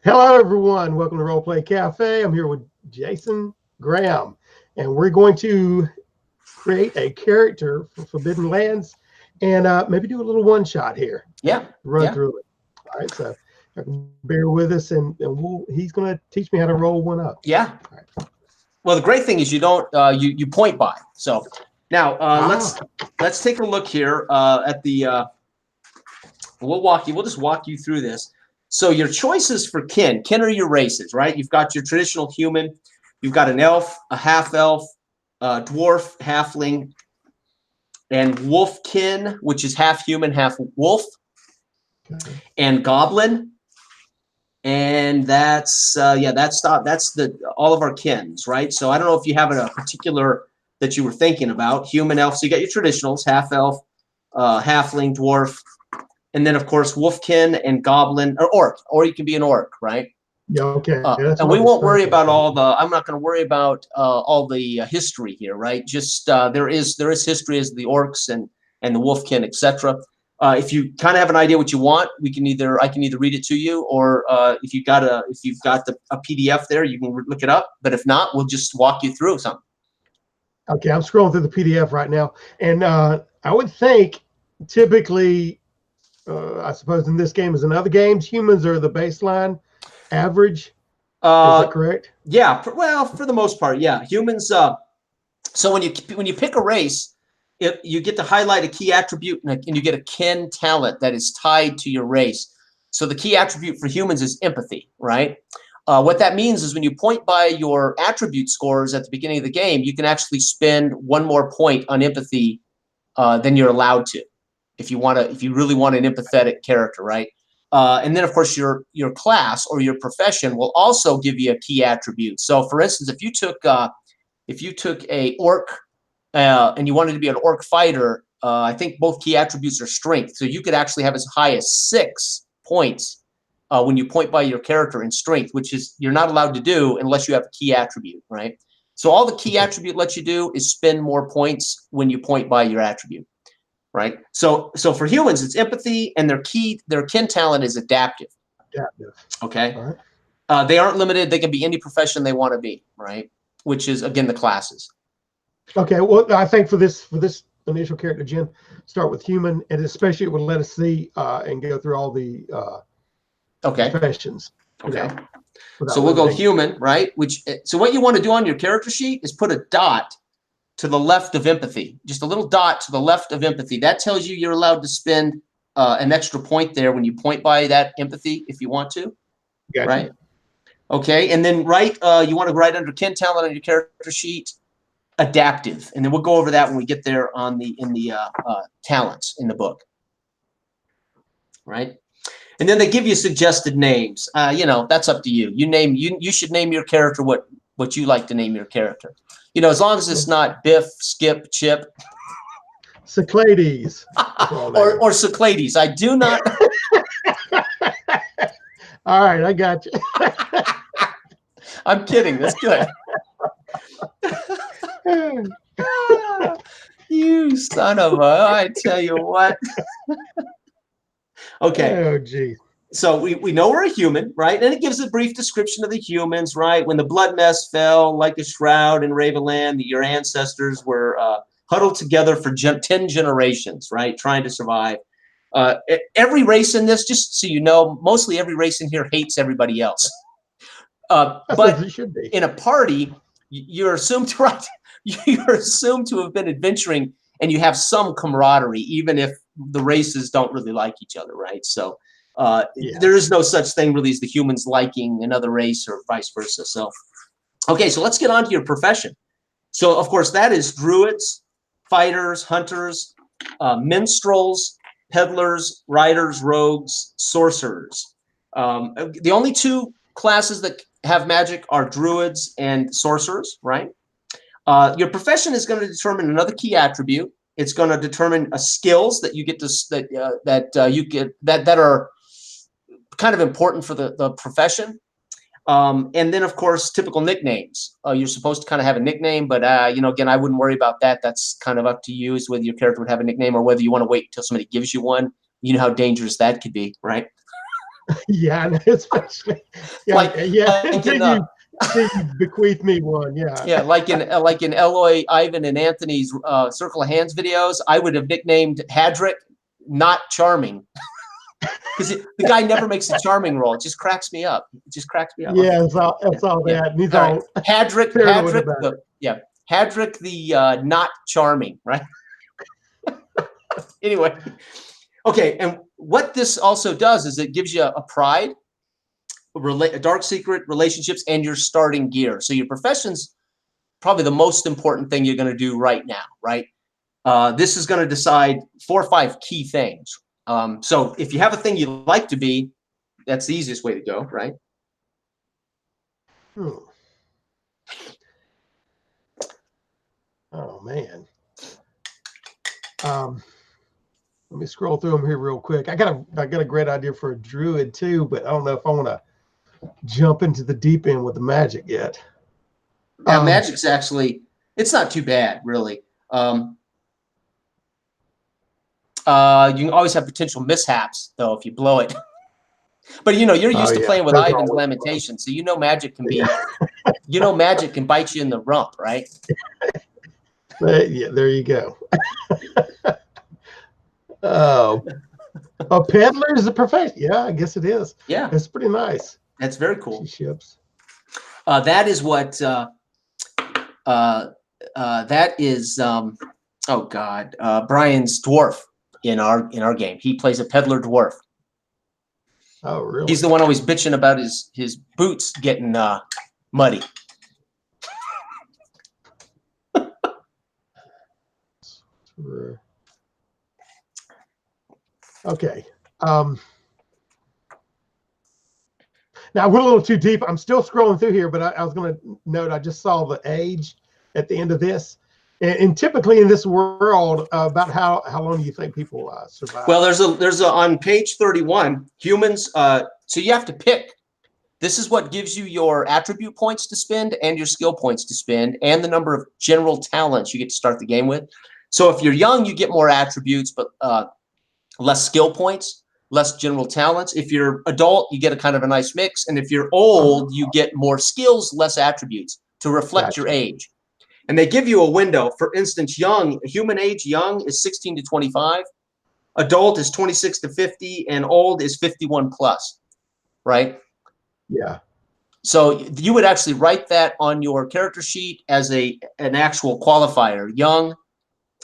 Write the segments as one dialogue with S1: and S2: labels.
S1: Hello, everyone. Welcome to Roleplay Cafe. I'm here with Jason Graham, and we're going to create a character for Forbidden Lands and maybe do a little one shot here.
S2: Yeah.
S1: Run through it. All right. So bear with us, and he's going to teach me how to roll one up.
S2: Yeah. Right. Well, the great thing is you don't you point by. So now let's take a look here at the. We'll just walk you through this. So your choices for kin are your races, right? You've got your traditional human, you've got an elf, a half elf, dwarf, halfling, and wolf kin, which is half human, half wolf, and goblin. And that's all of our kins, right? So I don't know if you have a particular that you were thinking about. Human, elf. So you got your traditionals: half elf, halfling, dwarf, and then of course wolfkin and goblin or orc, or you can be an orc, right?
S1: Yeah. Okay.
S2: And we won't worry about all the. I'm not going to worry about all the history here, right? Just there is history as the orcs and the wolfkin, etc. If you kind of have an idea what you want, I can either read it to you, or if you've got a PDF there, you can look it up. But if not, we'll just walk you through something.
S1: Okay, I'm scrolling through the PDF right now, and I would think typically, I suppose in this game as in other games, humans are the baseline average. Is that correct?
S2: Yeah. Well, for the most part, yeah. Humans. So when you pick a race, you get to highlight a key attribute and you get a kin talent that is tied to your race. So the key attribute for humans is empathy, right? What that means is when you point by your attribute scores at the beginning of the game, you can actually spend one more point on empathy than you're allowed to, if you really want an empathetic character, right? And then of course your class or your profession will also give you a key attribute. So for instance, if you took a orc and you wanted to be an orc fighter, I think both key attributes are strength. So you could actually have as high as 6 points when you point by your character in strength, which is you're not allowed to do unless you have a key attribute, right? So all the key attribute lets you do is spend more points when you point by your attribute, right? So for humans, it's empathy, and their kin talent is adaptive.
S1: Adaptive.
S2: Okay. Right. They aren't limited. They can be any profession they want to be, right? Which is again the classes.
S1: Okay, well, I think for this initial character, Jen, start with human, and especially it would let us see and go through all the professions.
S2: Okay. So we'll go human, right? So what you want to do on your character sheet is put a dot to the left of empathy, just a little dot to the left of empathy. That tells you you're allowed to spend an extra point there when you point by that empathy if you want to,
S1: gotcha.
S2: Right? Okay, and then you want to write under kin talent on your character sheet, adaptive, and then we'll go over that when we get there in the talents in the book, right? And then they give you suggested names. That's up to you. You should name your character what you like to name your character. As long as it's not Biff, Skip, Chip,
S1: Cyclades,
S2: or Cyclades. I do not.
S1: All right, I got you.
S2: I'm kidding. That's good. You son of a! I tell you what. Okay.
S1: Oh, geez.
S2: So we know we're a human, right? And it gives a brief description of the humans, right? When the blood mess fell like a shroud in Ravenland, your ancestors were huddled together for 10 generations, right? Trying to survive. Every race in this, just so you know, mostly every race in here hates everybody else. But
S1: it should be.
S2: In a party, you're assumed to have been adventuring, and you have some camaraderie, even if the races don't really like each other, right? So there is no such thing really as the humans liking another race or vice versa. So, okay, so let's get on to your profession. So, of course, that is druids, fighters, hunters, minstrels, peddlers, riders, rogues, sorcerers. The only two classes that have magic are druids and sorcerers, right? Your profession is going to determine another key attribute. It's going to determine skills that you get that are kind of important for the profession. And then, of course, typical nicknames. You're supposed to kind of have a nickname, but again, I wouldn't worry about that. That's kind of up to you, is whether your character would have a nickname or whether you want to wait until somebody gives you one. You know how dangerous that could be, right?
S1: Yeah, I know, especially. Yeah,
S2: like
S1: yeah.
S2: like in
S1: Until you bequeath me one. Yeah.
S2: yeah, like in Eloy, Ivan, and Anthony's Circle of Hands videos, I would have nicknamed Hadrick not charming because the guy never makes a charming roll. It just cracks me up. It just cracks me up.
S1: Yeah,
S2: Okay.
S1: that's all
S2: Yeah.
S1: that. And he's
S2: All right.
S1: all paranoid
S2: Hadrick
S1: about it.
S2: Hadrick the not charming, right? Anyway, okay. And what this also does is it gives you a pride, a dark secret, relationships, and your starting gear. So your profession's probably the most important thing you're going to do right now, right? This is going to decide 4 or 5 key things. So if you have a thing you like to be, that's the easiest way to go, right?
S1: Oh man. Let me scroll through them here real quick. I got a great idea for a druid too, but I don't know if I want to jump into the deep end with the magic yet.
S2: Now, magic's actually, it's not too bad, really. You can always have potential mishaps, though, if you blow it. But you're used to playing with Ivan's Lamentation, so magic can be, magic can bite you in the rump, right?
S1: Yeah, there you go. A peddler is a profession. Yeah, I guess it is.
S2: Yeah,
S1: it's pretty nice.
S2: That's very cool.
S1: Ships.
S2: That is what. That is. Oh God, Brian's dwarf in our game. He plays a peddler dwarf.
S1: Oh, really?
S2: He's the one always bitching about his boots getting muddy.
S1: Okay. Now I went a little too deep. I'm still scrolling through here, but I was going to note I just saw the age at the end of this, and typically in this world, about how long do you think people survive?
S2: Well, there's a on page 31 humans. So you have to pick. This is what gives you your attribute points to spend and your skill points to spend, and the number of general talents you get to start the game with. So if you're young, you get more attributes, but less skill points, less general talents. If you're adult, you get a kind of a nice mix. And if you're old, you get more skills, less attributes to reflect your age. And they give you a window. For instance, human age young is 16 to 25. Adult is 26 to 50, and old is 51 plus, right?
S1: Yeah.
S2: So you would actually write that on your character sheet as an actual qualifier, young,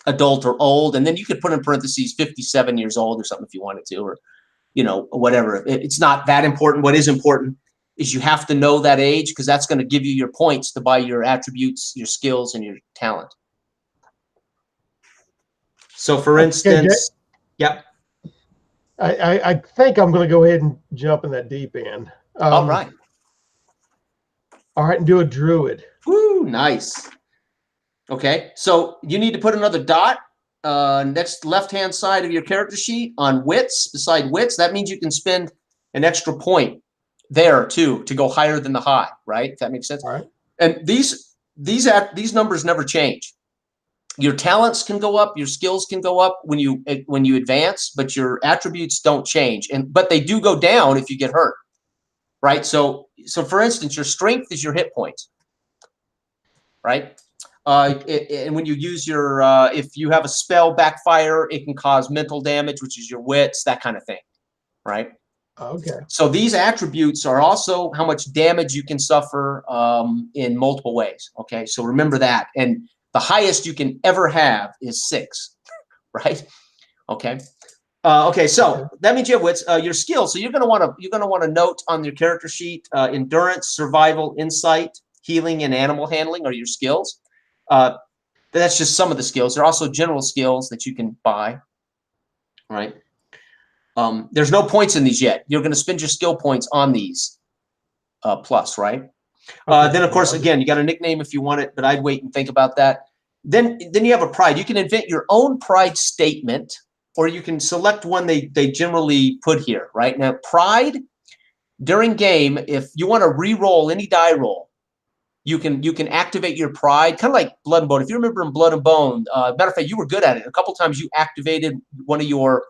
S2: adult, or old, and then you could put in parentheses 57 years old or something if you wanted to, or whatever. It's not that important. What is important is you have to know that age, because that's going to give you your points to buy your attributes, your skills, and your talent. So for instance, yep.
S1: I think I'm going to go ahead and jump in that deep end.
S2: All right.
S1: All right, and do a druid.
S2: Woo, nice. Okay, so you need to put another dot next left-hand side of your character sheet on wits, beside wits. That means you can spend an extra point there too to go higher than the high, right? If that makes sense.
S1: All right.
S2: And these numbers never change. Your talents can go up, your skills can go up when you advance, but your attributes don't change. But they do go down if you get hurt, right? So for instance, your strength is your hit points, right? And when you use your, if you have a spell backfire, it can cause mental damage, which is your wits, that kind of thing, right?
S1: Okay.
S2: So these attributes are also how much damage you can suffer in multiple ways. Okay, so remember that. And the highest you can ever have is 6, right? Okay. Okay, so that means you have wits. Your skills. So you're going to want to note on your character sheet endurance, survival, insight, healing, and animal handling are your skills. That's just some of the skills. There are also general skills that you can buy, right? There's no points in these yet. You're going to spend your skill points on these plus, right? Then, of course, again, you got a nickname if you want it, but I'd wait and think about that. Then you have a pride. You can invent your own pride statement, or you can select one they generally put here, right? Now, pride, during game, if you want to re-roll any die roll, you can activate your pride, kind of like Blood and Bone. If you remember in Blood and Bone, matter of fact, you were good at it. A couple times you activated one of your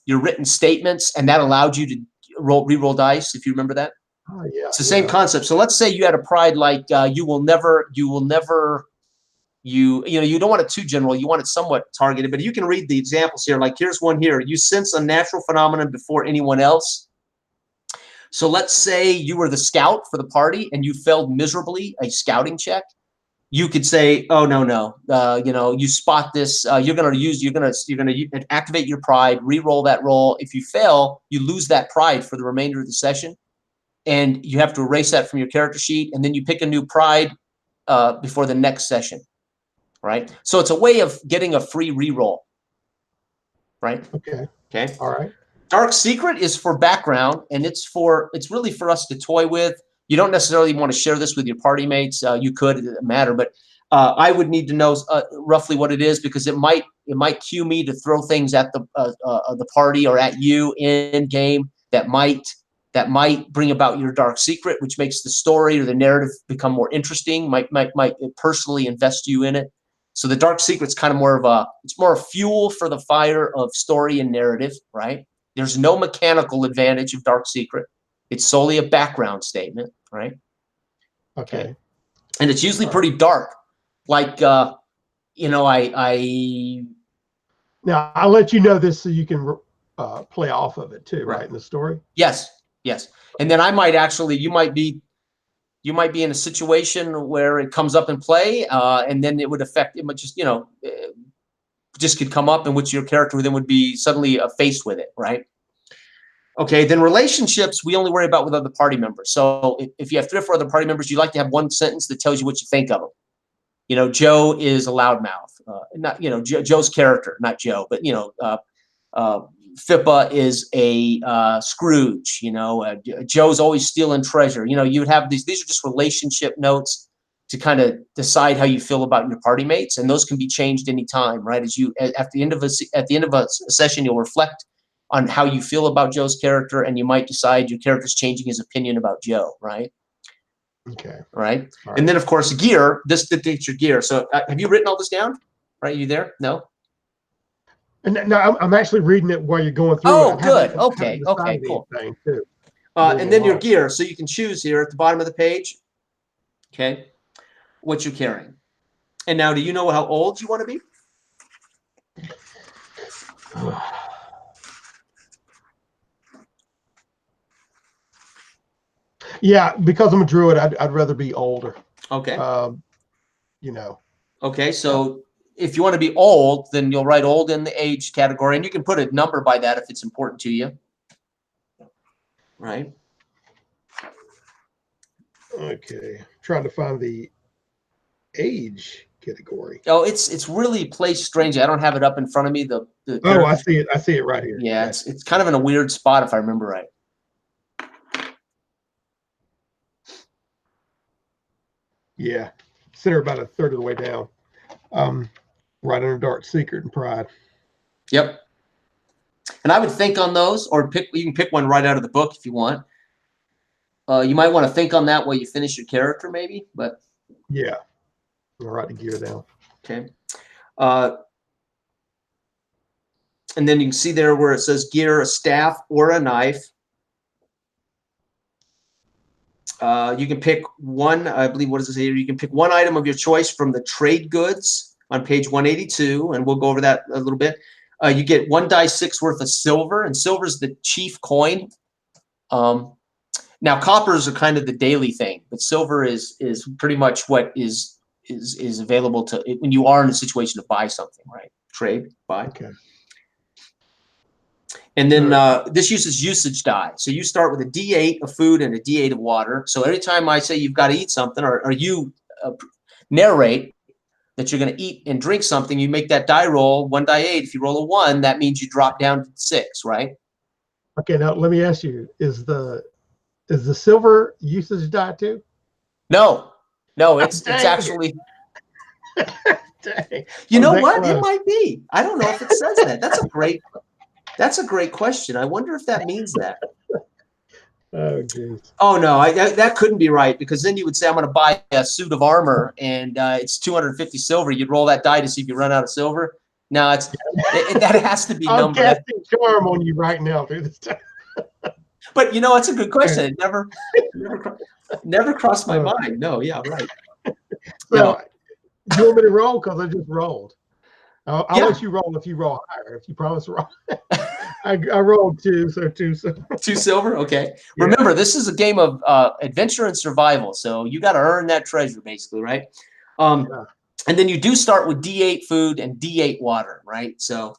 S2: your written statements, and that allowed you to re-roll dice, if you remember that.
S1: Oh, yeah.
S2: It's the same concept. So let's say you had a pride like you don't want it too general. You want it somewhat targeted, but you can read the examples here. Like here's one here. You sense a natural phenomenon before anyone else. So let's say you were the scout for the party and you failed miserably a scouting check. You could say, oh, no. You spot this. You're going to activate your pride, re-roll that roll. If you fail, you lose that pride for the remainder of the session. And you have to erase that from your character sheet. And then you pick a new pride before the next session. Right. So it's a way of getting a free re-roll. Right.
S1: Okay.
S2: All
S1: right.
S2: Dark Secret is for background, and it's really for us to toy with. You don't necessarily want to share this with your party mates. You could, it doesn't matter, but I would need to know roughly what it is, because it might cue me to throw things at the party or at you in game that might bring about your dark secret, which makes the story or the narrative become more interesting. Might personally invest you in it. So the dark secret's kind of more a fuel for the fire of story and narrative, right? There's no mechanical advantage of dark secret. It's solely a background statement, right?
S1: Okay.
S2: And it's usually pretty dark. Like, Now
S1: I'll let you know this so you can play off of it too, right, in the story?
S2: Yes. And then you might be in a situation where it comes up in play, and then it would affect, it might just could come up in which your character then would be suddenly faced with it, right? Okay, then relationships we only worry about with other party members. So if you have 3 or 4 other party members, you like to have one sentence that tells you what you think of them. Joe is a loudmouth. Joe's character, not Joe, but Phippa is a Scrooge. Joe's always stealing treasure. You would have these are just relationship notes to kind of decide how you feel about your party mates, and those can be changed anytime, right? At the end of a session, you'll reflect on how you feel about Joe's character, and you might decide your character's changing his opinion about Joe, right?
S1: Okay.
S2: Right. And then, of course, gear. This dictates your gear. So have you written all this down? Right? You there? No?
S1: No, I'm actually reading it while you're going through
S2: it.
S1: Oh,
S2: good. Okay, cool.
S1: Too.
S2: And then your gear. So you can choose here at the bottom of the page, okay, what you're carrying. And now, do you know how old you want to be?
S1: Yeah, because I'm a druid, I'd rather be older.
S2: Okay.
S1: Okay,
S2: so if you want to be old, then you'll write old in the age category, and you can put a number by that if it's important to you. Right.
S1: Okay. Trying to find the age category.
S2: Oh, it's really placed strangely. I don't have it up in front of me.
S1: Oh, I see it. I see it right here.
S2: Yeah, okay. It's kind of in a weird spot if I remember right.
S1: Yeah, center about a third of the way down. Right under Dark Secret and Pride.
S2: Yep. And I would think on those, or you can pick one right out of the book if you want. You might want to think on that while you finish your character, maybe. But
S1: yeah, I'll write the gear down.
S2: Okay. And then you can see there where it says gear, a staff or a knife. You can pick one, I believe, what does it say here? You can pick one item of your choice from the trade goods on page 182, and we'll go over that a little bit. You get 1 die 6 worth of silver, and silver is the chief coin. Now, coppers are kind of the daily thing, but silver is pretty much what is available to when you are in a situation to buy something, right? Trade, buy.
S1: Okay.
S2: And then this uses usage die. So you start with a D8 of food and a D8 of water. So every time I say you've got to eat something, or you narrate that you're going to eat and drink something, you make that die roll, 1 die 8. If you roll a 1, that means you drop down to 6, right?
S1: Okay, now let me ask you, is the silver usage die too?
S2: No, it's actually.
S1: Dang.
S2: You know what? It might be. I don't know if it says that. That's a great question. I wonder if that means that.
S1: Oh, geez.
S2: Oh, no, that couldn't be right, because then you would say, I'm going to buy a suit of armor, and it's 250 silver. You'd roll that die to see if you run out of silver. No, that has to be
S1: I'm
S2: numbered.
S1: casting charm on you right now through this time.
S2: But you know, it's a good question. It never crossed my
S1: Uh,
S2: mind. No, yeah, right.
S1: So, do you want me to roll? Because I just rolled. I'll
S2: Yeah.
S1: let you roll if you roll higher. If you promise to roll, I rolled 2, so 2. So
S2: 2 silver. Okay.
S1: Yeah.
S2: Remember, this is a game of adventure and survival, so you got to earn that treasure, basically, right?
S1: Yeah.
S2: And then you do start with D8 food and D8 water, right? So,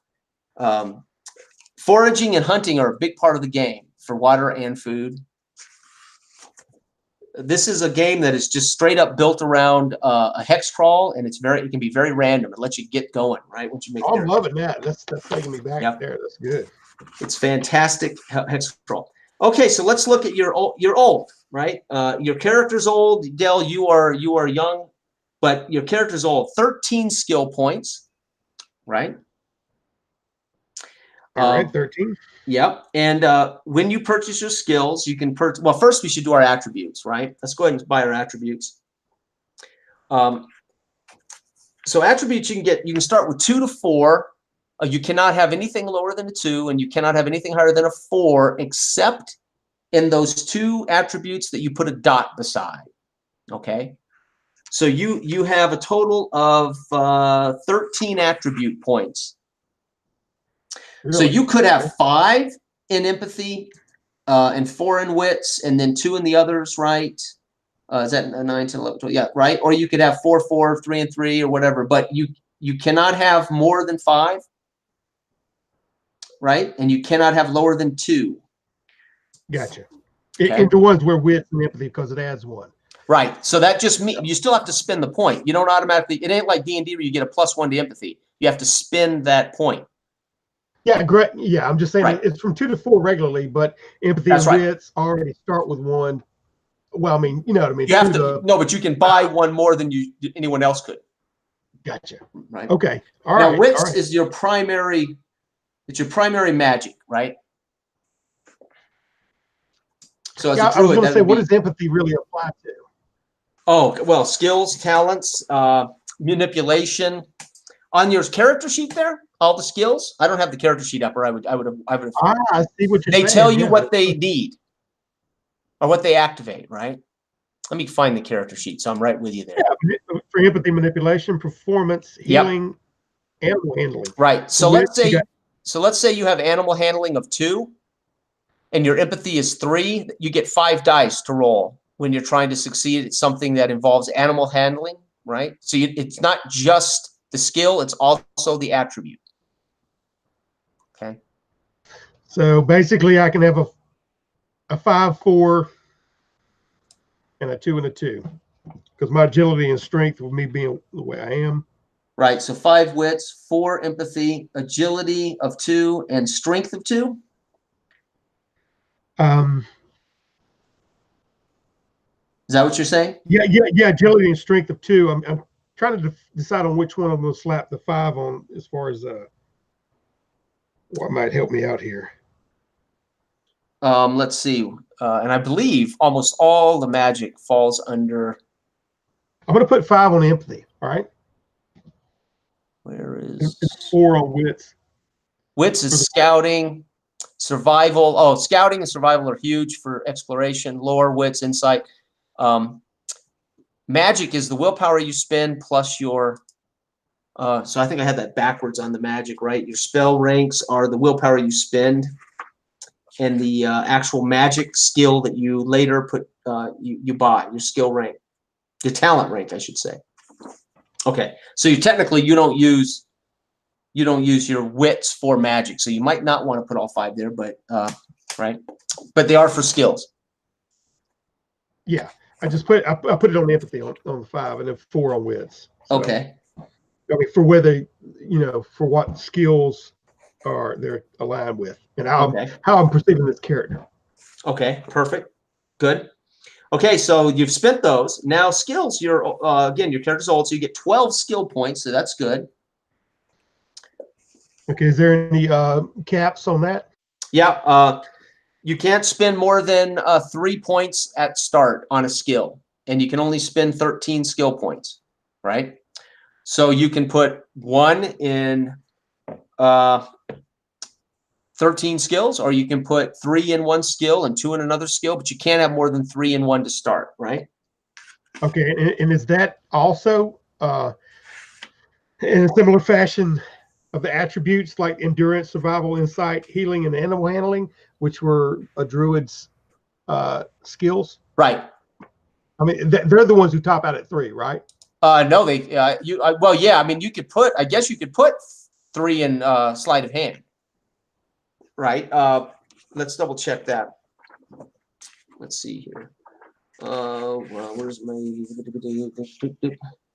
S2: foraging and hunting are a big part of the game for water and food. This is a game that is just straight up built around a hex crawl, and it can be very random. It lets you get going right once you make.
S1: I'm loving that. That's taking me back there. That's good.
S2: It's fantastic hex crawl. Okay, so let's look at your old, right? Your character's old. Dell, you are young, but your character's old. 13 skill points, right?
S1: All right, 13.
S2: Yep. And when you purchase your skills, you can purchase. Well, first we should do our attributes, right? Let's go ahead and buy our attributes. So attributes you can start with 2 to 4. You cannot have anything lower than a 2, and you cannot have anything higher than a 4, except in those 2 attributes that you put a dot beside. Okay. So you have a total of 13 attribute points. Really? So you could have 5 in empathy, and 4 in wits, and then 2 in the others, right? Is that 9, 10, 11, 12? Yeah, right. Or you could have 4, 4, 3, and 3, or whatever. But you cannot have more than 5, right? And you cannot have lower than 2.
S1: Gotcha.
S2: Okay.
S1: And the ones where wits and empathy, because it adds 1.
S2: Right. So that just means you still have to spend the point. You don't automatically. It ain't like D&D where you get a +1 to empathy. You have to spend that point.
S1: Yeah, great. Yeah, I'm just saying it's from 2 to 4 regularly, but empathy and wits already start with 1. Well, I mean, you know what I mean.
S2: You have to no, but you can buy 1 more than anyone else could.
S1: Gotcha.
S2: Right.
S1: Okay. All
S2: right.
S1: Now,
S2: wits is your primary. It's your primary magic, right? So as a druid,
S1: I was going to say, what does empathy really apply to?
S2: Oh, well, skills, talents, manipulation. On your character sheet there, all the skills. I don't have the character sheet up, or I would have.
S1: I see what you're saying.
S2: They tell you what they need, or what they activate, right? Let me find the character sheet, so I'm right with you there.
S1: Yeah, for empathy, manipulation, performance, healing, animal handling.
S2: Right. So let's say you have animal handling of 2, and your empathy is 3. You get 5 dice to roll when you're trying to succeed at something that involves animal handling, right? So it's not just the skill, it's also the attribute. Okay.
S1: So basically I can have a 5, 4, and a 2 and a 2. Because my agility and strength with me being the way I am.
S2: Right. So 5 wits, 4 empathy, agility of 2, and strength of 2. Is that what you're saying?
S1: Yeah. Agility and strength of 2. I'm trying to decide on which one I'm going to slap the 5 on as far as what might help me out here.
S2: Let's see. And I believe almost all the magic falls under.
S1: I'm going to put 5 on empathy. All right.
S2: Where is
S1: it's 4 on wits?
S2: Wits is scouting, survival. Oh, scouting and survival are huge for exploration. Lore, wits, insight. Magic is the willpower you spend plus your. So I think I had that backwards on the magic, right? Your spell ranks are the willpower you spend, and the actual magic skill that you later put you buy, your skill rank, your talent rank, I should say. Okay, so you don't use your wits for magic, so you might not want to put all 5 there, but right, but they are for skills.
S1: Yeah, I put it on empathy on the 5, and then 4 on wits.
S2: So, okay.
S1: I mean, for whether for what skills they're aligned with, and how I'm perceiving this character.
S2: Okay, perfect, good. Okay, so you've spent those. Now skills. You're again, your character's old, so you get 12 skill points, so that's good.
S1: Okay, is there any caps on that?
S2: Yeah, you can't spend more than 3 points at start on a skill, and you can only spend 13 skill points, right? So you can put 1 in 13 skills, or you can put 3 in one skill and 2 in another skill, but you can't have more than 3 in one to start, right?
S1: Okay, and is that also in a similar fashion of the attributes like endurance, survival, insight, healing, and animal handling, which were a druid's skills?
S2: Right.
S1: I mean, they're the ones who top out at 3, right?
S2: No, they well, yeah. I mean, you could put. I guess you could put 3 in sleight of hand, right? Let's double check that. Let's see here. Well, where's my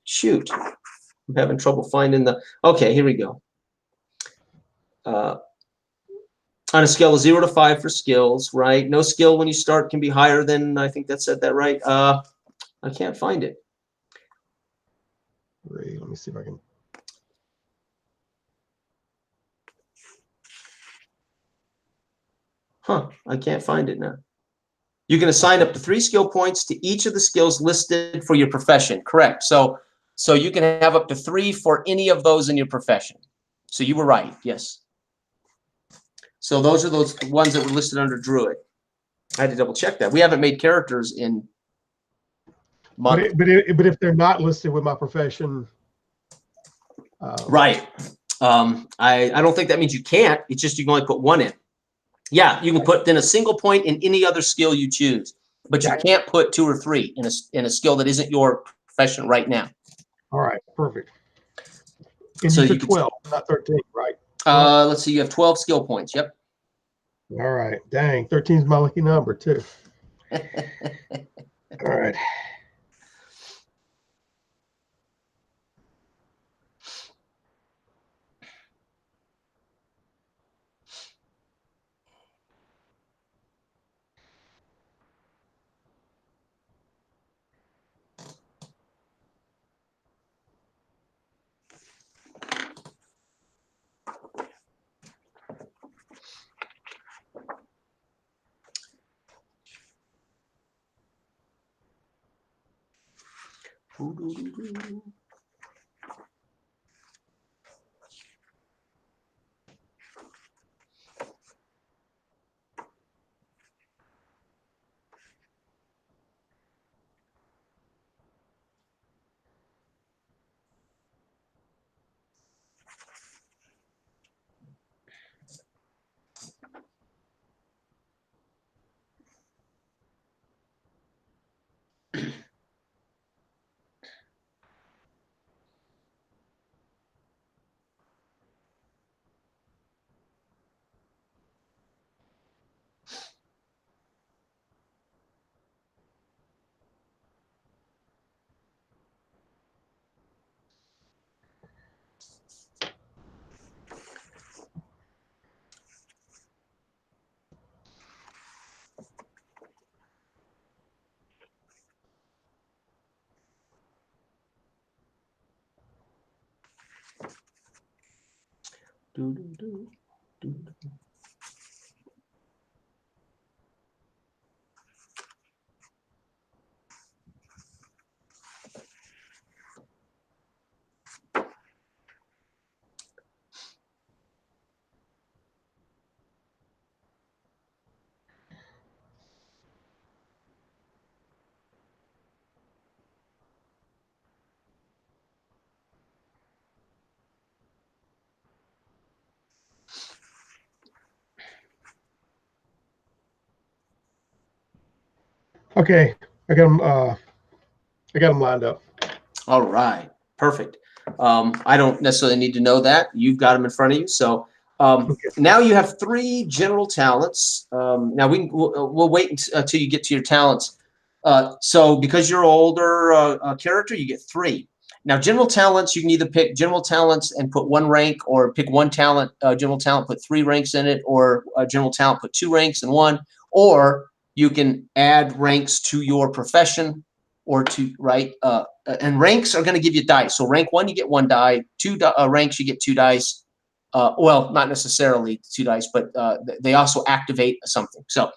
S2: shoot? I'm having trouble finding the. Okay, here we go. On a scale of 0 to 5 for skills, right? No skill when you start can be higher than. I think that said that right. I can't find it.
S1: Let me see if I can.
S2: Huh, I can't find it now. You can assign up to 3 skill points to each of the skills listed for your profession. Correct. So you can have up to 3 for any of those in your profession. So you were right. Yes. So those are those ones that were listed under Druid. I had to double check that. We haven't made characters in months.
S1: But if they're not listed with my profession,
S2: right. I don't think that means you can't. It's just you can only put 1 in. Yeah, you can put in a single point in any other skill you choose, but you can't put 2 or 3 in a skill that isn't your profession right now.
S1: All right, perfect. And
S2: so
S1: you said 12, not 13, right?
S2: Let's see, you have 12 skill points. Yep.
S1: All right. Dang, 13 is my lucky number too. All right. Okay, I got them lined up.
S2: All right, perfect. I don't necessarily need to know that. You've got them in front of you. So now you have 3 general talents. Now we'll wait until you get to your talents. So because you're an older character, you get 3. Now general talents, you can either pick general talents and put 1 rank, or pick 1 talent, general talent, put 3 ranks in it, or general talent, put 2 ranks in 1, or you can add ranks to your profession, or to and ranks are going to give you dice. So rank 1, you get 1 die. 2 ranks, you get 2 dice. Well, not necessarily 2 dice, but they also activate something. So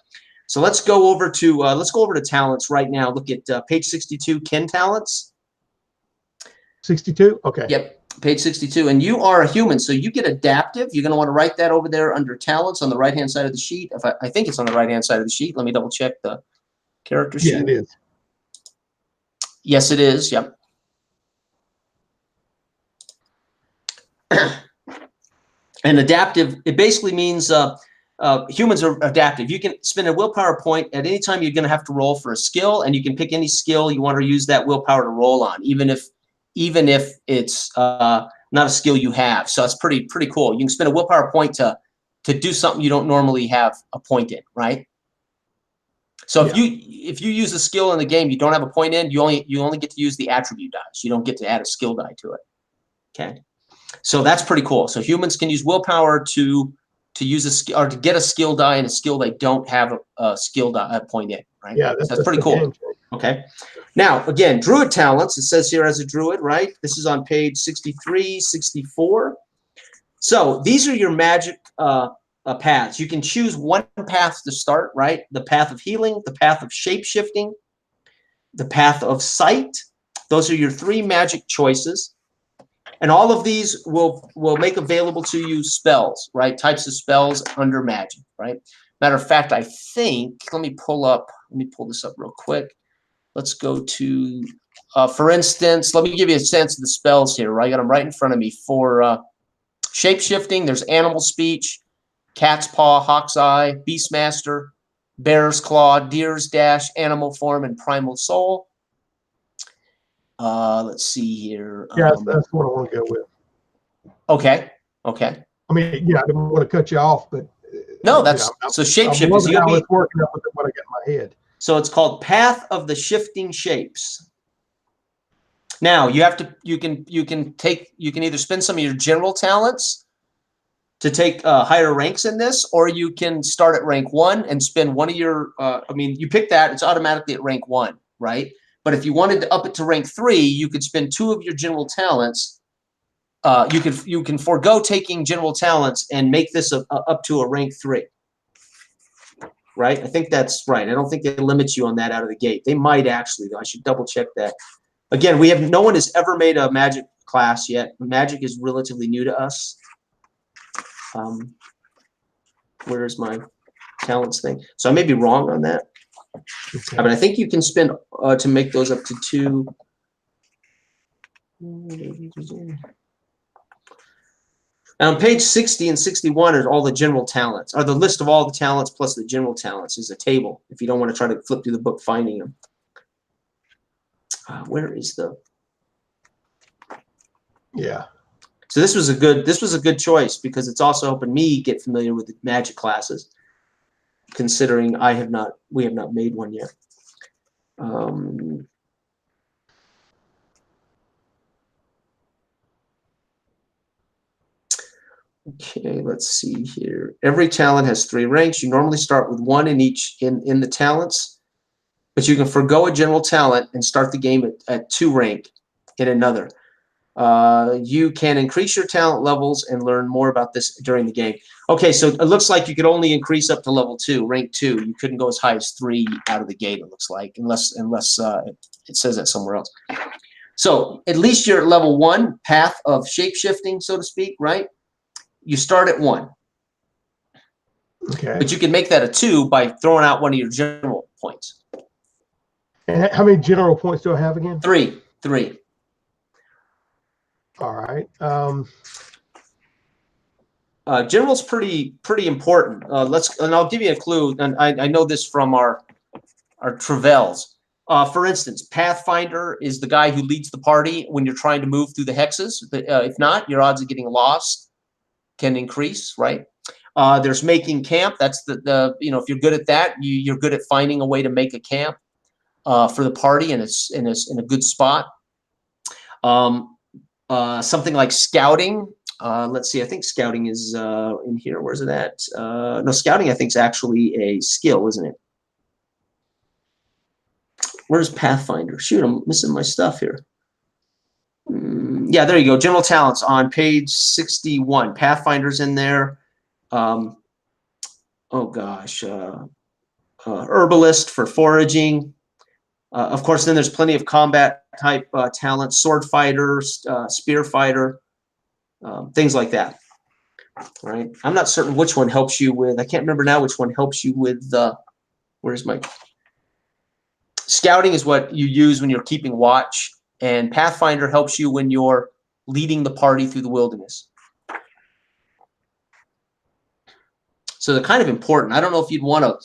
S2: let's go over to talents right now. Look at page 62, Ken talents.
S1: 62? Okay.
S2: Yep, page 62. And you are a human, so you get adaptive. You're going to want to write that over there under talents on the right-hand side of the sheet. If I think it's on the right-hand side of the sheet. Let me double check the character sheet.
S1: Yeah, it is.
S2: Yes, it is. Yep. And adaptive, it basically means humans are adaptive. You can spend a willpower point at any time. You're going to have to roll for a skill, and you can pick any skill you want to use that willpower to roll on, even if it's not a skill you have. So it's pretty cool. You can spend a willpower point to do something you don't normally have a point in, right? So if you use a skill in the game you don't have a point in, you only get to use the attribute dice. You don't get to add a skill die to it. Okay. So that's pretty cool. So humans can use willpower to use a skill or to get a skill die and a skill they don't have a skill die point in, right?
S1: Yeah,
S2: that's pretty cool.
S1: Game.
S2: Okay. Now, again, druid talents, it says here as a druid, right? This is on page 63, 64. So these are your magic paths. You can choose one path to start, right? The path of healing, the path of shape-shifting, the path of sight. Those are your 3 magic choices. And all of these will make available to you spells, right? Types of spells under magic, right? Matter of fact, I think, let me pull this up real quick. Let's go to, for instance, let me give you a sense of the spells here, right? I got them right in front of me. For shape-shifting, there's animal speech, cat's paw, hawk's eye, beastmaster, bear's claw, deer's dash, animal form, and primal soul. Let's see here.
S1: Yeah, that's what I want to go with.
S2: Okay.
S1: I mean, yeah, I don't want to cut you off, but
S2: no, that's so shapeshift.
S1: I'm loving how it's working up with what I got in my head.
S2: So it's called Path of the Shifting Shapes. Now you can either spend some of your general talents to take higher ranks in this, or you can start at rank 1 and spend one of your. You pick that; it's automatically at rank 1, right? But if you wanted to up it to rank 3, you could spend 2 of your general talents. You can forego taking general talents and make this up to a rank 3. Right? I think that's right. I don't think they limit you on that out of the gate. They might actually, though. I should double check that. Again, no one has ever made a magic class yet. Magic is relatively new to us. Where's my talents thing? So I may be wrong on that. Okay. But I think you can spend to make those up to 2. On page 60 and 61 are all the general talents, or the list of all the talents plus the general talents is a table, if you don't want to try to flip through the book finding them. Where is the...
S1: Yeah.
S2: So this was a good choice because it's also helping me get familiar with the magic classes, considering we have not made one yet. Okay, let's see here. Every talent has 3 ranks. You normally start with 1 in each in the talents, but you can forego a general talent and start the game at 2 rank in another. You can increase your talent levels and learn more about this during the game. Okay, so it looks like you could only increase up to level 2, rank 2. You couldn't go as high as 3 out of the gate, it looks like, unless it says that somewhere else. So at least you're at level 1, path of shape-shifting, so to speak, right? You start at 1.
S1: Okay.
S2: But you can make that a 2 by throwing out one of your general points.
S1: And how many general points do I have again?
S2: 3.
S1: All right.
S2: General's pretty important. And I'll give you a clue. And I know this from our Travels. For instance, Pathfinder is the guy who leads the party when you're trying to move through the hexes. If not, your odds of getting lost can increase, right? There's making camp. That's the if you're good at that, you're good at finding a way to make a camp for the party, and it's in a good spot. Something like scouting. Let's see. I think scouting is in here. Where's it at? No, scouting I think is actually a skill, isn't it? Where's Pathfinder? Shoot, I'm missing my stuff here. Yeah, there you go. General talents on page 61. Pathfinder's in there. Oh gosh, herbalist for foraging. Of course, then there's plenty of combat type talents, sword fighter, spear fighter, things like that. Right? I'm not certain which one helps you with. I can't remember now which one helps you with. Where's my scouting? Is what you use when you're keeping watch, and Pathfinder helps you when you're leading the party through the wilderness. So they're kind of important. I don't know if you'd want to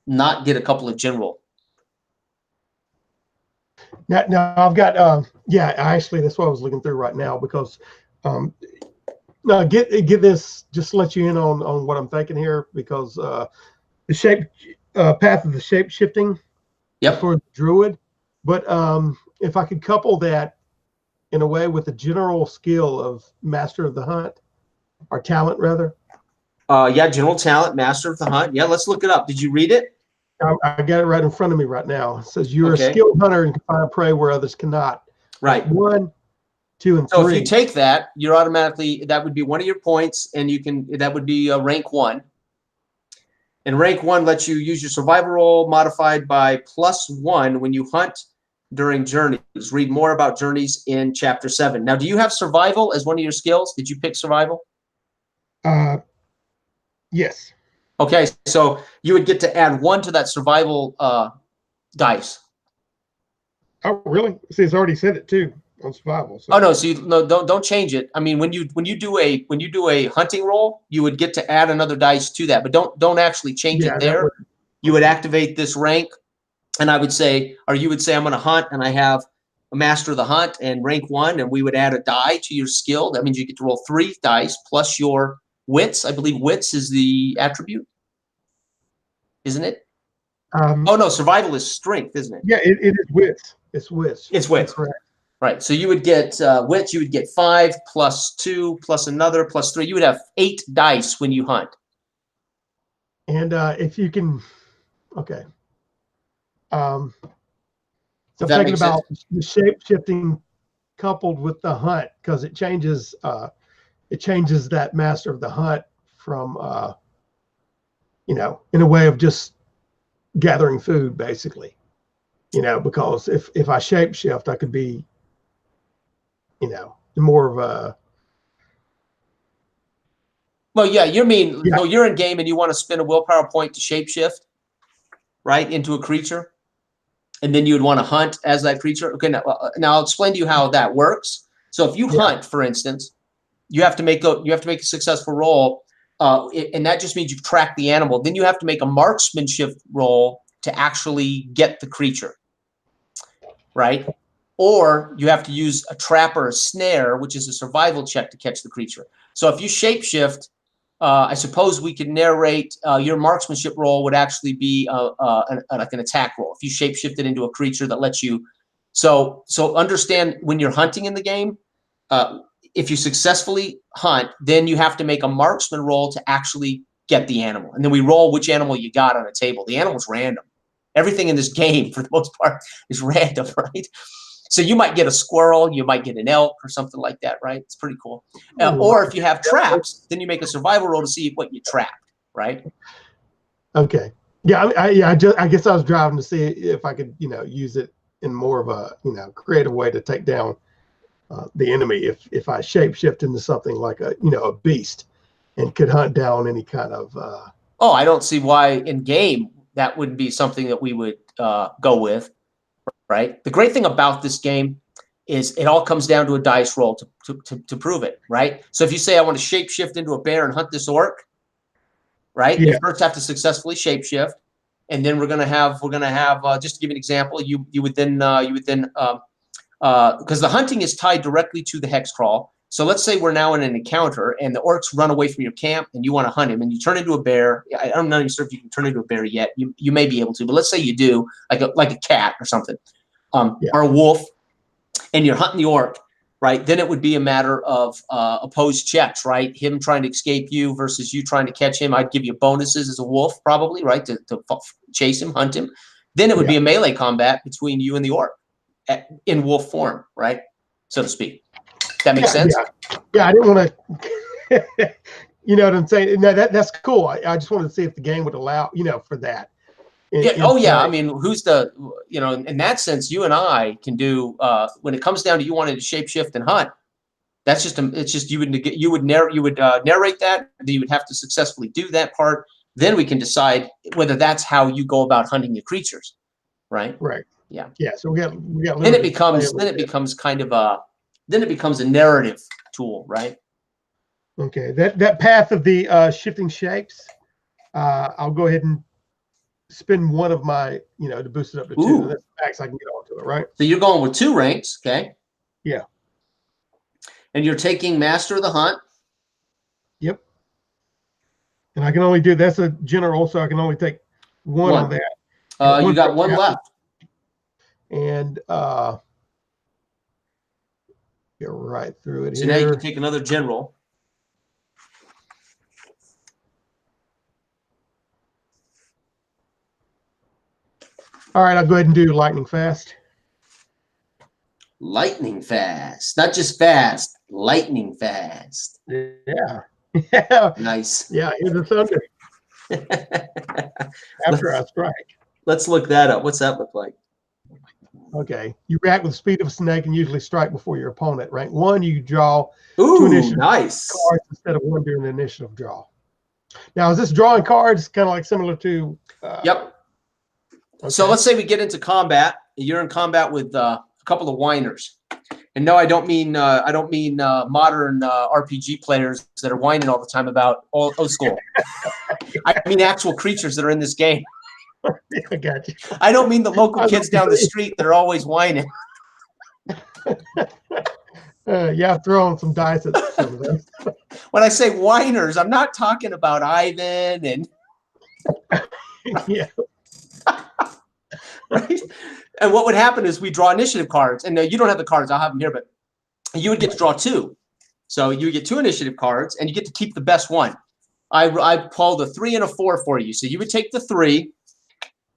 S2: not get a couple of general.
S1: Now I've got yeah, actually that's what I was looking through right now, because no, get this, just to let you in on what I'm thinking here, because the path of the shape shifting,
S2: Yep.
S1: for the druid, but if I could couple that in a way with the general skill of master of the hunt, or talent rather.
S2: Yeah, general talent, master of the hunt. Yeah, let's look it up. Did you read it?
S1: I got it right in front of me right now. It says you're
S2: Okay.
S1: a skilled hunter and can find prey where others cannot.
S2: Right.
S1: 1, 2, and 3.
S2: So if you take that, you're automatically, that would be one of your points, and you can, that would be rank 1. And rank 1 lets you use your survival roll modified by +1 when you hunt during journeys. Read more about journeys in chapter 7. Now, do you have survival as one of your skills? Did you pick survival?
S1: Yes.
S2: Okay, so you would get to add 1 to that survival dice.
S1: Oh, really? See, it's already said it too on survival. So.
S2: Oh no, so no, don't change it. I mean, when you do a hunting roll, you would get to add another dice to that, but don't actually change it there. You would activate this rank, and I would say, or you would say, I'm going to hunt, and I have a master of the hunt and rank 1, and we would add a die to your skill. That means you get to roll 3 dice plus your wits. I believe wits is the attribute, isn't it? Oh no, survival is strength, isn't it?
S1: Yeah, it is wits. It's wits.
S2: It's wits. Correct. Right. So you would get wits. You would get 5 plus 2 plus another plus 3. You would have 8 dice when you hunt.
S1: And if you can, okay. So I'm thinking about the shape shifting coupled with the hunt, because it changes that master of the hunt from in a way of just gathering food, basically. Because if I shape shift, I could be more of a.
S2: Well, yeah, you mean, no, you're in game and you want to spend a willpower point to shapeshift, right, into a creature, and then you would want to hunt as that creature. Okay, now I'll explain to you how that works. So if you hunt, for instance, you have to make a successful roll, and that just means you've tracked the animal. Then you have to make a marksmanship roll to actually get the creature, right? Or you have to use a trap or a snare, which is a survival check to catch the creature. So if you shapeshift, I suppose we could narrate your marksmanship roll would actually be like an attack roll. If you shapeshifted into a creature that lets you, so understand when you're hunting in the game, if you successfully hunt, then you have to make a marksman roll to actually get the animal, and then we roll which animal you got on a table. The animal's random. Everything in this game, for the most part, is random, right? So you might get a squirrel, you might get an elk or something like that, right? It's pretty cool. Or if you have traps, then you make a survival roll to see what you trapped, right?
S1: Okay. Yeah, I guess I was driving to see if I could, use it in more of a, creative way to take down the enemy. If I shapeshift into something like a beast and could hunt down any kind of.
S2: Oh, I don't see why in game that wouldn't be something that we would go with. Right. The great thing about this game is it all comes down to a dice roll to prove it. Right. So if you say I want to shapeshift into a bear and hunt this orc, right? Yeah. You first have to successfully shapeshift, and then we're gonna have just to give you an example, you would then because the hunting is tied directly to the hex crawl. So let's say we're now in an encounter and the orcs run away from your camp and you want to hunt him and you turn into a bear. I'm not even sure if you can turn into a bear yet. You may be able to, but let's say you do, like a cat or something, or a wolf, and you're hunting the orc, right? Then it would be a matter of opposed checks, right? Him trying to escape you versus you trying to catch him. I'd give you bonuses as a wolf, probably, right, to chase him, hunt him. Then it would be a melee combat between you and the orc in wolf form, right, so to speak. That makes sense?
S1: Yeah, I didn't want to, you know what I'm saying? No, that's cool. I just wanted to see if the game would allow, for that.
S2: Yeah. Oh, yeah. I mean, who's the, in that sense, you and I can do, when it comes down to you wanting to shapeshift and hunt, that's just, it's just, you would narrate that. You would have to successfully do that part. Then we can decide whether that's how you go about hunting your creatures. Right.
S1: Right.
S2: Yeah.
S1: Yeah. So we got.
S2: Then it becomes kind of then it becomes a narrative tool. Right.
S1: Okay. That path of the shifting shapes, I'll go ahead and spend one of my, to boost it up to 2. That's the max I can get onto it, right?
S2: So you're going with 2 ranks, okay?
S1: Yeah.
S2: And you're taking Master of the Hunt.
S1: Yep. And I can only do, that's a general, so I can only take one on that.
S2: You got 1 left.
S1: And get right through it
S2: so
S1: here.
S2: Now you can take another general.
S1: All right, I'll go ahead and do lightning fast.
S2: Lightning fast, not just fast, lightning fast.
S1: Yeah. Yeah.
S2: Nice.
S1: Yeah, here's the thunder. After I strike.
S2: Let's look that up. What's that look like?
S1: Okay. You react with the speed of a snake and usually strike before your opponent. Rank 1, you draw
S2: 2 initiative cards
S1: instead of 1 during the initiative draw. Now, is this drawing cards kind of like similar to?
S2: Yep. Okay. So let's say we get into combat. You're in combat with a couple of whiners. And no, I don't mean modern RPG players that are whining all the time about old school. I mean actual creatures that are in this game.
S1: I got you.
S2: I don't mean the local kids down the street that are always whining.
S1: Yeah, throw on some dice at some of those.
S2: When I say whiners, I'm not talking about Ivan and
S1: yeah.
S2: Right. And what would happen is we draw initiative cards, and you don't have the cards. I'll have them here, but you would get to draw 2. So you would get 2 initiative cards, and you get to keep the best one. I pulled a 3 and a 4 for you. So you would take the 3,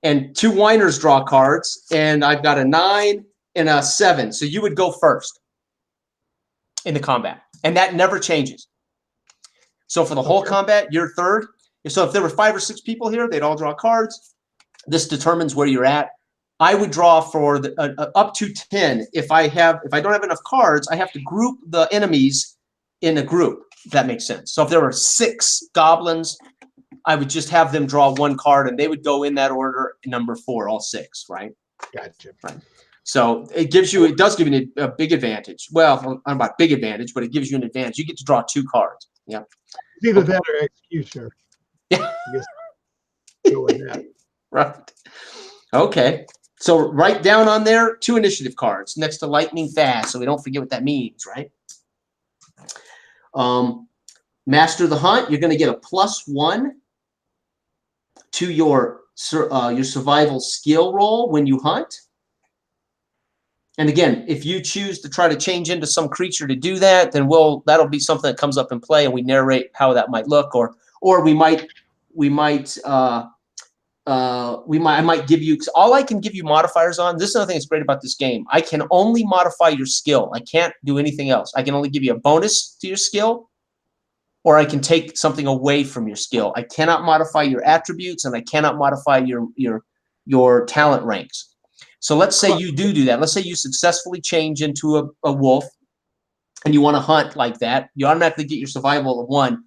S2: and 2 whiners draw cards, and I've got a 9 and a 7. So you would go first in the combat, and that never changes. So for the whole combat, you're third. So if there were 5 or 6 people here, they'd all draw cards. This determines where you're at. I would draw for up to 10. If I don't have enough cards, I have to group the enemies in a group, if that makes sense. So if there were 6 goblins, I would just have them draw 1 card, and they would go in that order, number 4, all 6, right?
S1: Gotcha.
S2: Right. So it does give you a big advantage. Well, I don't know about big advantage, but it gives you an advantage. You get to draw 2 cards. Yeah.
S1: It's either that or executioner.
S2: Yeah.
S1: Go with that.
S2: Right. Okay. So write down on there 2 initiative cards next to lightning fast, so we don't forget what that means, right? Master of the Hunt, you're going to get a +1 to your survival skill roll when you hunt. And again, if you choose to try to change into some creature to do that, then that'll be something that comes up in play, and we narrate how that might look, or I might give you, all I can give you modifiers on. This is another thing that's great about this game. I can only modify your skill. I can't do anything else. I can only give you a bonus to your skill, or I can take something away from your skill. I cannot modify your attributes, and I cannot modify your talent ranks. So let's say you do that. Let's say you successfully change into a wolf, and you want to hunt like that. You automatically get your survival of 1.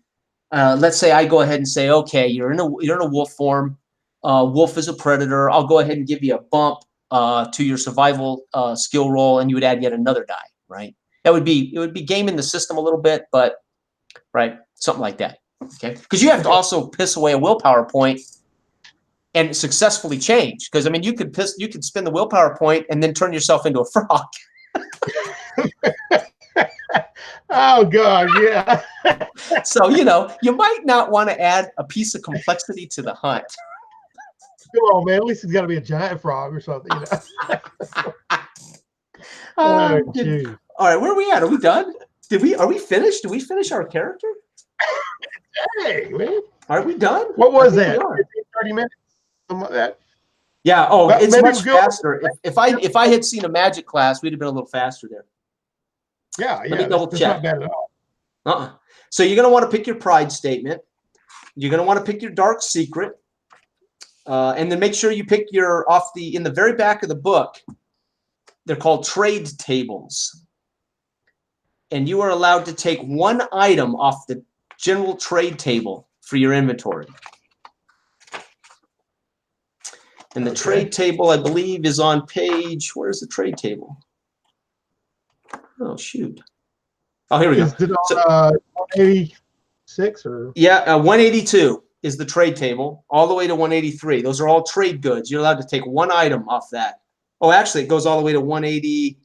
S2: Let's say I go ahead and say, okay, you're in a wolf form. Wolf is a predator. I'll go ahead and give you a bump to your survival skill roll, and you would add yet another die, right? It would be gaming the system a little bit, but right, something like that. Okay, because you have to also piss away a willpower point and successfully change. Because I mean, you could spend the willpower point and then turn yourself into a frog.
S1: Oh God, yeah.
S2: So you might not want to add a piece of complexity to the hunt.
S1: Come on, man. At least it's got to be a giant frog or something,
S2: All right, where are we at? Are we done? Are we finished? Did we finish our character?
S1: Hey, man.
S2: Are we done?
S1: What was that? 30 minutes? Something like that?
S2: Yeah. Oh, it's much faster. If I had seen a magic class, we'd have been a little faster there.
S1: Yeah.
S2: Let me double check.
S1: That's not bad at all.
S2: So you're going to want to pick your pride statement. You're going to want to pick your dark secret. And then make sure you pick your in the very back of the book. They're called trade tables. And you are allowed to take one item off the general trade table for your inventory. And the trade table, I believe, is on page, where's the trade table? Oh, shoot. Oh, here we go.
S1: Is it on 186 or?
S2: Yeah, 182 is the trade table, all the way to 183. Those are all trade goods. You're allowed to take one item off that. Oh, actually, it goes all the way to 180.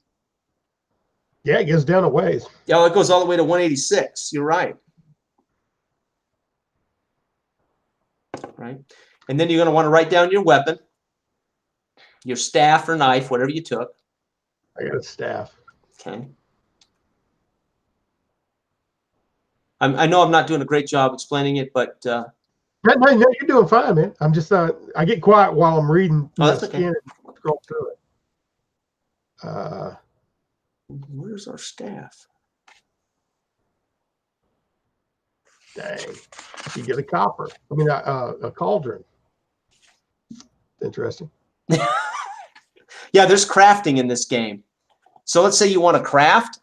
S1: Yeah, it goes down a ways.
S2: Yeah, it goes all the way to 186. You're right. Right. And then you're going to want to write down your weapon, your staff or knife, whatever you took.
S1: I got a staff.
S2: Okay. I know I'm not doing a great job explaining it, but
S1: No, you're doing fine, man. I'm just I get quiet while I'm reading.
S2: Oh, that's okay.
S1: And scroll through it.
S2: Where's our staff?
S1: Dang, you get a copper. I mean, a cauldron. Interesting.
S2: Yeah, there's crafting in this game. So let's say you want to craft,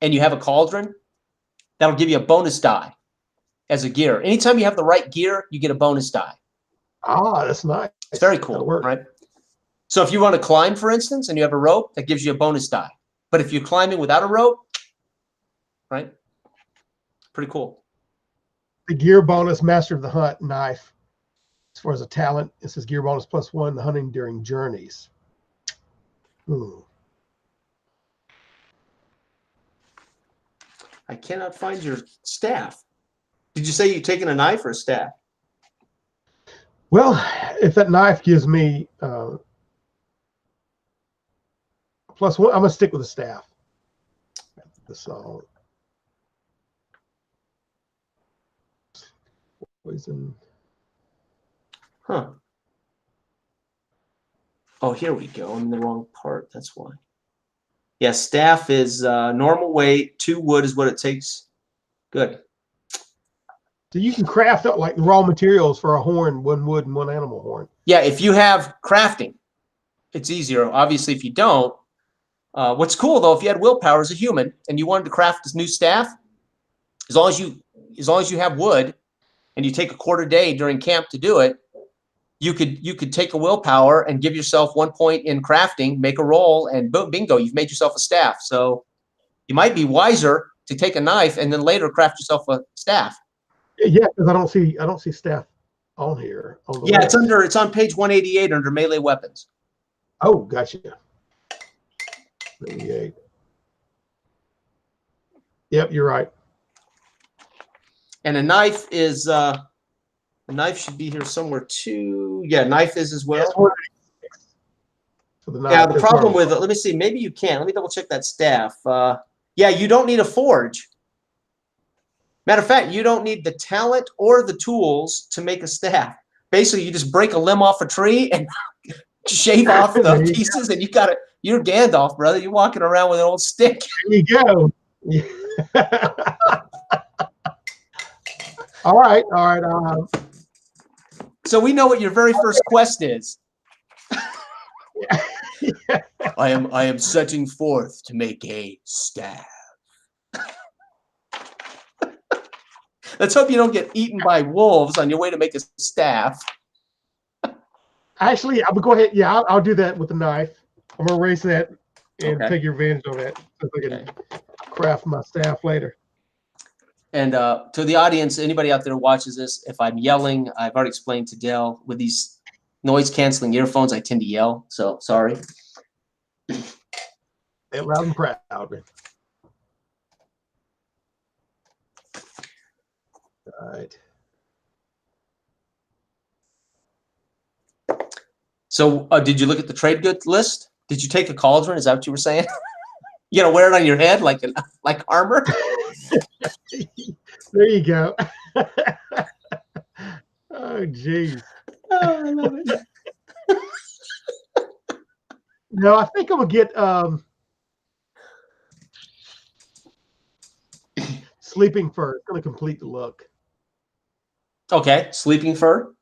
S2: and you have a cauldron. That'll give you a bonus die as a gear. Anytime you have the right gear, you get a bonus die.
S1: Ah, that's nice.
S2: It's very cool, right? So if you want to climb, for instance, and you have a rope, that gives you a bonus die. But if you're climbing without a rope, right? Pretty cool.
S1: The gear bonus, Master of the Hunt knife. As far as a talent, it says gear bonus +1, the hunting during journeys.
S2: I cannot find your staff. Did you say you're taking a knife or a staff?
S1: Well, if that knife gives me +1, I'm gonna stick with the staff. So poison.
S2: Huh. Oh, here we go. I'm in the wrong part. That's why. Yeah, staff is normal weight. 2 wood is what it takes. Good.
S1: So you can craft up like raw materials for a horn, 1 wood and 1 animal horn.
S2: Yeah, if you have crafting, it's easier. Obviously, if you don't, what's cool though, if you had willpower as a human and you wanted to craft this new staff, as long as you have wood and you take a quarter day during camp to do it, you could take a willpower and give yourself 1 point in crafting, make a roll, and boom, bingo, you've made yourself a staff. So you might be wiser to take a knife and then later craft yourself a staff.
S1: Yeah, because I don't see staff on here. On the
S2: list.
S1: It's
S2: on page 188 under melee weapons.
S1: Oh, gotcha. 88. Yep, you're right.
S2: And a knife is a knife should be here somewhere too. Yeah, knife is as well. Yeah, the problem with it, let me see, maybe you can. Let me double check that staff. Yeah, you don't need a forge. Matter of fact, you don't need the talent or the tools to make a staff. Basically, you just break a limb off a tree and shave off the pieces, and you're Gandalf, brother. You're walking around with an old stick.
S1: There you go. All right.
S2: So we know what your very first quest is. I am setting forth to make a staff. Let's hope you don't get eaten by wolves on your way to make a staff.
S1: Actually, I would go ahead. Yeah, I'll do that with the knife. I'm gonna erase that and take your advantage on that so I can craft my staff later.
S2: And to the audience, anybody out there who watches this, if I'm yelling, I've already explained to Dell, with these noise-canceling earphones, I tend to yell. So sorry.
S1: They're loud and proud, man. All right.
S2: So did you look at the trade goods list? Did you take a cauldron? Is that what you were saying? You gotta wear it on your head like armor?
S1: There you go. Oh, geez.
S2: Oh, I love it.
S1: No, I think I'm gonna get sleeping fur. It's gonna complete the look.
S2: Okay, sleeping fur.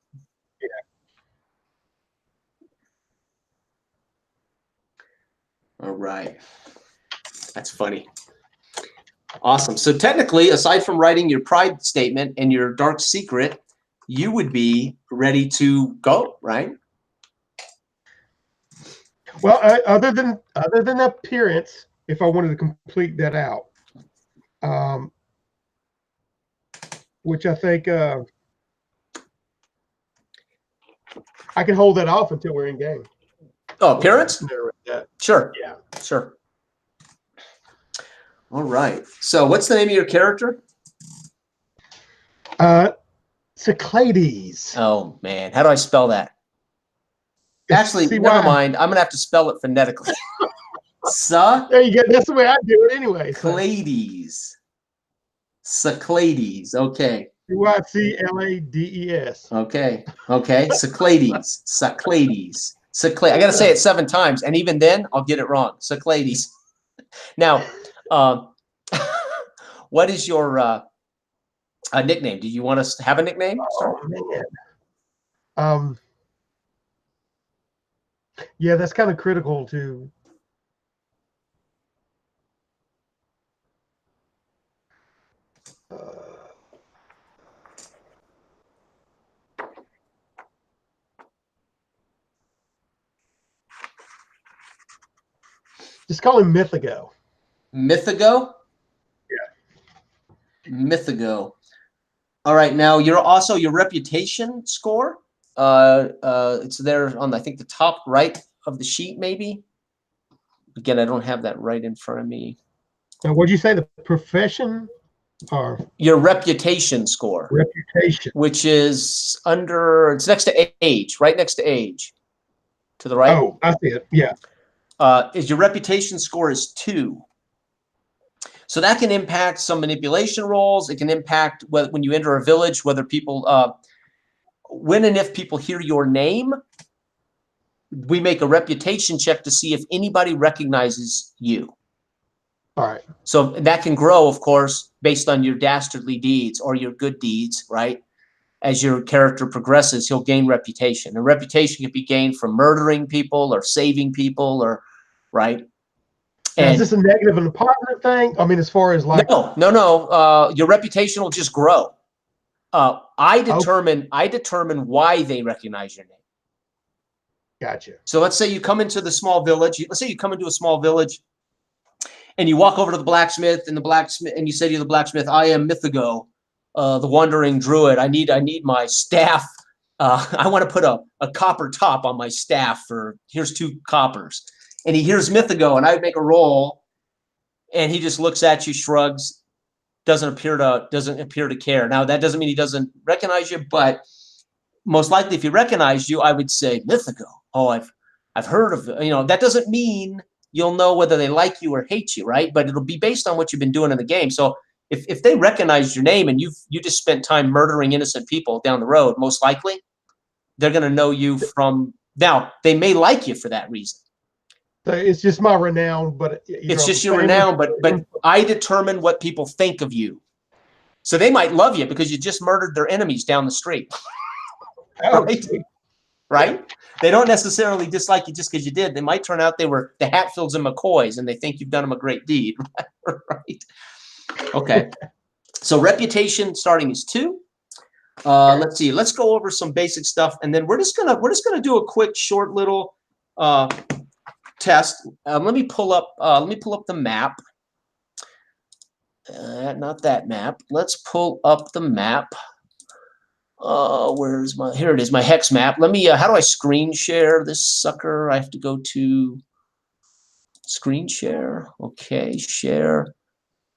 S1: Yeah.
S2: All right. That's funny. Awesome. So technically, aside from writing your pride statement and your dark secret, you would be ready to go, right?
S1: Well, other than appearance, if I wanted to complete that out, which I think I can hold that off until we're in game.
S2: Oh, appearance?
S1: Yeah.
S2: Sure.
S1: Yeah.
S2: Sure. All right. So what's the name of your character?
S1: Cyclades.
S2: Oh, man. How do I spell that? Actually, never mind. I'm going to have to spell it phonetically.
S1: There you go. That's the way I do it anyway.
S2: Cyclades. Cyclades. Okay.
S1: Cyclades.
S2: Okay. Okay. Cyclades. Cyclades. I got to say it 7 times, and even then, I'll get it wrong. Cyclades. Now, what is your nickname? Do you want us to have a nickname?
S1: Oh, man. Yeah, that's kind of critical to. Just call him Mythigo.
S2: Mythigo?
S1: Yeah.
S2: Mythigo. All right. Now, you're also your reputation score. It's there on, I think, the top right of the sheet, maybe. Again, I don't have that right in front of me.
S1: Now, what'd you say? The profession or
S2: your reputation score?
S1: Reputation,
S2: which is under. It's next to age, right next to age, to the right.
S1: Oh, I see it. Yeah.
S2: Is your reputation score is 2. So that can impact some manipulation rolls. It can impact when you enter a village, whether people, when and if people hear your name, we make a reputation check to see if anybody recognizes you.
S1: All right.
S2: So that can grow, of course, based on your dastardly deeds or your good deeds, right? As your character progresses, he'll gain reputation. And reputation can be gained from murdering people or saving people, or right.
S1: Now, is this a negative and a positive thing? I mean, as far as like
S2: no. Your reputation will just grow. I determine why they recognize your name.
S1: Gotcha.
S2: So let's say you come into the small village. Let's say you come into a small village, and you walk over to the blacksmith, and you say to the blacksmith, "I am Mythigo, the wandering druid. I need my staff. I want to put a copper top on my staff. Here's 2 coppers." And he hears Mythigo, and I make a roll, and he just looks at you, shrugs, doesn't appear to care. Now that doesn't mean he doesn't recognize you, but most likely, if he recognized you, I would say Mythigo. Oh, I've heard of it. That doesn't mean you'll know whether they like you or hate you, right? But it'll be based on what you've been doing in the game. So if they recognize your name and you just spent time murdering innocent people down the road, most likely they're going to know you from. Now they may like you for that reason.
S1: So it's just my renown, but
S2: it's just your renown. But I determine what people think of you. So they might love you because you just murdered their enemies down the street. Right? They don't necessarily dislike you just because you did. They might turn out they were the Hatfields and McCoys, and they think you've done them a great deed. Right? Okay. So reputation starting is 2. Let's see. Let's go over some basic stuff, and then we're just gonna do a quick, short little test. Let me pull up the map. Not that map. Let's pull up the map. Here it is, my hex map. Let me, how do I screen share this sucker? I have to go to screen share. Okay, share.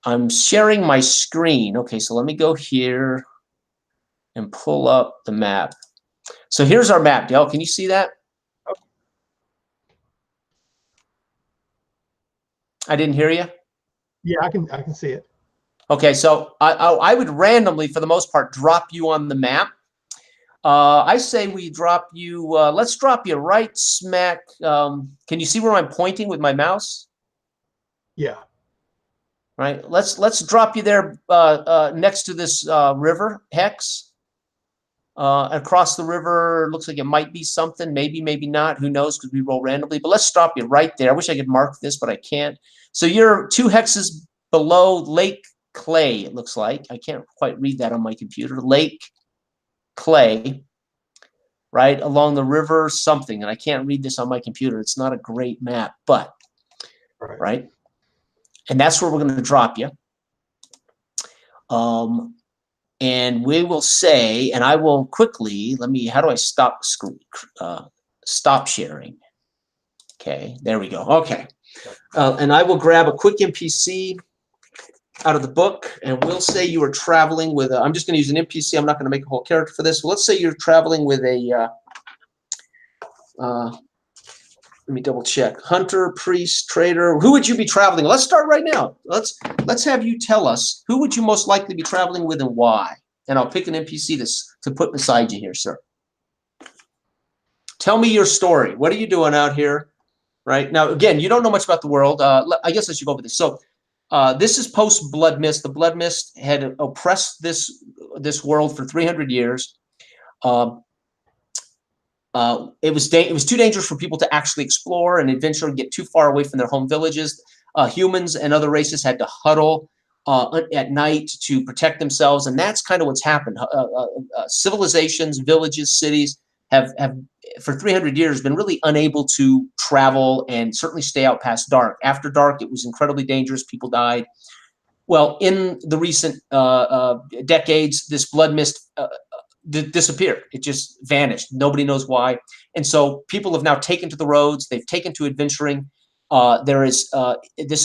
S2: I'm sharing my screen. Okay, so let me go here and pull up the map. So here's our map, Dale. Can you see that? I didn't hear you.
S1: Yeah, I can see it.
S2: Okay, so I would randomly, for the most part, drop you on the map. I say we drop you. Let's drop you right smack. Can you see where I'm pointing with my mouse?
S1: Yeah.
S2: Right. Let's drop you there next to this river hex. Across the river, looks like it might be something. Maybe, maybe not. Who knows? Because we roll randomly. But let's stop you right there. I wish I could mark this, but I can't. So you're 2 hexes below Lake Clay, it looks like. I can't quite read that on my computer. Lake Clay, right? Along the river something. And I can't read this on my computer. It's not a great map, but, right? And that's where we're going to drop you. And we will say, and I will quickly, how do I stop screen, stop sharing? Okay, there we go. Okay. And I will grab a quick NPC out of the book, and we'll say you are traveling with I'm just going to use an NPC. I'm not going to make a whole character for this. Well, let's say you're traveling with a, let me double check. Hunter, priest, trader. Who would you be traveling? Let's start right now. Let's have you tell us who would you most likely be traveling with and why. And I'll pick an NPC to put beside you here, sir. Tell me your story. What are you doing out here? Right now, again, you don't know much about the world. I guess I should go over this. So, this is post Blood Mist. The Blood Mist had oppressed this world for 300 years. It was too dangerous for people to actually explore and adventure and get too far away from their home villages. Humans and other races had to huddle at night to protect themselves, and that's kind of what's happened. Civilizations, villages, cities have for 300 years been really unable to travel and certainly stay out past dark. After dark, it was incredibly dangerous. People died. Well, in the recent decades, this blood mist disappeared. It just vanished. Nobody knows why. And so people have now taken to the roads. They've taken to adventuring. This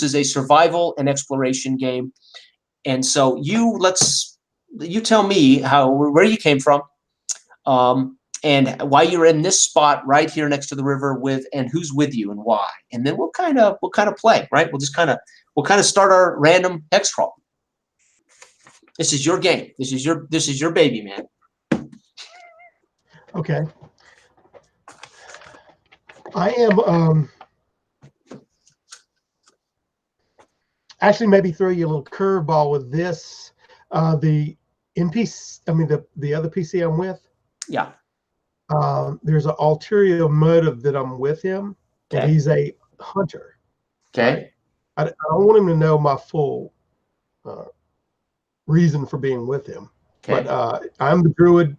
S2: is a survival and exploration game. And so you tell me where you came from, and why you're in this spot right here next to the river and who's with you and why. And then we'll kind of play, right? We'll kind of start our random hex crawl. This is your game. This is your baby, man.
S1: Okay. I am actually maybe throw you a little curveball with this. The NPC, I mean the other PC I'm with.
S2: Yeah.
S1: There's an ulterior motive that I'm with him, and he's a hunter.
S2: Okay.
S1: Right? I don't want him to know my full reason for being with him. Okay. But I'm the druid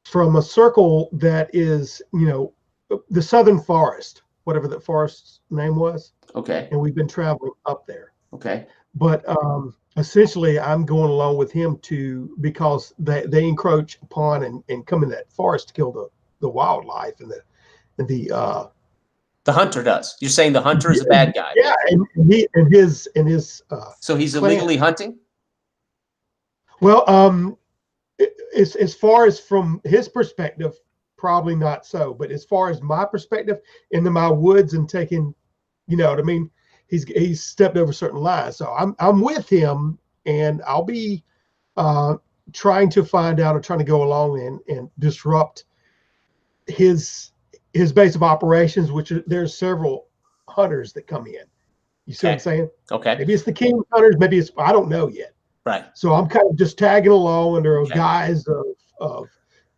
S1: from a circle that is, the Southern Forest, whatever that forest's name was.
S2: Okay.
S1: And we've been traveling up there.
S2: Okay.
S1: But essentially, I'm going along with him because they encroach upon and come in that forest to kill the wildlife and the
S2: hunter does. You're saying the hunter is a bad guy?
S1: Yeah, and his.
S2: So he's illegally hunting?
S1: Well, as far as from his perspective, probably not so. But as far as my perspective, into my woods and taking, you know what I mean, he's stepped over certain lines. So I'm with him, and I'll be trying to find out or trying to go along and disrupt his base of operations, which there's several hunters that come in. You see what I'm saying?
S2: Okay.
S1: Maybe it's the king hunters, maybe it's, I don't know yet.
S2: Right.
S1: So I'm kind of just tagging along under a guise of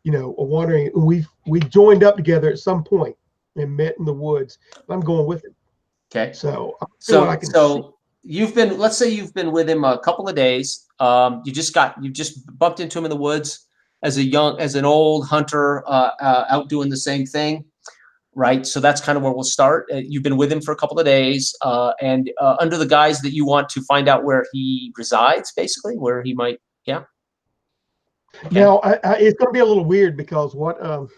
S1: wondering. We joined up together at some point and met in the woods. I'm going with him.
S2: Okay.
S1: So
S2: let's say you've been with him a couple of days. You just bumped into him in the woods as an old hunter out doing the same thing. Right. So that's kind of where we'll start. You've been with him for a couple of days and under the guise that you want to find out where he resides, basically, where he might. Yeah. Okay.
S1: Now, it's going to be a little weird because whether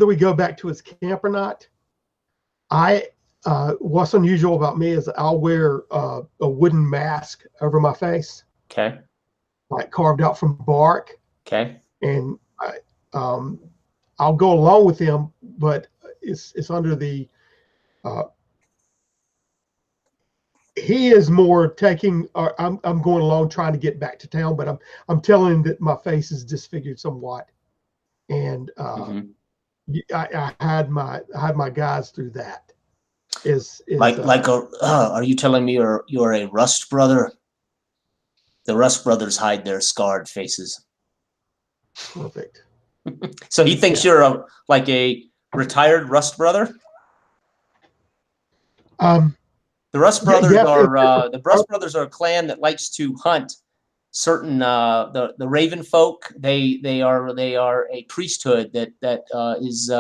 S1: we go back to his camp or not, what's unusual about me is I'll wear a wooden mask over my face.
S2: Okay.
S1: Like carved out from bark.
S2: Okay.
S1: And I'll go along with him, but it's under the he is more taking. I'm going along trying to get back to town, but I'm telling him that my face is disfigured somewhat, and I had my guys through that.
S2: Are you telling me you're a rust brother? The Rust brothers hide their scarred faces.
S1: Perfect.
S2: So he thinks you're like a retired Rust brother? The Rust brothers are the Rust brothers are a clan that likes to hunt certain the Raven folk. They are a priesthood that is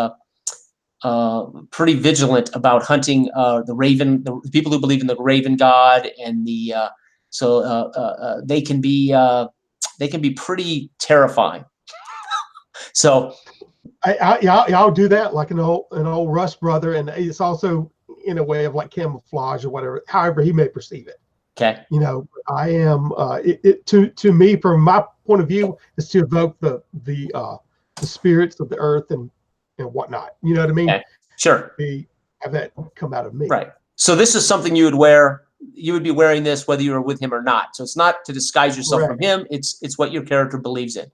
S2: pretty vigilant about hunting the Raven, the people who believe in the Raven god, and they can be pretty terrifying. So
S1: I'll do that like an old Rust brother, and it's also in a way of like camouflage or whatever, however he may perceive it.
S2: okay,
S1: You know, I am to me, from my point of view, is to evoke the spirits of the earth and whatnot. You know what I mean?
S2: okay. Sure.
S1: Have that come out of me.
S2: Right. So this is something you would wear. You would be wearing this whether you were with him or not. So it's not to disguise yourself
S1: Correct.
S2: from him. It's what your character believes in.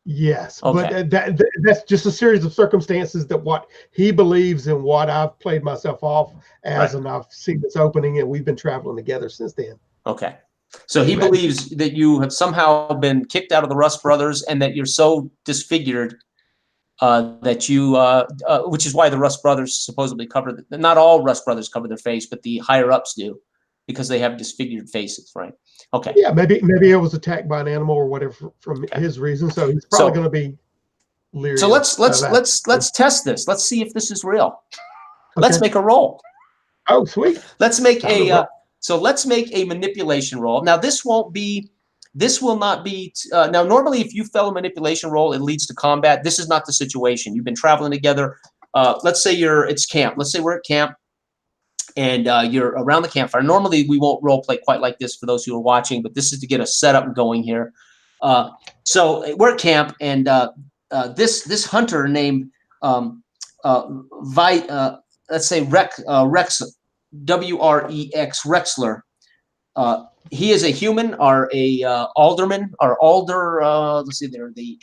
S1: Yes,
S2: Okay.
S1: but that's just a series of circumstances that what he believes and what I've played myself off as,
S2: Right.
S1: and I've seen this opening, and we've been traveling together since then.
S2: Okay. So he believes that you have somehow been kicked out of the Rust brothers, and that you're so disfigured that you, which is why the Rust brothers supposedly cover. Not all Rust brothers cover their face, but the higher ups do, because they have disfigured faces, right? Okay.
S1: Yeah, maybe it was attacked by an animal or whatever from his reason. So he's probably going to be leery.
S2: So let's test this. Let's see if this is real.
S1: Okay.
S2: Let's make a roll.
S1: Oh, sweet.
S2: Let's make let's make a manipulation roll. Now this will not be now normally if you fail a manipulation roll, it leads to combat. This is not the situation. You've been traveling together. Let's say it's camp. Let's say we're at camp and you're around the campfire. Normally we won't role play quite like this for those who are watching, but this is to get us set up going here. So we're at camp, and this hunter named let's say Rex Wrex Rexler. He is a human, or a alderman, or alder. Let's see, they're the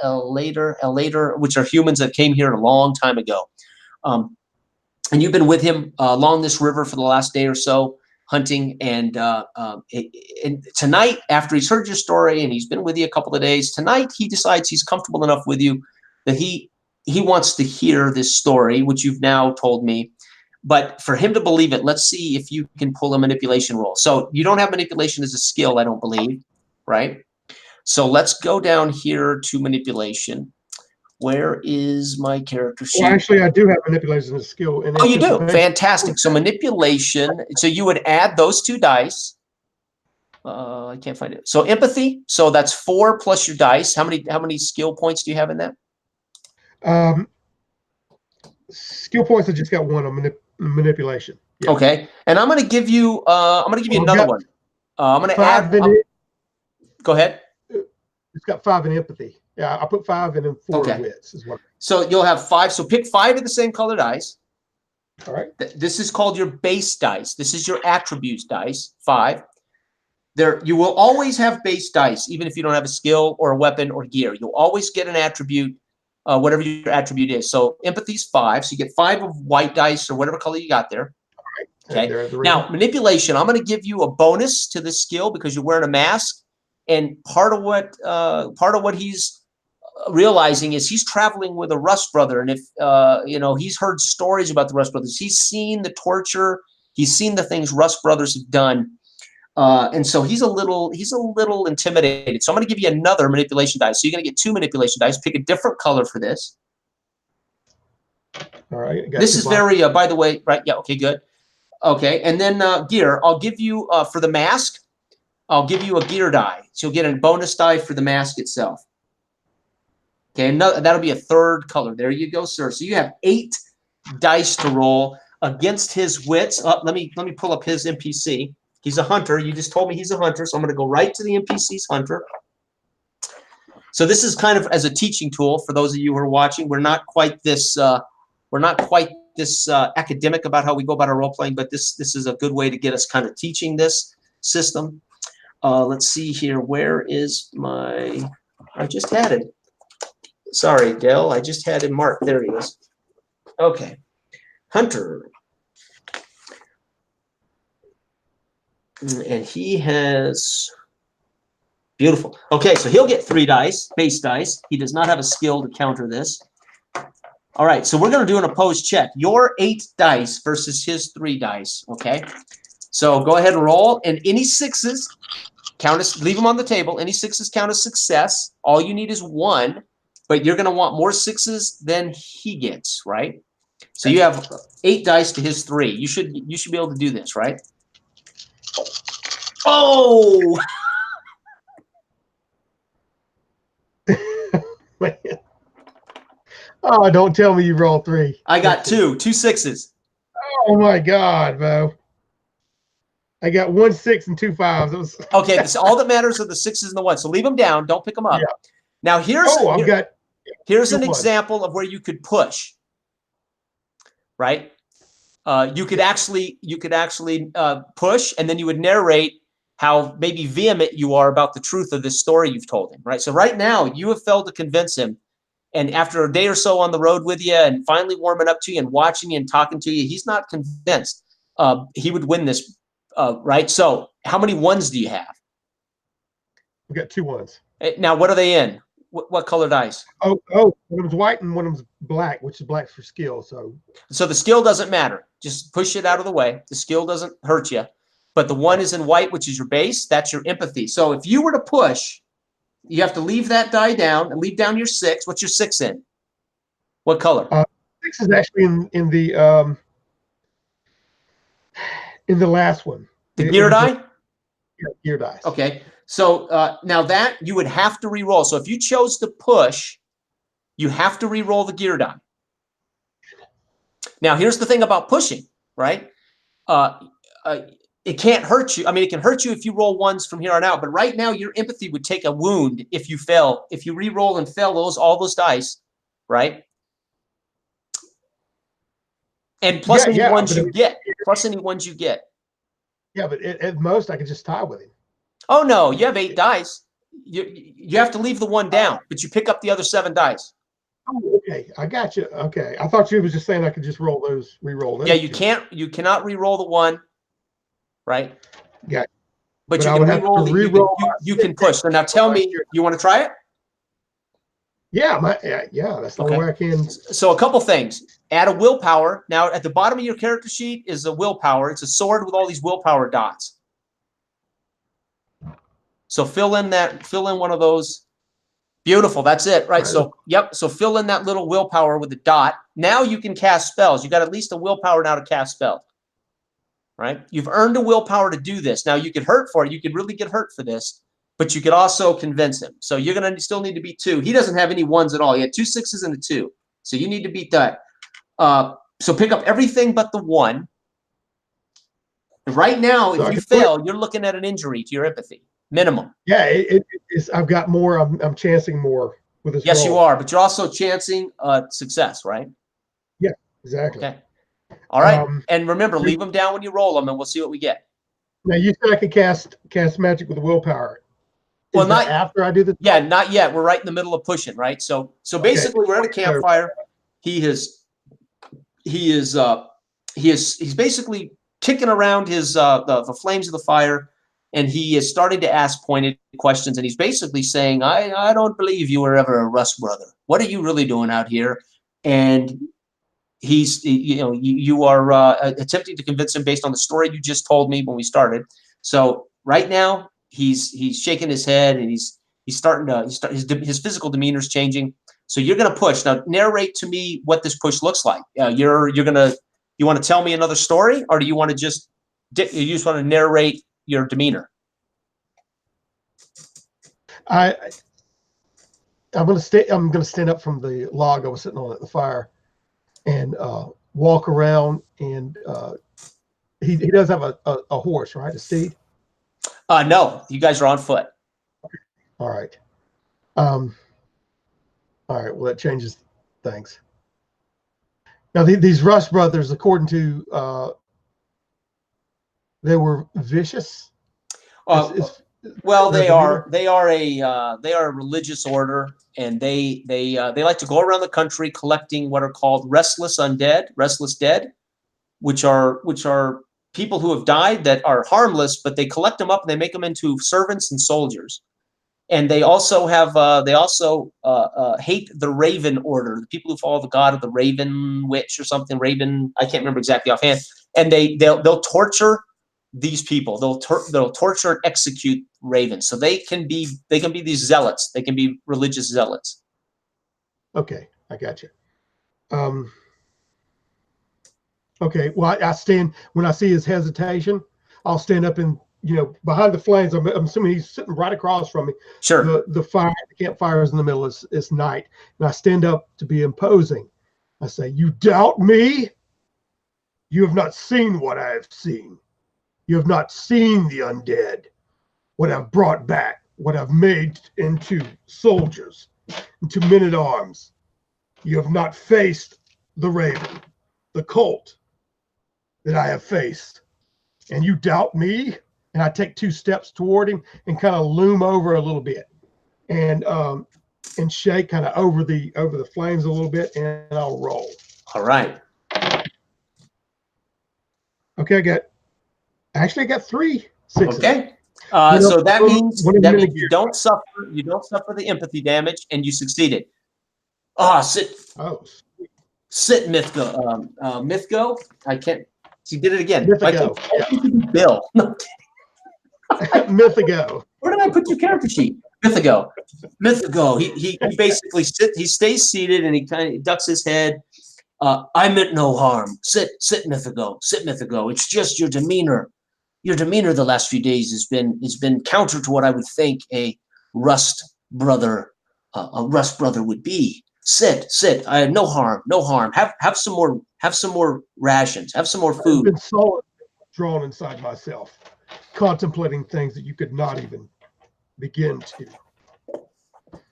S2: later, which are humans that came here a long time ago. And you've been with him along this river for the last day or so, hunting. And tonight, after he's heard your story and he's been with you a couple of days, tonight he decides he's comfortable enough with you that he wants to hear this story, which you've now told me. But for him to believe it, let's see if you can pull a manipulation roll. So you don't have manipulation as a skill, I don't believe, right? So let's go down here to manipulation. Where is my character sheet?
S1: Well, actually, I do have manipulation as a skill.
S2: Oh, you do? Fantastic. So manipulation. So you would add those two dice. I can't find it. So empathy. So that's 4 plus your dice. How many skill points do you have in that?
S1: Skill points. I just got one on manipulation.
S2: Yeah. Okay. And I'm going to give you. Another one. I'm going to add. Go ahead.
S1: It's got 5 in empathy. Yeah, I put 5 in and 4 in wits. Is what.
S2: So you'll have 5. So pick 5 of the same color dice.
S1: All right.
S2: This is called your base dice. This is your attributes dice. 5. There, you will always have base dice, even if you don't have a skill or a weapon or gear. You'll always get an attribute, whatever your attribute is. So empathy's 5. So you get 5 of white dice or whatever color you got there. All right. Okay. Now manipulation. I'm going to give you a bonus to this skill because you're wearing a mask, and part of what he's realizing is he's traveling with a Rust brother, and if he's heard stories about the Rust brothers, he's seen the torture, he's seen the things Rust brothers have done, and so he's a little intimidated. So I'm going to give you another manipulation dice. So you're going to get 2 manipulation dice. Pick a different color for this.
S1: All right.
S2: This is very, by the way, right? Yeah. Okay. Good. Okay. And then gear. I'll give you for the mask. I'll give you a gear die. So you'll get a bonus die for the mask itself. Okay, and that'll be a 3rd color. There you go, sir. So you have 8 dice to roll against his wits. Let me pull up his NPC. He's a hunter. You just told me he's a hunter, so I'm going to go right to the NPC's hunter. So this is kind of as a teaching tool for those of you who are watching. We're not quite this academic about how we go about our role playing, but this is a good way to get us kind of teaching this system. Let's see here. Where is my? I just had it. Sorry, Dell. I just had him marked. There he is. Okay. Hunter. And he has Beautiful. Okay, so he'll get 3 dice, base dice. He does not have a skill to counter this. All right, so we're going to do an opposed check. Your 8 dice versus his 3 dice, okay? So go ahead and roll, and any 6s count as, leave them on the table. Any 6s count as success. All you need is 1, but you're going to want more 6s than he gets, right? So you have 8 dice to his 3. You should be able to do this, right? Oh!
S1: Oh, don't tell me you rolled 3.
S2: I got 2 6s.
S1: Oh my God, Bo. I got 1 6 and 2 5s. It was...
S2: Okay, this, all that matters are the 6s and the 1s. So leave them down. Don't pick them up.
S1: Yeah.
S2: Now here's here's an
S1: 2 1s.
S2: example of where you could push. Right? You could actually push, and then you would narrate how maybe vehement you are about the truth of this story you've told him. Right? So right now you have failed to convince him. And after a day or so on the road with you and finally warming up to you and watching you and talking to you, he's not convinced he would win this, right? So how many 1s do you have?
S1: We got 2 1s.
S2: Now, what are they in? What color dice?
S1: Oh, one of them's white and one of them's black, which is black for skill. So
S2: the skill doesn't matter. Just push it out of the way. The skill doesn't hurt you. But the 1 is in white, which is your base. That's your empathy. So if you were to push, you have to leave that die down and leave down your 6. What's your 6 in? What color?
S1: 6 is actually in the last one.
S2: The gear die?
S1: Yeah, gear dice.
S2: Okay. So now that you would have to re-roll. So if you chose to push, you have to re-roll the gear die. Now here's the thing about pushing, right? It can't hurt you. I mean, it can hurt you if you roll 1s from here on out. But right now, your empathy would take a wound if you fail. If you re-roll and fail all those dice, right? And plus any ones you get. Plus any ones you get.
S1: Yeah, but at most I could just tie with him.
S2: Oh no, you have 8 dice. You have to leave the 1 down, but you pick up the other 7 dice.
S1: Oh, okay, I got you. Okay, I thought you was just saying I could just re-roll those.
S2: Yeah, you cannot re-roll the 1, right?
S1: Yeah,
S2: but you can re-roll. You can push. So now tell me, you want to try it?
S1: Yeah, that's the only way I can.
S2: So a couple things. Add a willpower. Now at the bottom of your character sheet is a willpower. It's a sword with all these willpower dots. So fill in one of those. Beautiful. That's it, right? So yep. So fill in that little willpower with the dot. Now you can cast spells. You got at least a willpower now to cast spells. Right? You've earned a willpower to do this. Now you could hurt for it. You could really get hurt for this, but you could also convince him. So you're going to still need to beat 2. He doesn't have any 1s at all. He had 2 6s and a 2. So you need to beat that. So pick up everything but the 1. Right now, if you fail, you're looking at an injury to your empathy, minimum.
S1: Yeah, it's. I've got more. I'm chancing more with this.
S2: Yes, you are, but you're also chancing success, right?
S1: Yeah, exactly.
S2: Okay. All right, and remember, leave them down when you roll them, and we'll see what we get.
S1: Now you said I could cast magic with willpower.
S2: Well, not
S1: after I do this.
S2: Yeah, not yet. We're right in the middle of pushing, right? So basically, we're at a campfire. He's basically kicking around his the flames of the fire, and he is starting to ask pointed questions, and he's basically saying, "I don't believe you were ever a Rust brother. What are you really doing out here?" And you are attempting to convince him based on the story you just told me when we started. So right now he's shaking his head, and he's starting to his physical demeanor is changing. So you're going to push. Now narrate to me what this push looks like. You want to tell me another story, or do you want to just want to narrate your demeanor?
S1: I'm going to stand up from the log I was sitting on at the fire, and walk around. And he does have a horse, right? A steed.
S2: No, you guys are on foot.
S1: All right. All right. Well, that changes things. Now, these Rust brothers, according to, they were vicious.
S2: Well, they are a religious order, and they like to go around the country collecting what are called restless dead, which are people who have died that are harmless, but they collect them up and they make them into servants and soldiers. And they also have hate the Raven Order, the people who follow the god of the Raven Witch or something. Raven, I can't remember exactly offhand. And they'll torture these people. They'll torture and execute ravens. So they can be these zealots. They can be religious zealots.
S1: Okay, I got you. Okay, well, I stand when I see his hesitation. I'll stand up and, behind the flames. I'm assuming he's sitting right across from me.
S2: Sure.
S1: The campfire is in the middle. It's night, and I stand up to be imposing. I say, "You doubt me? You have not seen what I have seen. You have not seen the undead, what I've brought back, what I've made into soldiers, into men-at-arms. You have not faced the Raven, the cult that I have faced. And you doubt me?" And I take 2 steps toward him and kind of loom over a little bit, and shake kind of over the flames a little bit, and I'll roll.
S2: All right.
S1: Okay, I got 3 6s.
S2: Okay. So that means you don't suffer the empathy damage, and you succeeded. Sit, Mythgo. I can't. She did it again.
S1: Mythigo.
S2: Bill.
S1: Mythigo.
S2: Where did I put your character sheet? Mythigo. He basically stays seated, and he kind of ducks his head. I meant no harm. Sit, Mythigo. Sit, Mythigo. It's just your demeanor. Your demeanor the last few days has been counter to what I would think a Rust brother would be. Sit. I have no harm. Have some more rations. Have some more food.
S1: I've been solid, drawn inside myself, contemplating things that you could not even begin to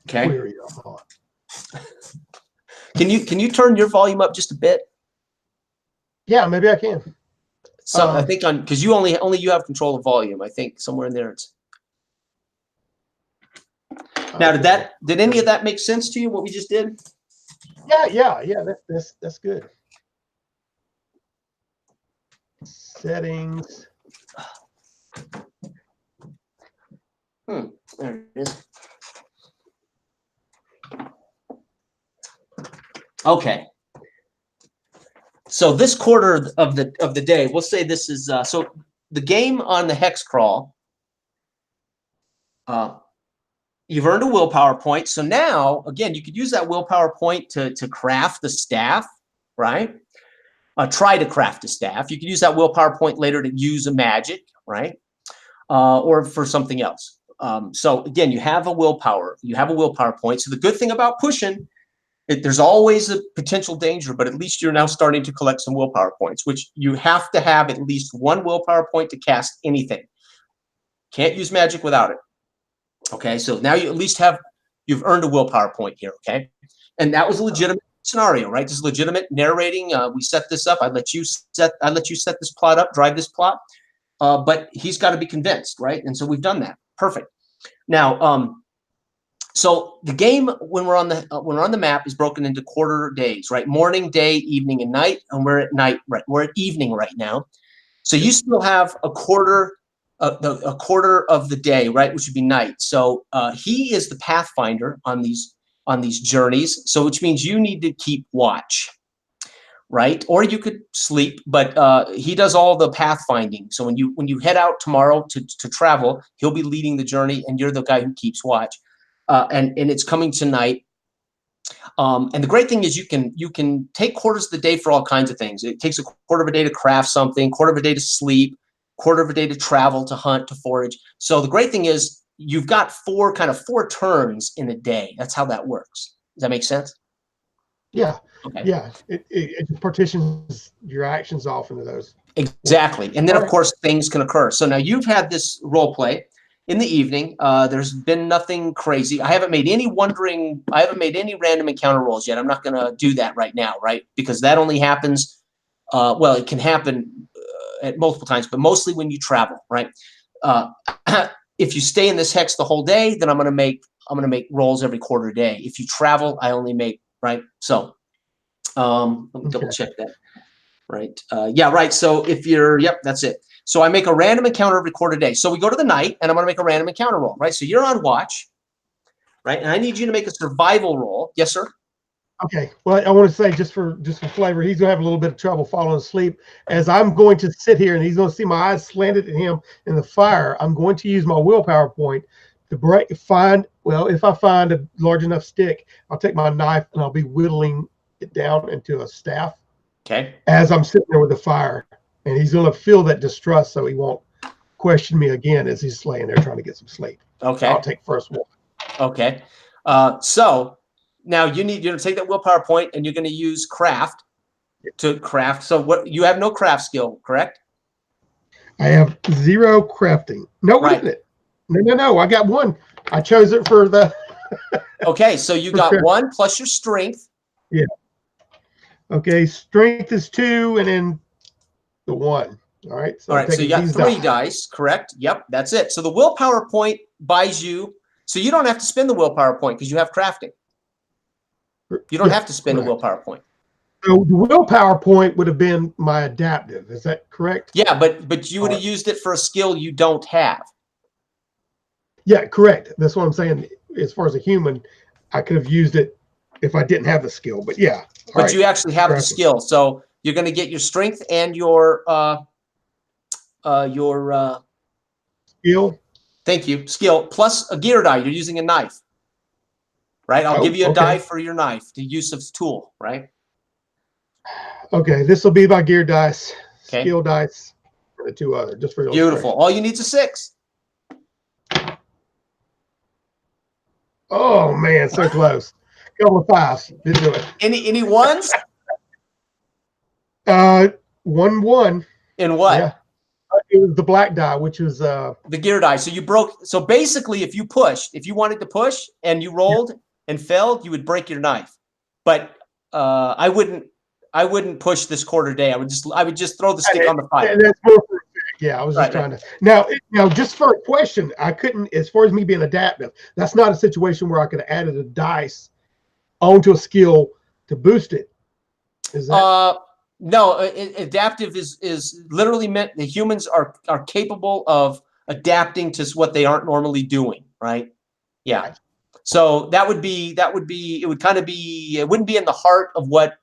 S1: query upon.
S2: Can you turn your volume up just a bit?
S1: Yeah, maybe I can.
S2: So I think because you only you have control of volume. I think somewhere in there it's. Now, did any of that make sense to you? What we just did?
S1: Yeah. That's good. Settings.
S2: There it is. Okay. So this quarter of the day, we'll say this is so the game on the hex crawl. You've earned a willpower point. So now, again, you could use that willpower point to craft the staff, right? Try to craft a staff. You could use that willpower point later to use a magic, right? Or for something else. So again, you have a willpower. You have a willpower point. So the good thing about pushing, there's always a potential danger, but at least you're now starting to collect some willpower points, which you have to have at least 1 willpower point to cast anything. Can't use magic without it. Okay, so now you at least you've earned a willpower point here, okay? And that was a legitimate scenario, right? This is legitimate narrating. We set this up. I let you set this plot up, drive this plot. But he's got to be convinced, right? And so we've done that. Perfect. Now, so the game when we're on the map is broken into quarter days, right? Morning, day, evening, and night. And we're at night, right? We're at evening right now. So you still have a quarter of the day, right? Which would be night. So he is the pathfinder on these journeys. So which means you need to keep watch, right? Or you could sleep, but he does all the pathfinding. So when you head out tomorrow to travel, he'll be leading the journey, and you're the guy who keeps watch. And it's coming tonight. And the great thing is you can take quarters of the day for all kinds of things. It takes a quarter of a day to craft something, quarter of a day to sleep, quarter of a day to travel, to hunt, to forage. So the great thing is you've got four turns in a day. That's how that works. Does that make sense?
S1: Yeah.
S2: Okay.
S1: Yeah. It partitions your actions off into those.
S2: Exactly. And then, of course, things can occur. So now you've had this role play in the evening. There's been nothing crazy. I haven't made any random encounter rolls yet. I'm not going to do that right now, right? Because that only happens, well, it can happen at multiple times, but mostly when you travel, right? If you stay in this hex the whole day, then I'm going to make rolls every quarter day. If you travel, I only make, right? So let me double check that. Right. Yeah, right. So if you're, yep, that's it. So I make a random encounter every quarter day. So we go to the night, and I'm going to make a random encounter roll, right? So you're on watch. right? And I need you to make a survival roll. Yes, sir.
S1: Okay. Well, I want to say just for flavor, he's gonna have a little bit of trouble falling asleep as I'm going to sit here and he's gonna see my eyes slanted at him in the fire. I'm going to use my willpower point to if I find a large enough stick, I'll take my knife and I'll be whittling it down into a staff.
S2: Okay.
S1: As I'm sitting there with the fire, and he's gonna feel that distrust, so he won't question me again as he's laying there trying to get some sleep.
S2: Okay.
S1: I'll take first one.
S2: Okay. So now you're going to take that willpower point and you're going to use craft to craft. So what you have no craft skill, correct?
S1: I have 0 crafting. No, wait a minute. No. I got 1. I chose it for the.
S2: Okay, so you got craft. 1 plus your strength.
S1: Yeah. Okay, strength is 2, and then the 1. All right.
S2: So you got 3 dice, correct? Yep, that's it. So the willpower point buys you. So you don't have to spend the willpower point because you have crafting. You don't have to spend the willpower point.
S1: So the willpower point would have been my adaptive. Is that correct?
S2: Yeah, but you would have used it for a skill you don't have.
S1: Yeah, correct. That's what I'm saying. As far as a human, I could have used it if I didn't have the skill. But yeah.
S2: But you actually have the skill. So you're going to get your strength and your
S1: skill.
S2: Thank you. Skill plus a gear die. You're using a knife, right? I'll give you a die for your knife, the use of tool, right?
S1: Okay, this will be my gear dice, skill dice, and the 2 other, just for
S2: beautiful. All you need is a 6.
S1: Oh man, so close. Couple of 5s. Didn't do it.
S2: Any 1s?
S1: 1.
S2: In what?
S1: Yeah. It was the black die, which was
S2: the gear die. So you broke. So basically, if you wanted to push and you rolled and failed, you would break your knife. But I wouldn't push this quarter day. I would just throw the stick on the fire.
S1: That's more for yeah, I was just trying to. Now, just for a question, I couldn't. As far as me being adaptive, that's not a situation where I could have added a dice onto a skill to boost it. Is that?
S2: No, adaptive is literally meant that humans are capable of adapting to what they aren't normally doing, right? Yeah. So it wouldn't be in the heart of what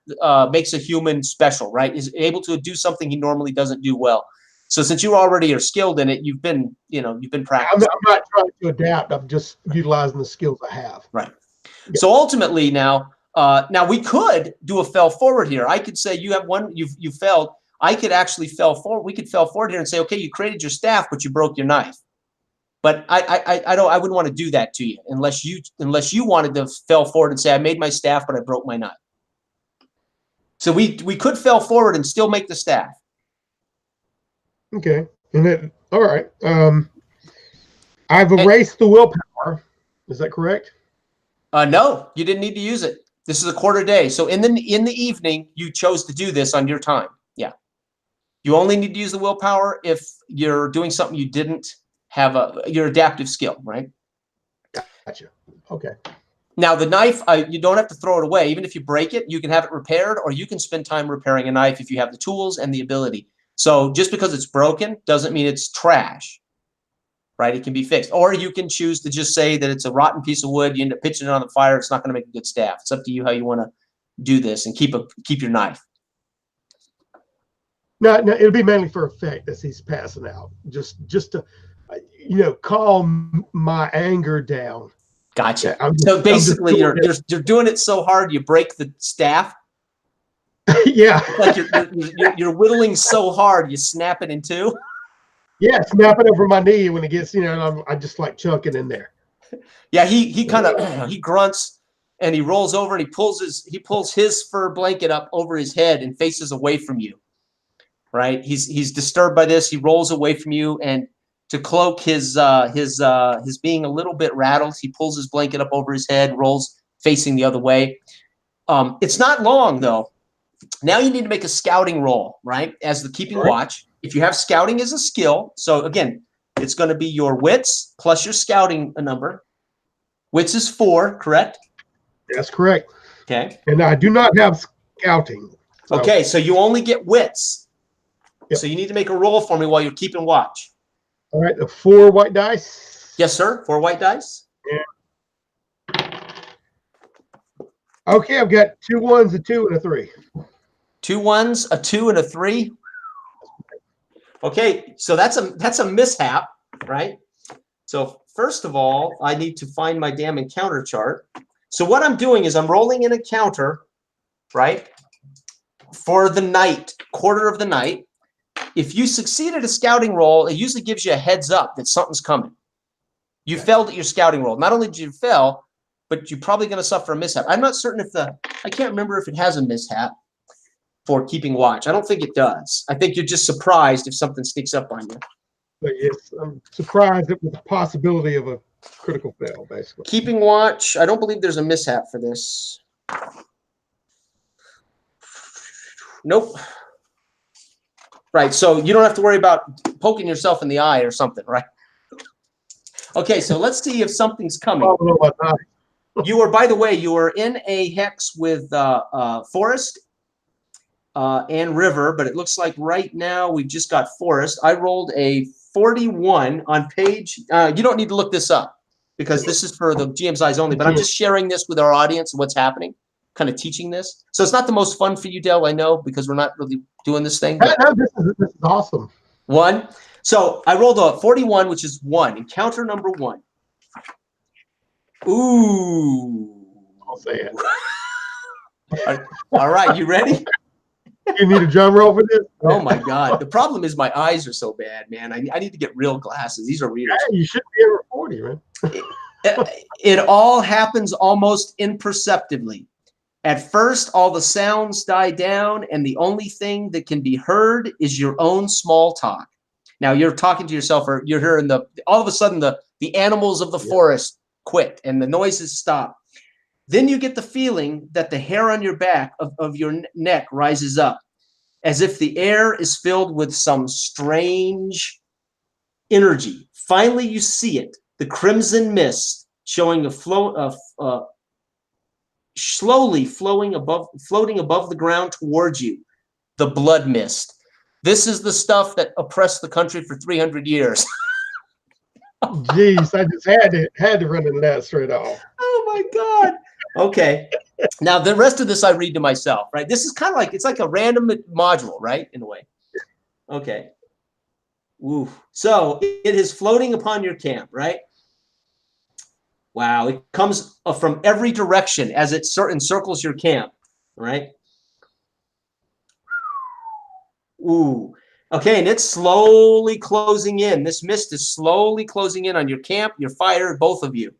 S2: makes a human special, right? Is able to do something he normally doesn't do well. So since you already are skilled in it, you've been practicing.
S1: I'm not trying to adapt. I'm just utilizing the skills I have.
S2: Right. Yeah. So ultimately now we could do a fell forward here. I could say you have one, you failed. I could actually fell forward. We could fell forward here and say, okay, you created your staff, but you broke your knife. But I wouldn't want to do that to you unless you wanted to fell forward and say, I made my staff, but I broke my knife. So we could fell forward and still make the staff.
S1: Okay. And then, all right. I've erased the willpower. Is that correct?
S2: No, you didn't need to use it. This is a quarter day. So in the evening, you chose to do this on your time. Yeah. You only need to use the willpower if you're doing something you didn't have your adaptive skill, right?
S1: Gotcha. Okay.
S2: Now the knife, you don't have to throw it away. Even if you break it, you can have it repaired, or you can spend time repairing a knife if you have the tools and the ability. So just because it's broken doesn't mean it's trash, right? It can be fixed. Or you can choose to just say that it's a rotten piece of wood. You end up pitching it on the fire. It's not going to make a good staff. It's up to you how you want to do this and keep your knife.
S1: No, it'll be mainly for effect as he's passing out. Just to, calm my anger down.
S2: Gotcha. So basically, you're doing it so hard you break the staff.
S1: Yeah.
S2: It's like you're whittling so hard you snap it in two.
S1: Yeah, snap it over my knee when it gets, I just like chunking in there.
S2: Yeah, he kind of he grunts and he rolls over and he pulls his fur blanket up over his head and faces away from you. Right? He's disturbed by this. He rolls away from you, and to cloak his being a little bit rattled, he pulls his blanket up over his head, rolls facing the other way. It's not long though. Now you need to make a scouting roll, right? As the keeping watch. If you have scouting as a skill, so again, it's going to be your wits plus your scouting number. Wits is 4, correct?
S1: That's correct.
S2: Okay.
S1: And I do not have scouting.
S2: So. Okay, so you only get wits.
S1: Yep.
S2: So you need to make a roll for me while you're keeping watch.
S1: All right, the 4 white dice.
S2: Yes, sir. 4 white dice.
S1: Yeah. Okay, I've got 2 1s, a 2, and a 3.
S2: 2 1s, a 2, and a 3. Okay, so that's a mishap, right? So first of all, I need to find my damn encounter chart. So what I'm doing is I'm rolling an encounter, right, for the night, quarter of the night. If you succeed at a scouting roll, it usually gives you a heads up that something's coming. You failed at your scouting roll. Not only did you fail, but you're probably going to suffer a mishap. I'm not certain if I can't remember if it has a mishap for keeping watch. I don't think it does. I think you're just surprised if something sneaks up on you.
S1: But yes, I'm surprised with the possibility of a critical fail, basically.
S2: Keeping watch, I don't believe there's a mishap for this. Nope. Right, so you don't have to worry about poking yourself in the eye or something, right? Okay, so let's see if something's coming. You were, by the way, you were in a hex with forest and river, but it looks like right now we've just got forest. I rolled a 41 on page. You don't need to look this up because this is for the GM's eyes only, but I'm just sharing this with our audience and what's happening, kind of teaching this. So it's not the most fun for you, Del, I know, because we're not really doing this thing. But
S1: no, this is awesome.
S2: 1. So I rolled a 41, which is 1. Encounter number 1. Ooh.
S1: I'll say it.
S2: All right, you ready?
S1: You need a drum roll for this?
S2: Oh my God. The problem is my eyes are so bad, man. I need to get real glasses. These are readers.
S1: Yeah, you should be over 40, man.
S2: It all happens almost imperceptibly. At first, all the sounds die down, and the only thing that can be heard is your own small talk. Now you're talking to yourself, or you're hearing all of a sudden the animals of the forest quit and the noises stop. Then you get the feeling that the hair on your back of your neck rises up, as if the air is filled with some strange energy. Finally, you see it, the crimson mist showing a slowly floating above the ground towards you, the blood mist. This is the stuff that oppressed the country for 300 years.
S1: Jeez, I just had to run into that straight off.
S2: Oh my God. Okay. Now the rest of this I read to myself, right? This is kind of like, it's like a random module, right? In a way. Okay. Ooh. So it is floating upon your camp, right? Wow. It comes from every direction as it encircles your camp, right? Ooh. Okay, and it's slowly closing in. This mist is slowly closing in on your camp, your fire, both of you.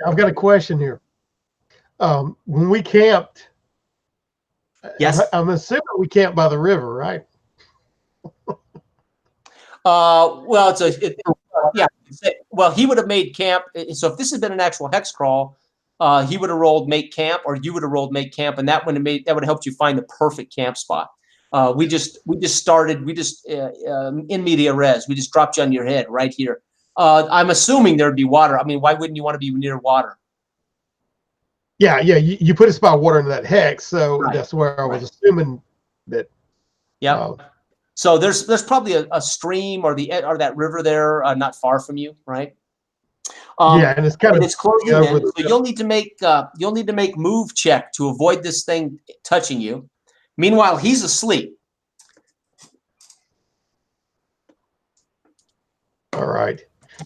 S1: I've got a question here. When we camped,
S2: yes,
S1: I'm assuming we camped by the river, right?
S2: Well, yeah. Well, he would have made camp. So if this had been an actual hex crawl, he would have rolled make camp, or you would have rolled make camp, and that would have helped you find the perfect camp spot. We just started in media res. We just dropped you on your head right here. I'm assuming there'd be water. I mean, why wouldn't you want to be near water?
S1: Yeah. You put a spot of water in that hex, so that's where I was assuming that.
S2: Yeah. So there's probably a stream or that river there, not far from you, right?
S1: Yeah, and it's
S2: closing in. So you'll need to make move check to avoid this thing touching you. Meanwhile, he's asleep.
S1: All right.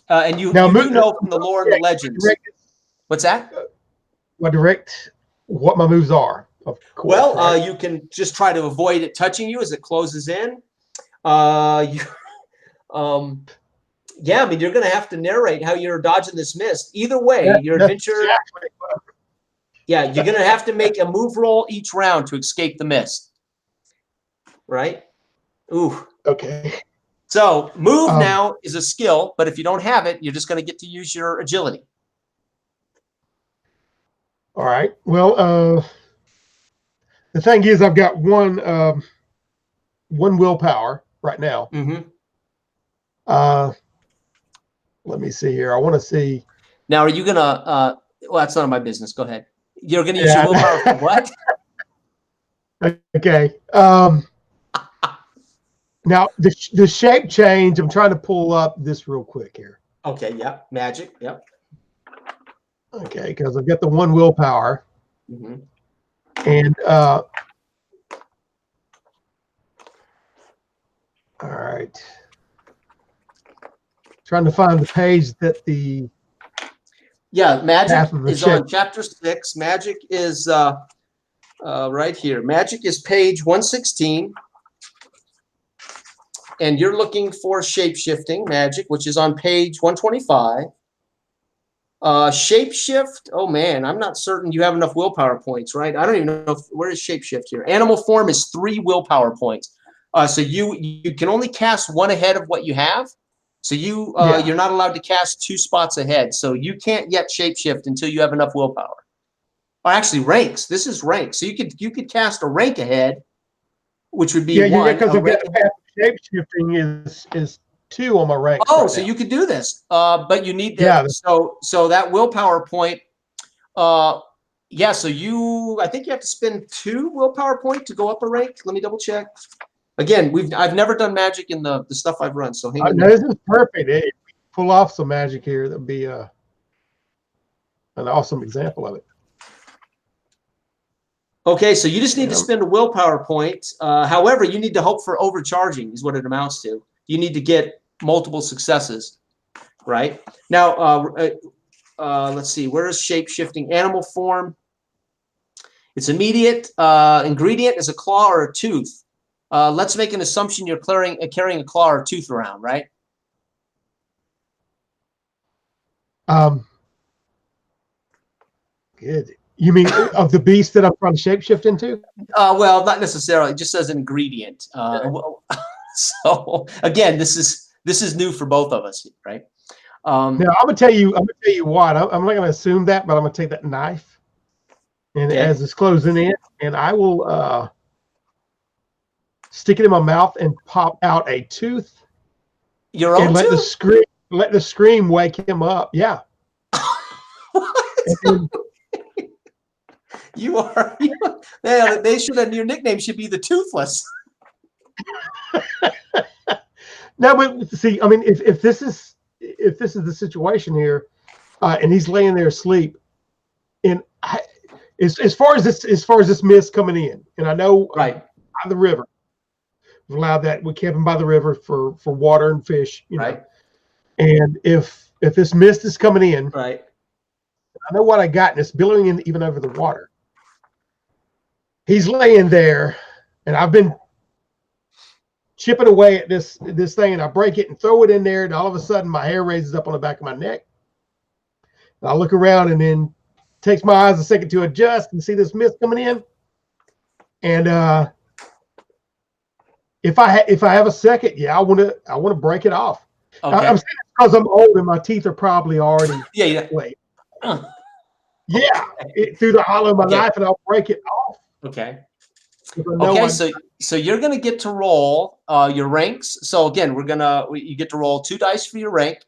S2: And you do know from the lore and the legends. What's that?
S1: What my moves are. Of course,
S2: well, you can just try to avoid it touching you as it closes in. Yeah, I mean, you're going to have to narrate how you're dodging this mist. Either way, your adventure. Exactly. Yeah, you're going to have to make a move roll each round to escape the mist. Right? Ooh.
S1: Okay.
S2: So move now is a skill, but if you don't have it, you're just going to get to use your agility.
S1: All right. Well, the thing is, I've got one willpower right now.
S2: Mm-hmm.
S1: Let me see here. I want to see.
S2: Now, are you gonna? Well, that's none of my business. Go ahead. You're gonna use your willpower for what?
S1: Okay. Now the shape change. I'm trying to pull up this real quick here.
S2: Okay. Yeah. Magic. Yep.
S1: Okay, because I've got the 1 willpower.
S2: Mm-hmm.
S1: And all right. Trying to find the page that the
S2: magic
S1: path of the
S2: is
S1: shape.
S2: on chapter 6. Magic is right here. Magic is page 116. And you're looking for shape-shifting magic, which is on page 125. Shape-shift, oh man, I'm not certain you have enough willpower points, right? I don't even know where is shape-shift here. Animal form is 3 willpower points. So you can only cast 1 ahead of what you have. So you're not allowed to cast 2 spots ahead. So you can't yet shape-shift until you have enough willpower. Or actually ranks. This is ranks. So you could cast a rank ahead, which would be 1.
S1: Yeah, because I've got a path of shape shifting is 2 on my ranks.
S2: Oh,
S1: right
S2: so
S1: now.
S2: you could do this, but you need that. So that willpower point. Yeah. So I think you have to spend 2 willpower point to go up a rank. Let me double check. Again, I've never done magic in the stuff I've run. So hang on.
S1: This is perfect. Hey, if we pull off some magic here, that'd be an awesome example of it.
S2: Okay, so you just need to spend a willpower point. However, you need to hope for overcharging is what it amounts to. You need to get multiple successes, right? Now, let's see. Where is shape-shifting? Animal form. Its immediate ingredient is a claw or a tooth. Let's make an assumption you're carrying a claw or a tooth around, right?
S1: Good. You mean of the beast that I'm trying to shapeshift into?
S2: Well, not necessarily. It just says an ingredient. So again, this is new for both of us, right?
S1: Now I'm gonna tell you what. I'm not gonna assume that, but I'm gonna take that knife, and as it's closing in, and I will stick it in my mouth and pop out a tooth.
S2: Your own tooth?
S1: Let the scream wake him up. Yeah.
S2: You are. They should have. Your nickname should be the Toothless.
S1: No, but see, I mean, if this is the situation here, and he's laying there asleep, and as far as this mist coming in, and I know
S2: right
S1: by the river, we've allowed that we're camping by the river for water and fish, you know. And if this mist is coming in,
S2: right,
S1: I know what I got, and it's billowing in even over the water. He's laying there, and I've been chipping away at this thing, and I break it and throw it in there, and all of a sudden my hair raises up on the back of my neck. And I look around, and then takes my eyes a second to adjust and see this mist coming in. And if I have a second, yeah, I want to break it off. Okay. I'm saying it because I'm old and my teeth are probably already late. Yeah, through the hollow of my knife, and I'll break it off.
S2: Okay. Okay, so you're gonna get to roll your ranks. So again, you get to roll 2 dice for your rank.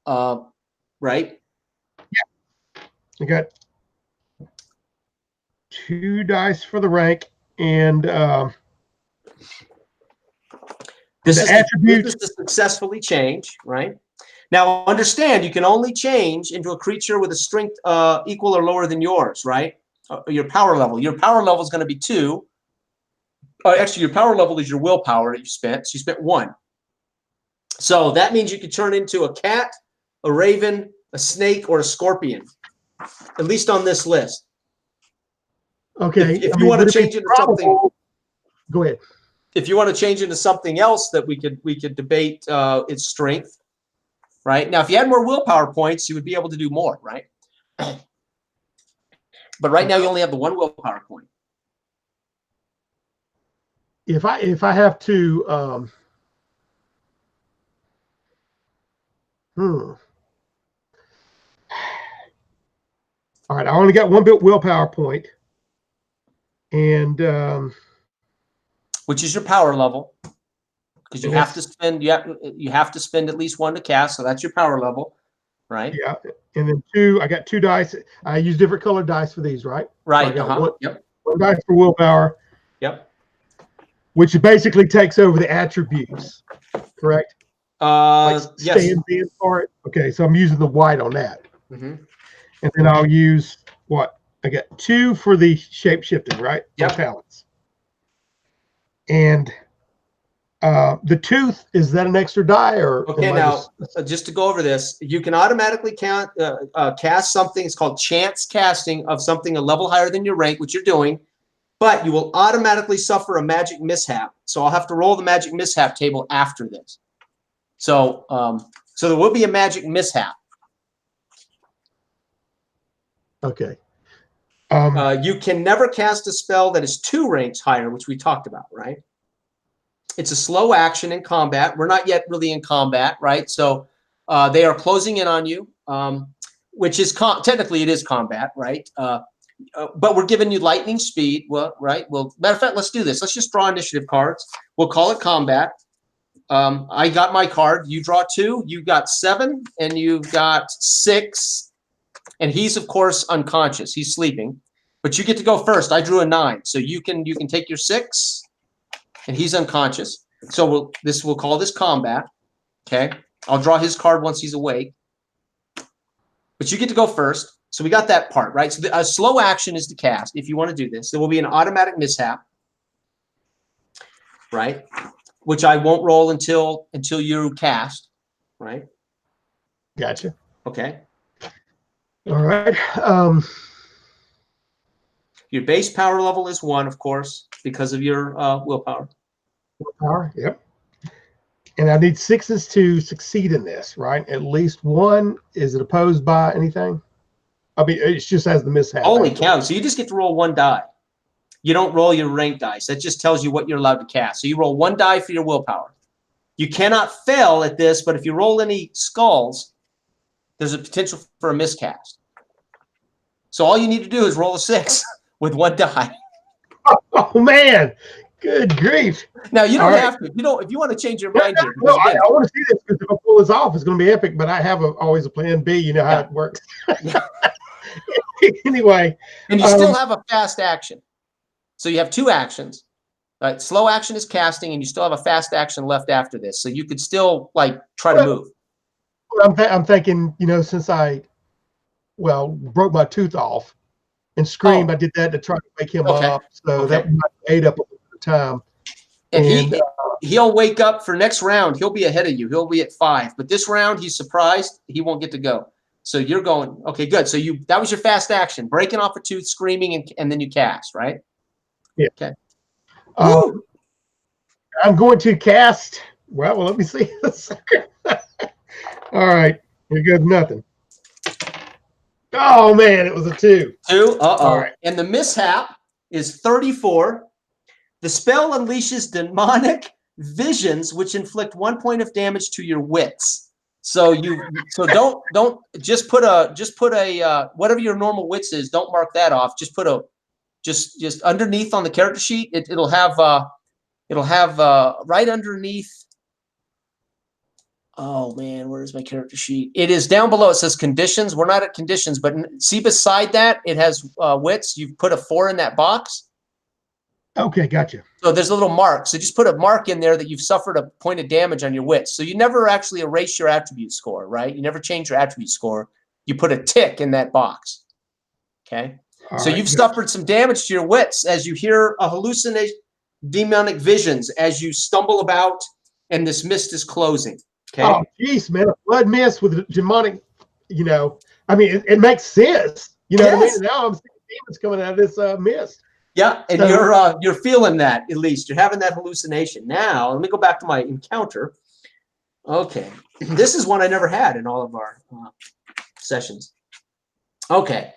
S2: Right?
S1: Yeah. I got 2 dice for the rank, and
S2: this is to successfully change, right? Now understand, you can only change into a creature with a strength equal or lower than yours, right? Your power level. Your power level is going to be 2. Actually, your power level is your willpower that you spent. So you spent 1. So that means you could turn into a cat, a raven, a snake, or a scorpion. At least on this list.
S1: Okay.
S2: If you want to change into something,
S1: go ahead.
S2: If you want to change into something else that we could debate its strength, right? Now, if you had more willpower points, you would be able to do more, right? But right now, you only have the 1 willpower point.
S1: If I have to, all right, I only got 1 willpower point, and
S2: which is your power level, because you have to spend you have to spend at least 1 to cast, so that's your power level, right?
S1: Yeah, and then 2. I got 2 dice. I use different colored dice for these, right?
S2: Right.
S1: So I got 1 dice for willpower.
S2: Yep.
S1: Which basically takes over the attributes, correct?
S2: Yes.
S1: Stand part. Okay, so I'm using the white on that.
S2: Mm-hmm.
S1: And then I'll use what? I got 2 for the shape shifting, right?
S2: Yep.
S1: Or talents. And the tooth, is that an extra die or?
S2: Okay, now just to go over this, you can automatically cast something. It's called chance casting of something a level higher than your rank, which you're doing, but you will automatically suffer a magic mishap. So I'll have to roll the magic mishap table after this. So, so there will be a magic mishap.
S1: Okay.
S2: You can never cast a spell that is 2 ranks higher, which we talked about, right? It's a slow action in combat. We're not yet really in combat, right? So they are closing in on you, which is technically it is combat, right? But we're giving you lightning speed, well, right? Well, matter of fact, let's do this. Let's just draw initiative cards. We'll call it combat. I got my card. You draw 2. You got 7, and you've got 6. And he's of course unconscious. He's sleeping, but you get to go first. I drew a 9, so you can take your 6. And he's unconscious. So we'll call this combat. Okay. I'll draw his card once he's awake. But you get to go first. So we got that part, right? So a slow action is to cast if you want to do this. There will be an automatic mishap, right? Which I won't roll until you cast, right?
S1: Gotcha.
S2: Okay.
S1: All right.
S2: Your base power level is 1, of course, because of your willpower.
S1: Willpower, yep. And I need 6s to succeed in this, right? At least 1. Is it opposed by anything? I mean, it's just as the mishap.
S2: Only counts. So you just get to roll 1 die. You don't roll your rank dice. That just tells you what you're allowed to cast. So you roll 1 die for your willpower. You cannot fail at this, but if you roll any skulls, there's a potential for a miscast. So all you need to do is roll a 6 with 1 die.
S1: Oh man, good grief!
S2: Now you don't have to. If you want to change your mind here.
S1: No, I want to see this because if I pull this off, it's going to be epic. But I have always a plan B. You know how it works. Anyway,
S2: and you still have a fast action. So you have 2 actions. Right? Slow action is casting, and you still have a fast action left after this. So you could still try to move.
S1: I'm thinking, since I broke my tooth off and screamed, I did that to try to wake him up. So that ate up a little bit of time.
S2: And he'll wake up for next round. He'll be ahead of you. He'll be at 5. But this round, he's surprised. He won't get to go. So you're going, okay, good. So that was your fast action, breaking off a tooth, screaming, and then you cast, right?
S1: Yeah.
S2: Okay.
S1: I'm going to cast. Well, let me see. All right. Here goes nothing. Oh, man, it was a 2.
S2: 2? Uh-oh. Right. And the mishap is 34. The spell unleashes demonic visions, which inflict 1 point of damage to your wits. So don't just put a whatever your normal wits is. Don't mark that off. Just put just underneath on the character sheet. It'll have right underneath. Oh man, where's my character sheet? It is down below. It says conditions. We're not at conditions, but see beside that it has wits. You've put a 4 in that box.
S1: Okay, gotcha.
S2: So there's a little mark. So just put a mark in there that you've suffered a point of damage on your wits. So you never actually erase your attribute score, right? You never change your attribute score. You put a tick in that box. Okay. So you've suffered some damage to your wits as you hear a hallucination, demonic visions as you stumble about and this mist is closing. Okay.
S1: Oh, geez, man. A blood mist with demonic, I mean, it makes sense. You know what I mean? Now I'm seeing demons coming out of this mist.
S2: Yeah, and you're feeling that, at least. You're having that hallucination. Now, let me go back to my encounter. Okay. This is one I never had in all of our sessions. Okay.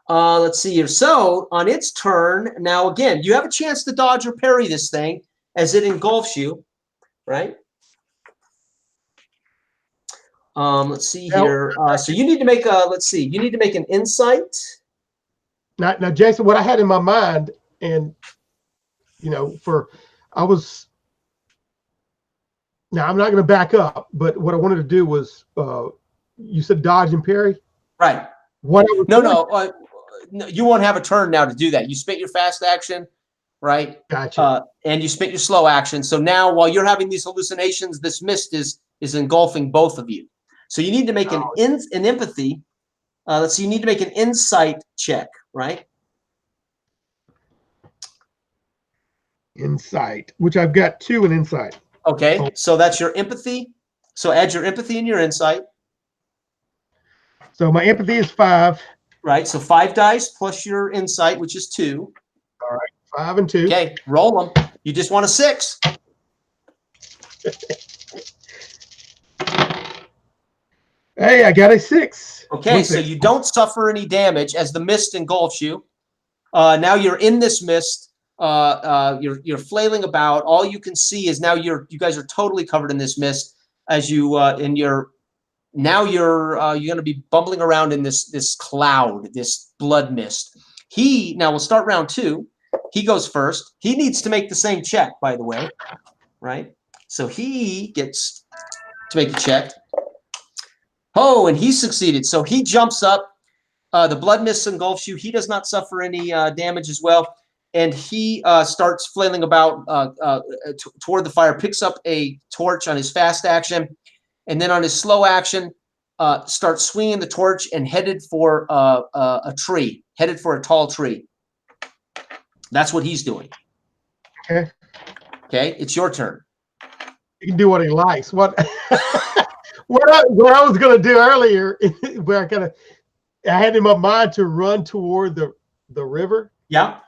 S2: Let's see here. So, on its turn, now again, you have a chance to dodge or parry this thing as it engulfs you, right? Let's see here. So you need to make you need to make an insight.
S1: Now, Jason, what I had in my mind, and now I'm not going to back up, but what I wanted to do was, you said dodge and parry,
S2: right? No, you won't have a turn now to do that. You spent your fast action, right?
S1: Gotcha.
S2: And you spent your slow action. So now, while you're having these hallucinations, this mist is engulfing both of you. So you need to make an empathy Let's see. You need to make an insight check, right?
S1: Insight, which I've got 2 in insight.
S2: Okay,
S1: Oh.
S2: so that's your empathy. So add your empathy and your insight.
S1: So my empathy is 5.
S2: Right, so 5 dice plus your insight, which is 2.
S1: All right, 5 and 2.
S2: Okay, roll them. You just want a 6.
S1: Hey, I got a 6.
S2: Okay, so you don't suffer any damage as the mist engulfs you. Now you're in this mist. You're flailing about. All you can see is now you guys are totally covered in this mist as you you're going to be bumbling around in this cloud, this blood mist. Now we'll start round 2. He goes first. He needs to make the same check, by the way, right? So he gets to make a check. Oh, and he succeeded. So he jumps up. The blood mist engulfs you. He does not suffer any damage as well. And he starts flailing about toward the fire, picks up a torch on his fast action, and then on his slow action, starts swinging the torch and headed for a tree, headed for a tall tree. That's what he's doing.
S1: Okay.
S2: Okay, it's your turn.
S1: He can do what he likes. What I was going to do earlier, where I had in my mind to run toward the river.
S2: Yeah.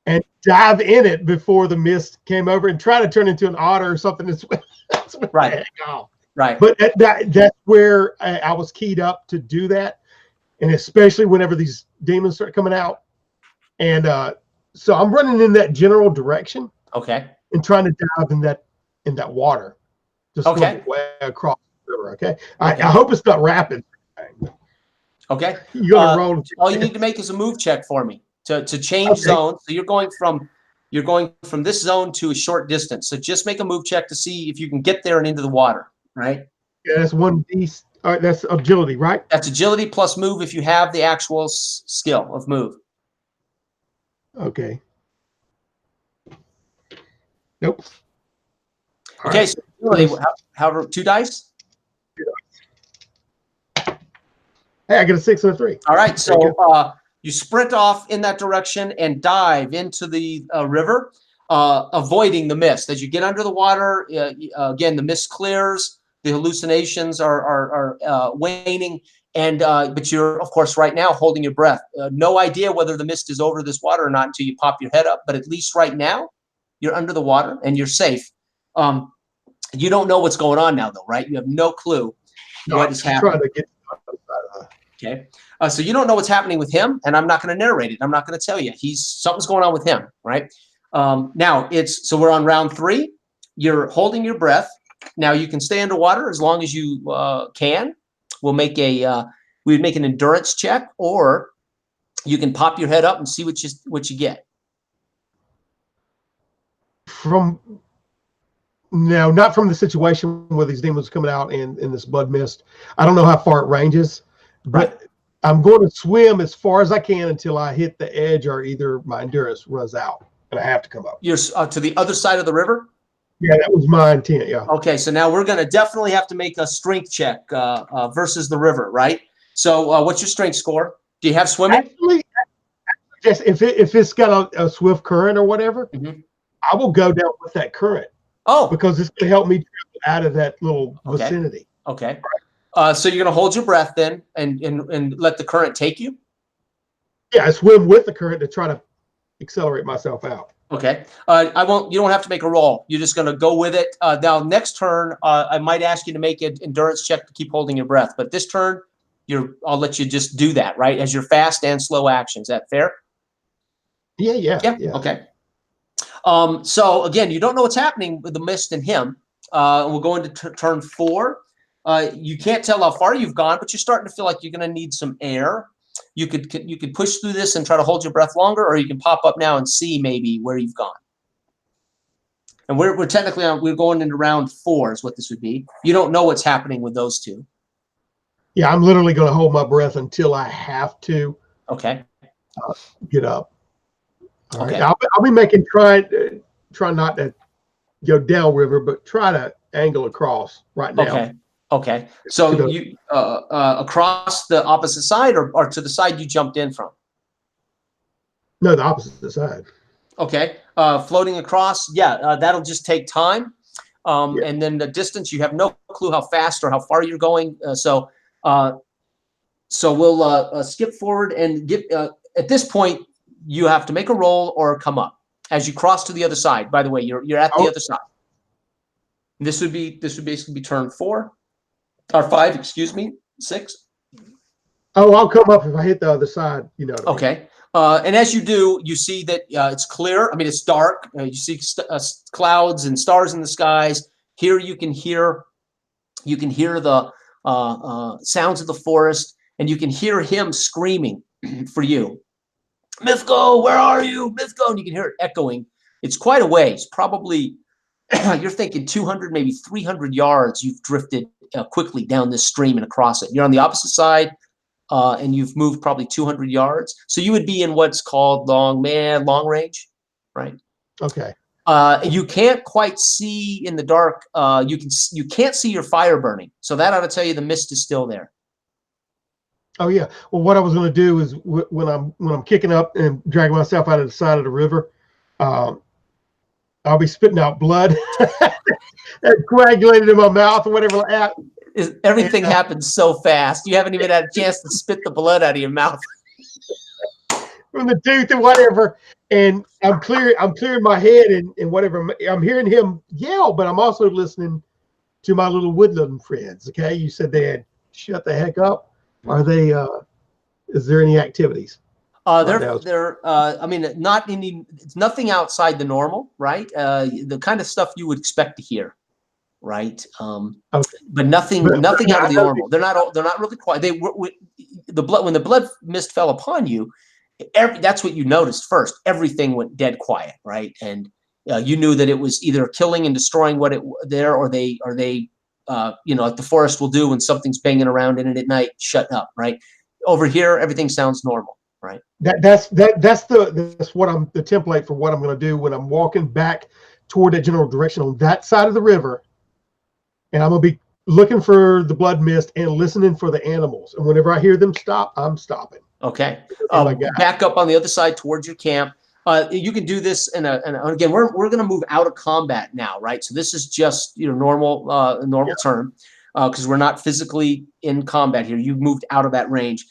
S1: And dive in it before the mist came over and try to turn into an otter or something. That's
S2: right. Right.
S1: But that's where I was keyed up to do that. And especially whenever these demons start coming out. And so I'm running in that general direction.
S2: Okay.
S1: And trying to dive in that water. Just
S2: okay.
S1: Way across the river. Okay. I hope it's not rapid.
S2: Okay.
S1: You gotta roll.
S2: All you need to make is a move check for me to change zones. So you're going from this zone to a short distance. So just make a move check to see if you can get there and into the water. Right.
S1: Yeah, that's 1D. All right, that's agility, right?
S2: That's agility plus move if you have the actual skill of move.
S1: Okay. Nope.
S2: Okay, right. So agility, however, 2 dice?
S1: 2 dice. Hey, I get a 6 and a 3.
S2: All right, so you sprint off in that direction and dive into the river, avoiding the mist. As you get under the water, again, the mist clears. The hallucinations are waning, and but you're, of course, right now holding your breath. No idea whether the mist is over this water or not until you pop your head up. But at least right now, you're under the water and you're safe. You don't know what's going on now, though, right? You have no clue what is happening. Okay, so you don't know what's happening with him, and I'm not going to narrate it. I'm not going to tell you. Something's going on with him, right? Now so we're on round 3. You're holding your breath. Now you can stay underwater as long as you can. We'll make we'd make an endurance check, or you can pop your head up and see what you get.
S1: Not from the situation where these demons are coming out in this blood mist. I don't know how far it ranges, but I'm going to swim as far as I can until I hit the edge, or either my endurance runs out and I have to come up.
S2: You're to the other side of the river?
S1: Yeah, that was my intent, yeah.
S2: Okay, so now we're going to definitely have to make a strength check versus the river, right? So what's your strength score? Do you have swimming?
S1: Actually, if it's got a swift current or whatever, I will go down with that current.
S2: Oh.
S1: Because it's going to help me out of that little vicinity.
S2: Okay. So you're going to hold your breath then and let the current take you?
S1: Yeah, I swim with the current to try to accelerate myself out.
S2: Okay. You don't have to make a roll. You're just going to go with it. Now, next turn, I might ask you to make an endurance check to keep holding your breath. But this turn, I'll let you just do that, right? As your fast and slow action. Is that fair?
S1: Yeah.
S2: Okay. So again, you don't know what's happening with the mist and him. We'll go into turn 4. You can't tell how far you've gone, but you're starting to feel like you're going to need some air. You could push through this and try to hold your breath longer, or you can pop up now and see maybe where you've gone. And we're technically we're going into round 4 is what this would be. You don't know what's happening with those 2.
S1: Yeah, I'm literally going to hold my breath until I have to.
S2: Okay.
S1: Get up. All
S2: okay.
S1: Right. I'll be making try not to go downriver, but try to angle across right now.
S2: Okay.
S1: to
S2: So
S1: the
S2: you across the opposite side, or to the side you jumped in from?
S1: no, the opposite side.
S2: Okay. Floating across, yeah, that'll just take time.
S1: Yeah.
S2: And then the distance, you have no clue how fast or how far you're going. Uh, so we'll skip forward and get, at this point, you have to make a roll or come up as you cross to the other side. By the way, you're at the
S1: Oh,
S2: other side. This would basically be turn 4 or 5, excuse me, 6.
S1: oh, I'll come up if I hit the other side. You know what I mean?
S2: Okay. And as you do, you see that it's clear. I mean, it's dark. You see clouds and stars in the skies. Here you can hear the sounds of the forest, and you can hear him screaming for you. Mythgo, where are you? Mythgo, and you can hear it echoing. It's quite a ways, probably you're thinking 200, maybe 300 yards. You've drifted quickly down this stream and across it. You're on the opposite side. And you've moved probably 200 yards. So you would be in what's called long range, right?
S1: Okay.
S2: You can't quite see in the dark. You can't see your fire burning. So that ought to tell you the mist is still there.
S1: Oh yeah. Well, what I was going to do is when I'm kicking up and dragging myself out of the side of the river, I'll be spitting out blood and coagulated in my mouth or whatever like that.
S2: Everything happens so fast. You haven't even had a chance to spit the blood out of your mouth.
S1: From the tooth and whatever. And I'm clearing my head and whatever. I'm hearing him yell, but I'm also listening to my little woodland friends. Okay. You said they had shut the heck up. Are they, is there any activities?
S2: I mean, it's nothing outside the normal, right? The kind of stuff you would expect to hear. Right.
S1: Okay.
S2: But nothing out of the normal. They're not really quiet. When the blood mist fell upon you, that's what you noticed first. Everything went dead quiet, right? And you knew that it was either killing and destroying what there, or they like the forest will do when something's banging around in it at night, shut up, right? Over here, everything sounds normal, right?
S1: That's the template for what I'm going to do when I'm walking back toward that general direction on that side of the river. And I'm going to be looking for the blood mist and listening for the animals. And whenever I hear them stop, I'm stopping.
S2: Okay. Back up on the other side towards your camp. You can do this, and again, we're going to move out of combat now, right? So this is just normal term, because we're not physically in combat here. You've moved out of that range.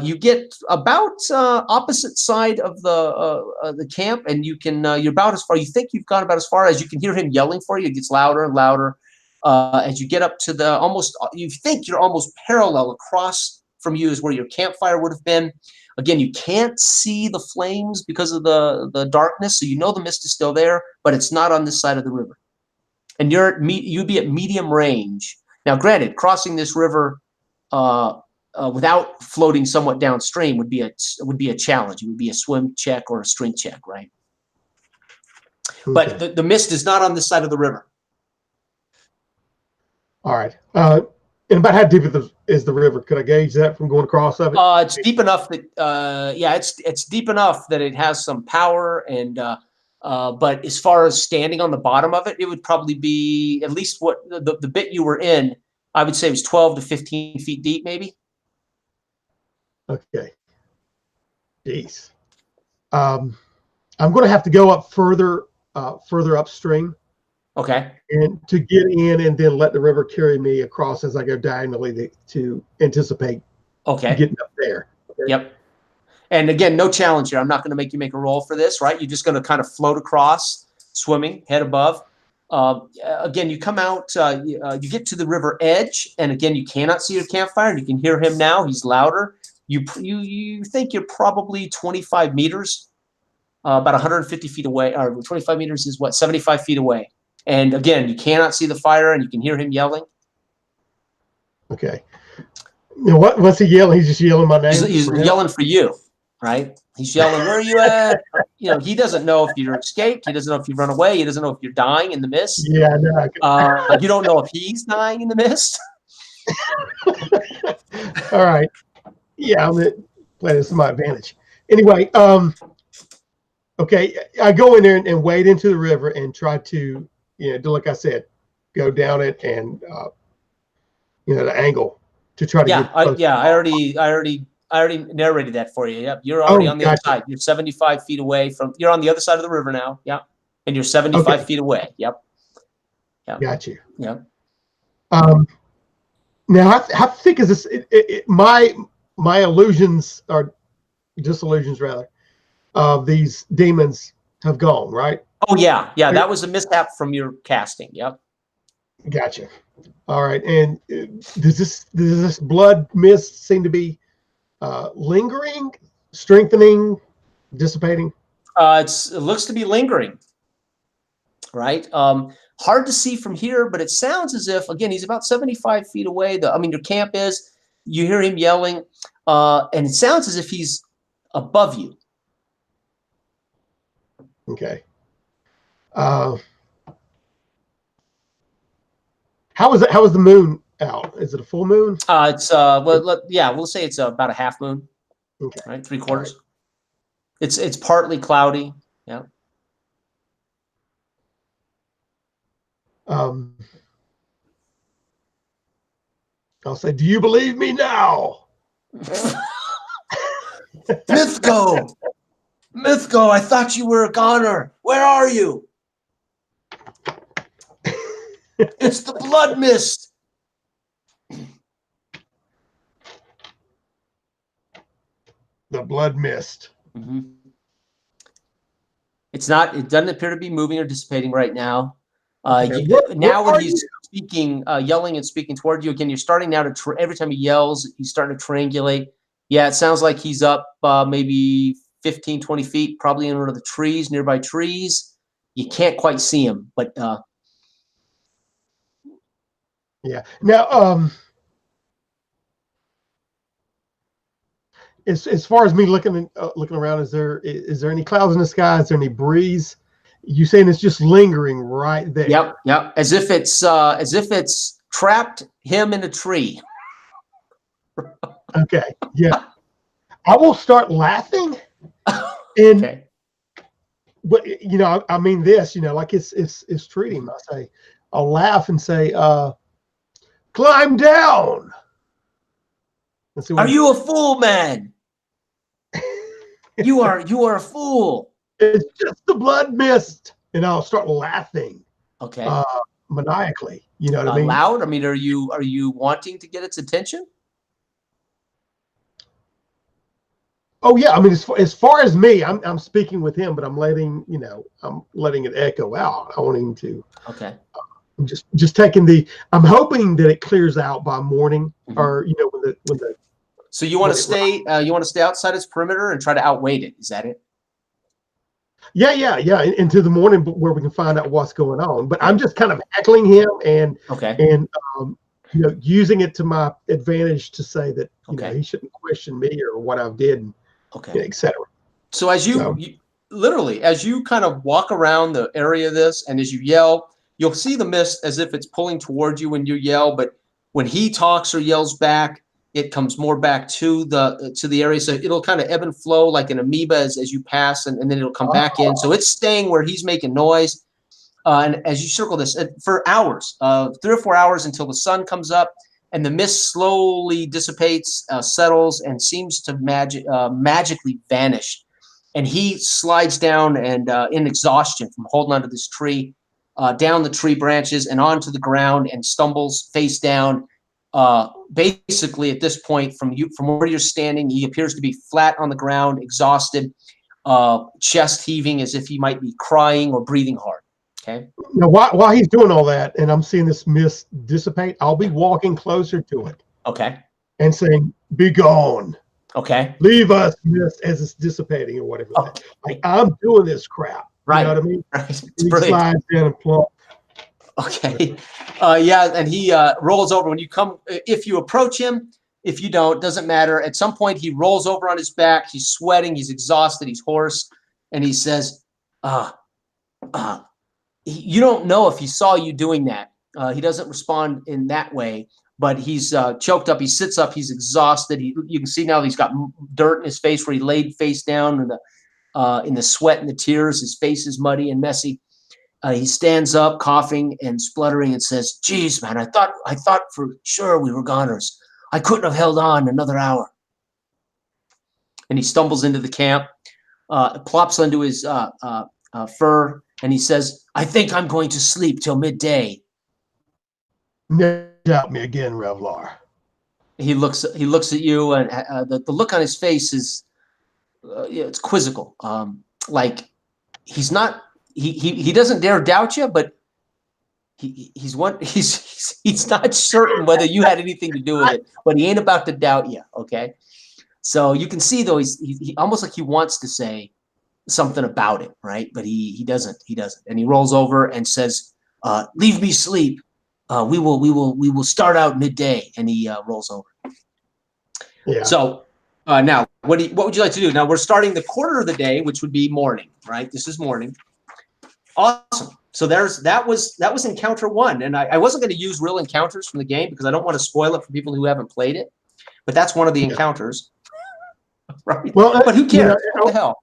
S2: You get about opposite side of the camp, and you can you're about as far. You think you've gone about as far as you can hear him yelling for you. It gets louder and louder. As you get up to you think you're almost parallel across from you is where your campfire would have been. Again, you can't see the flames because of the darkness, so you know the mist is still there, but it's not on this side of the river. And you'd be at medium range. Now, granted, crossing this river without floating somewhat downstream would be a challenge. It would be a swim check or a strength check, right? Okay. But the mist is not on this side of the river.
S1: All right. And about how deep is the river? Could I gauge that from going across of it?
S2: It's deep enough that it's deep enough that it has some power, and but as far as standing on the bottom of it, it would probably be at least what the bit you were in. I would say it was 12 to 15 feet deep, maybe.
S1: Okay. Jeez. I'm going to have to go up further upstream.
S2: Okay.
S1: And to get in and then let the river carry me across as I go diagonally to anticipate getting up there. Okay?
S2: Yep. And again, no challenge here. I'm not going to make you make a roll for this, right? You're just going to kind of float across, swimming, head above. Again, you come out, you get to the river edge, and again, you cannot see your campfire. And you can hear him now. He's louder. You think you're probably 25 meters, about 150 feet away, or 25 meters is what, 75 feet away. And again, you cannot see the fire, and you can hear him yelling.
S1: Okay. Now, what's he yelling? He's just yelling my name.
S2: He's yelling for you, right? He's yelling, "Where are you at?" He doesn't know if you're escaped. He doesn't know if you've run away. He doesn't know if you're dying in the mist.
S1: Yeah, no.
S2: You don't know if he's dying in the mist.
S1: All right. Yeah, I'm going to play this to my advantage. Anyway, okay, I go in there and wade into the river and try to, do like I said, go down it and the angle to try to
S2: Yeah,
S1: get close.
S2: I already narrated that for you. Yep, you're already
S1: Oh,
S2: on the other
S1: gotcha.
S2: side. You're 75 feet away from. You're on the other side of the river now. Yep, and you're 75
S1: Okay,
S2: feet away. Yep, yep,
S1: got you.
S2: yep.
S1: Um, Now, how thick is this? My illusions, or disillusions rather, of these demons have gone, right?
S2: Oh yeah, yeah. That was a mishap from your casting. Yep.
S1: Gotcha. All right. And does this blood mist seem to be lingering, strengthening, dissipating?
S2: It looks to be lingering, right? Hard to see from here, but it sounds as if, again, he's about 75 feet away. Your camp is. You hear him yelling, and it sounds as if he's above you.
S1: Okay. How is it? How is the moon out? Is it a full moon?
S2: We'll say it's about a half moon,
S1: Okay.
S2: right? Three
S1: All
S2: quarters.
S1: right.
S2: It's partly cloudy. Yeah.
S1: Um, I'll say, do you believe me now?
S2: Mythgo, Mythgo, I thought you were a goner. Where are you? It's the blood mist.
S1: The blood mist.
S2: Mm-hmm. It doesn't appear to be moving or dissipating right now.
S1: Okay.
S2: When he's speaking, yelling and speaking toward you again, you're starting now to every time he yells, he's starting to triangulate. Yeah, it sounds like he's up maybe 15, 20 feet, probably in one of the trees, nearby trees. You can't quite see him, but
S1: yeah. Now, as far as me looking around, is there any clouds in the sky? Is there any breeze? You saying it's just lingering right there?
S2: Yep. As if it's trapped him in a tree.
S1: Okay. Yeah. I will start laughing, and
S2: Okay.
S1: but I mean this, like it's treating. I'll laugh and say, "Climb down." Let's see
S2: Are you a fool, man? You are a fool.
S1: It's just the blood mist, and I'll start laughing.
S2: Okay.
S1: Maniacally. You know what I mean?
S2: Loud? I mean, are you wanting to get its attention?
S1: Oh yeah, I mean, as far as me, I'm speaking with him, but I'm letting it echo out. I want him to.
S2: Okay.
S1: I'm just taking I'm hoping that it clears out by morning, or when the.
S2: So you want to stay? You want to stay outside its perimeter and try to outweight it? Is that it?
S1: Yeah, into the morning where we can find out what's going on. But I'm just kind of heckling him and using it to my advantage to say that he shouldn't question me or what I did, etc.
S2: So as you literally, as you kind of walk around the area of this, and as you yell, you'll see the mist as if it's pulling towards you when you yell. But when he talks or yells back, it comes more back to the area. So it'll kind of ebb and flow like an amoeba as you pass, and then it'll come back in. So it's staying where he's making noise. And as you circle this for hours, 3 or 4 hours until the sun comes up and the mist slowly dissipates, settles, and seems to magically vanish. And he slides down and in exhaustion from holding onto this tree, down the tree branches and onto the ground, and stumbles face down. Basically, at this point, from where you're standing, he appears to be flat on the ground, exhausted, chest heaving as if he might be crying or breathing hard. Okay.
S1: Now, while he's doing all that, and I'm seeing this mist dissipate, I'll be walking closer to it.
S2: Okay.
S1: And saying, "Be gone."
S2: Okay.
S1: Leave us, mist, as it's dissipating or whatever. Okay. Like, I'm doing this crap.
S2: Right.
S1: You know what I mean?
S2: Right. It's
S1: he slides down and plump.
S2: Okay. And he rolls over when you come. If you approach him, if you don't, doesn't matter. At some point, he rolls over on his back. He's sweating. He's exhausted. He's hoarse. And he says, you don't know if he saw you doing that. He doesn't respond in that way, but he's choked up. He sits up. He's exhausted. You can see now he's got dirt in his face where he laid face down in the sweat and the tears. His face is muddy and messy. He stands up, coughing and spluttering, and says, "Geez, man, I thought for sure we were goners. I couldn't have held on another hour." And he stumbles into the camp, plops onto his fur, and he says, "I think I'm going to sleep till midday."
S1: Never doubt me again, Revlar.
S2: He looks at you, and the look on his face is it's quizzical. Like he's not he doesn't dare doubt you, but he's not certain whether you had anything to do with it, but he ain't about to doubt you. Okay, so you can see though he almost like he wants to say something about it, right? But he doesn't, and he rolls over and says, "Leave me sleep. We will start out midday," and he rolls over.
S1: Yeah.
S2: So now, what would you like to do? Now we're starting the quarter of the day, which would be morning, right? This is morning. Awesome. So that was encounter one, and I wasn't going to use real encounters from the game because I don't want to spoil it for people who haven't played it. But that's one of the encounters, right?
S1: Well,
S2: but who cares? What the hell?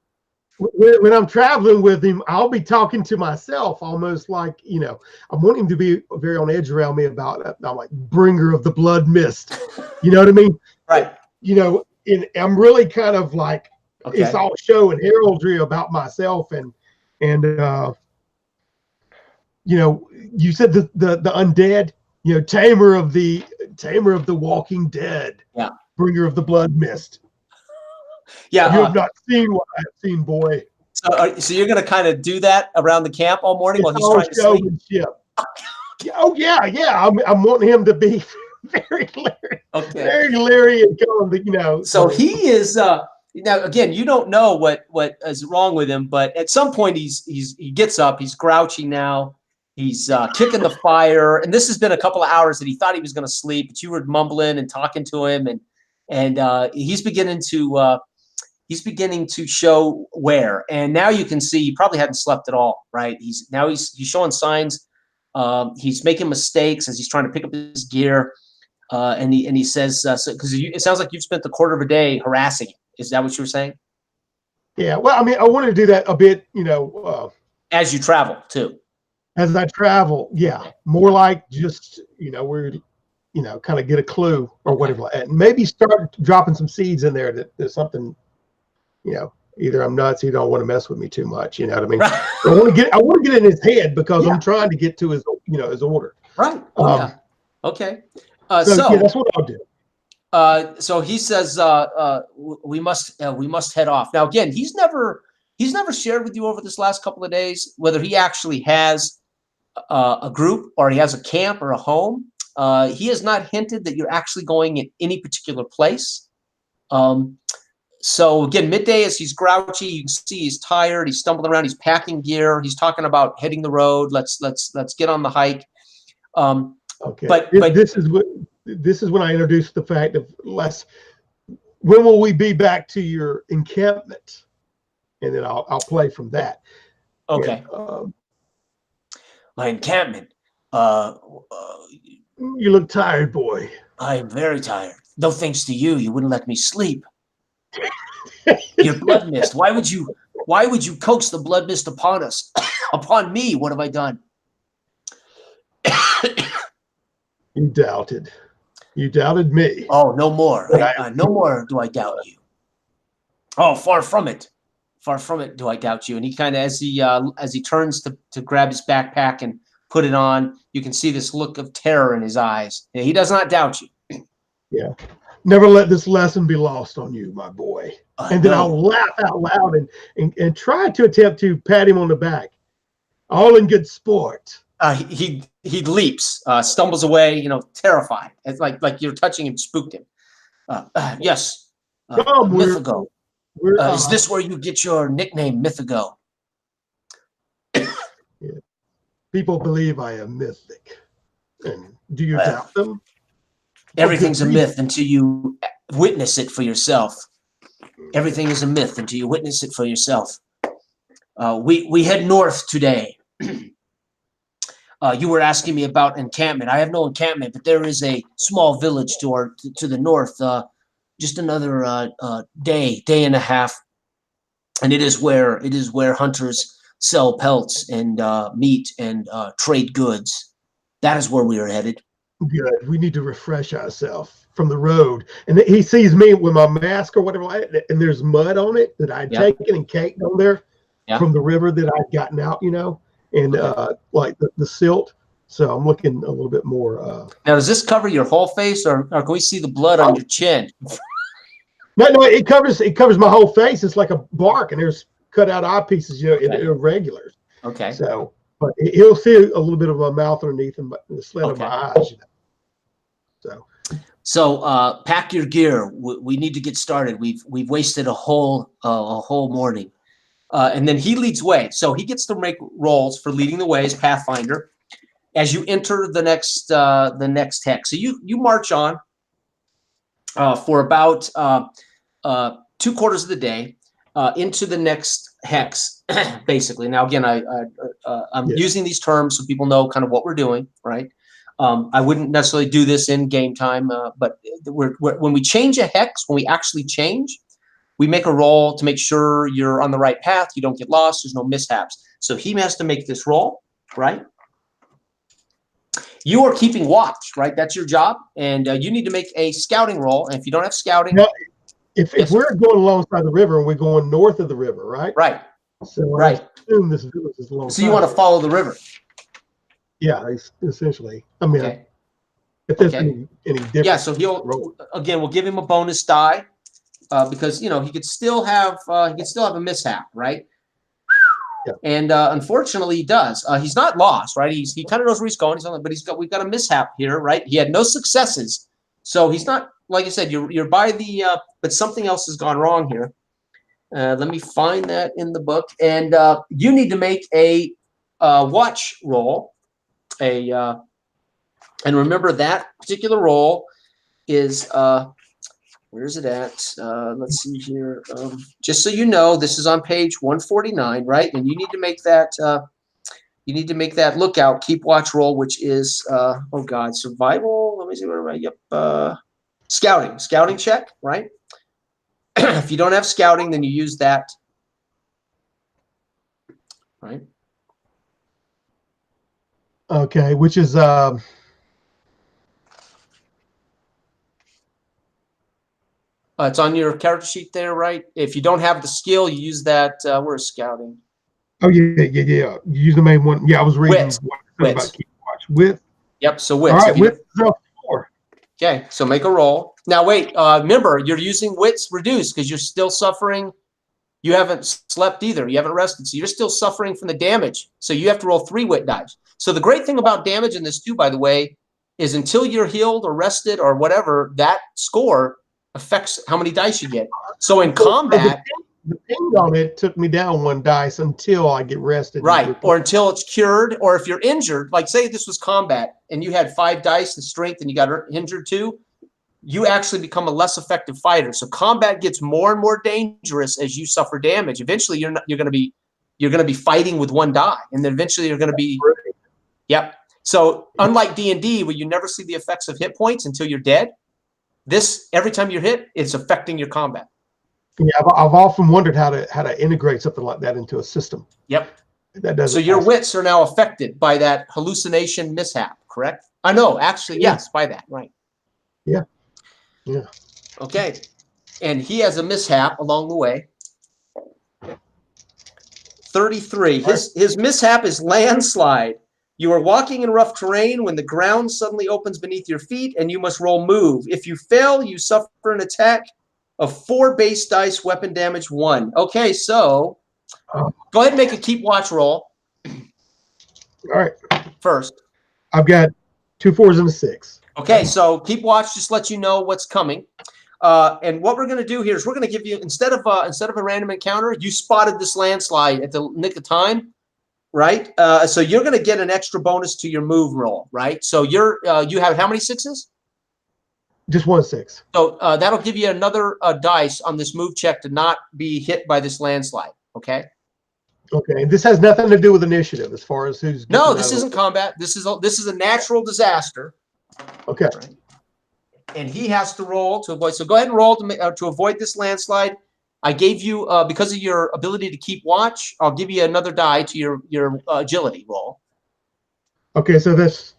S1: When I'm traveling with him, I'll be talking to myself almost like, I want him to be very on edge around me about it. I'm like, bringer of the blood mist. You know what I mean?
S2: Right.
S1: I'm really kind of like,
S2: okay.
S1: It's all show and heraldry about myself. And you said the undead, tamer of the walking dead.
S2: Yeah.
S1: Bringer of the blood mist.
S2: Yeah,
S1: you have not seen what I have seen, boy.
S2: So you're going to kind of do that around the camp all morning while he's trying to sleep?
S1: Oh yeah. I'm wanting him to be very leery and going.
S2: So he is. Now again, you don't know what is wrong with him, but at some point he gets up. He's grouchy now. He's kicking the fire, and this has been a couple of hours that he thought he was going to sleep, but you were mumbling and talking to him, and he's beginning to show wear. And now you can see he probably hadn't slept at all, right? He's showing signs. He's making mistakes as he's trying to pick up his gear, and he says, because it sounds like you've spent the quarter of a day harassing him. Is that what you were saying?
S1: Yeah. Well, I mean, I wanted to do that a bit,
S2: as you travel too.
S1: As I travel, yeah, more like just we're kind of get a clue or whatever, and maybe start dropping some seeds in there that there's something, either I'm nuts, he don't want to mess with me too much, you know what I mean? Right. I want to get in his head because I'm trying to get to his his order.
S2: Right. Okay.
S1: So that's what I'll do.
S2: So he says we must head off. Now again, he's never shared with you over this last couple of days whether he actually has a group or he has a camp or a home. He has not hinted that you're actually going in any particular place. So again, midday as he's grouchy, you can see he's tired. He's stumbling around. He's packing gear. He's talking about hitting the road. Let's get on the hike.
S1: Okay. But this is when I introduced the fact of when will we be back to your encampment, and then I'll play from that.
S2: Okay. My encampment.
S1: You look tired, boy.
S2: I am very tired. No thanks to you, you wouldn't let me sleep. Your blood mist. Why would you coax the blood mist upon us? Upon me? What have I done?
S1: You doubted. You doubted me.
S2: Oh, no more. No more do I doubt you. Oh, far from it. Far from it do I doubt you. And he kind of, as he turns to grab his backpack and put it on, you can see this look of terror in his eyes. He does not doubt you.
S1: Yeah. Never let this lesson be lost on you, my boy. And then I'll laugh out loud and try to attempt to pat him on the back. All in good sport.
S2: He leaps, stumbles away, terrified. It's like you're touching him, spooked him. Yes. Mythigo. Is this where you get your nickname, Mythigo?
S1: Yeah. People believe I am mythic. And do you doubt them?
S2: Everything's a myth until you witness it for yourself. Everything is a myth until you witness it for yourself. We head north today. You were asking me about encampment. I have no encampment, but there is a small village to the north. Just another day and a half, and it is where hunters sell pelts and meat and trade goods. That is where we are headed.
S1: Good. We need to refresh ourselves from the road. And he sees me with my mask or whatever, and there's mud on it that I'd taken and caked on there from the river that I'd gotten out, and like the silt. So I'm looking a little bit more.
S2: Now, does this cover your whole face, or can we see the blood on your chin?
S1: No, it covers my whole face. It's like a bark, and there's cut out eye pieces, irregulars.
S2: Okay.
S1: So, but he'll see a little bit of my mouth underneath and the slit of my eyes.
S2: So pack your gear. We need to get started. We've wasted a whole morning. And then he leads way. So he gets to make rolls for leading the way as Pathfinder as you enter the next hex. So you march on for about 2/4 of the day into the next hex, basically. Now, again, I'm using these terms so people know kind of what we're doing, right? I wouldn't necessarily do this in game time, but when we change a hex, when we actually change, we make a roll to make sure you're on the right path, you don't get lost, there's no mishaps. So he has to make this roll, right? You are keeping watch, right? That's your job, and you need to make a scouting roll. And if you don't have scouting,
S1: now, if we're going alongside the river and we're going north of the river, right?
S2: Right.
S1: So I assume this village is alongside.
S2: So you want to follow the river.
S1: Yeah, essentially. I mean, if there's any difference.
S2: Yeah, so we'll give him a bonus die because he could still have a mishap, right? Yeah. And unfortunately, he does. He's not lost, right? He kind of knows where he's going. We've got a mishap here, right? He had no successes, so he's not, like I said, you're by the but something else has gone wrong here. Let me find that in the book, and you need to make a watch roll. And remember that particular roll is where is it at? Let's see here. Just so you know, this is on page 149, right? And you need to make that lookout, keep watch roll, which is survival. Let me see where am I? Yep. Scouting check, right? If you don't have scouting, then you use that, right?
S1: Okay, which is
S2: it's on your character sheet there, right? If you don't have the skill, you use that. Where's scouting?
S1: Oh yeah. You use the main one. Yeah, I was reading
S2: about
S1: keep watch with.
S2: Yep. So wits.
S1: All right, wits is 4.
S2: Okay, so make a roll. Now wait. Remember, you're using wits reduced because you're still suffering. You haven't slept either. You haven't rested, so you're still suffering from the damage. So you have to roll 3 wit dice. So the great thing about damage in this too, by the way, is until you're healed or rested or whatever, that score affects how many dice you get. So in combat,
S1: the ping on it took me down 1 dice until I get rested.
S2: Right, or until it's cured, or if you're injured, like say this was combat and you had 5 dice in strength and you got injured too, you actually become a less effective fighter. So combat gets more and more dangerous as you suffer damage. Eventually, you're going to be fighting with 1 die, and then eventually you're going to be. Yep. So unlike D&D, where you never see the effects of hit points until you're dead, this every time you're hit, it's affecting your combat.
S1: Yeah, I've often wondered how to integrate something like that into a system.
S2: Yep.
S1: That doesn't.
S2: So your wits are now affected by that hallucination mishap, correct? I know, actually, yes, by that, right?
S1: Yeah. Yeah.
S2: Okay. And he has a mishap along the way. 33. His mishap is landslide. You are walking in rough terrain when the ground suddenly opens beneath your feet, and you must roll move. If you fail, you suffer an attack of 4 base dice, weapon damage 1. Okay, so go ahead and make a keep watch roll.
S1: All right.
S2: First.
S1: I've got 2 4s and a 6.
S2: Okay, so keep watch, just let you know what's coming. And what we're going to do here is we're going to give you, instead of a random encounter, you spotted this landslide at the nick of time, right? So you're going to get an extra bonus to your move roll, right? So you have how many 6s?
S1: Just 1 6.
S2: So that'll give you another dice on this move check to not be hit by this landslide, okay?
S1: Okay, and this has nothing to do with initiative as far as who's.
S2: No, this isn't combat. This is a natural disaster.
S1: Okay.
S2: Right? And he has to roll to avoid. So go ahead and roll to avoid this landslide. I gave you because of your ability to keep watch. I'll give you another die to your agility roll.
S1: Okay, so that's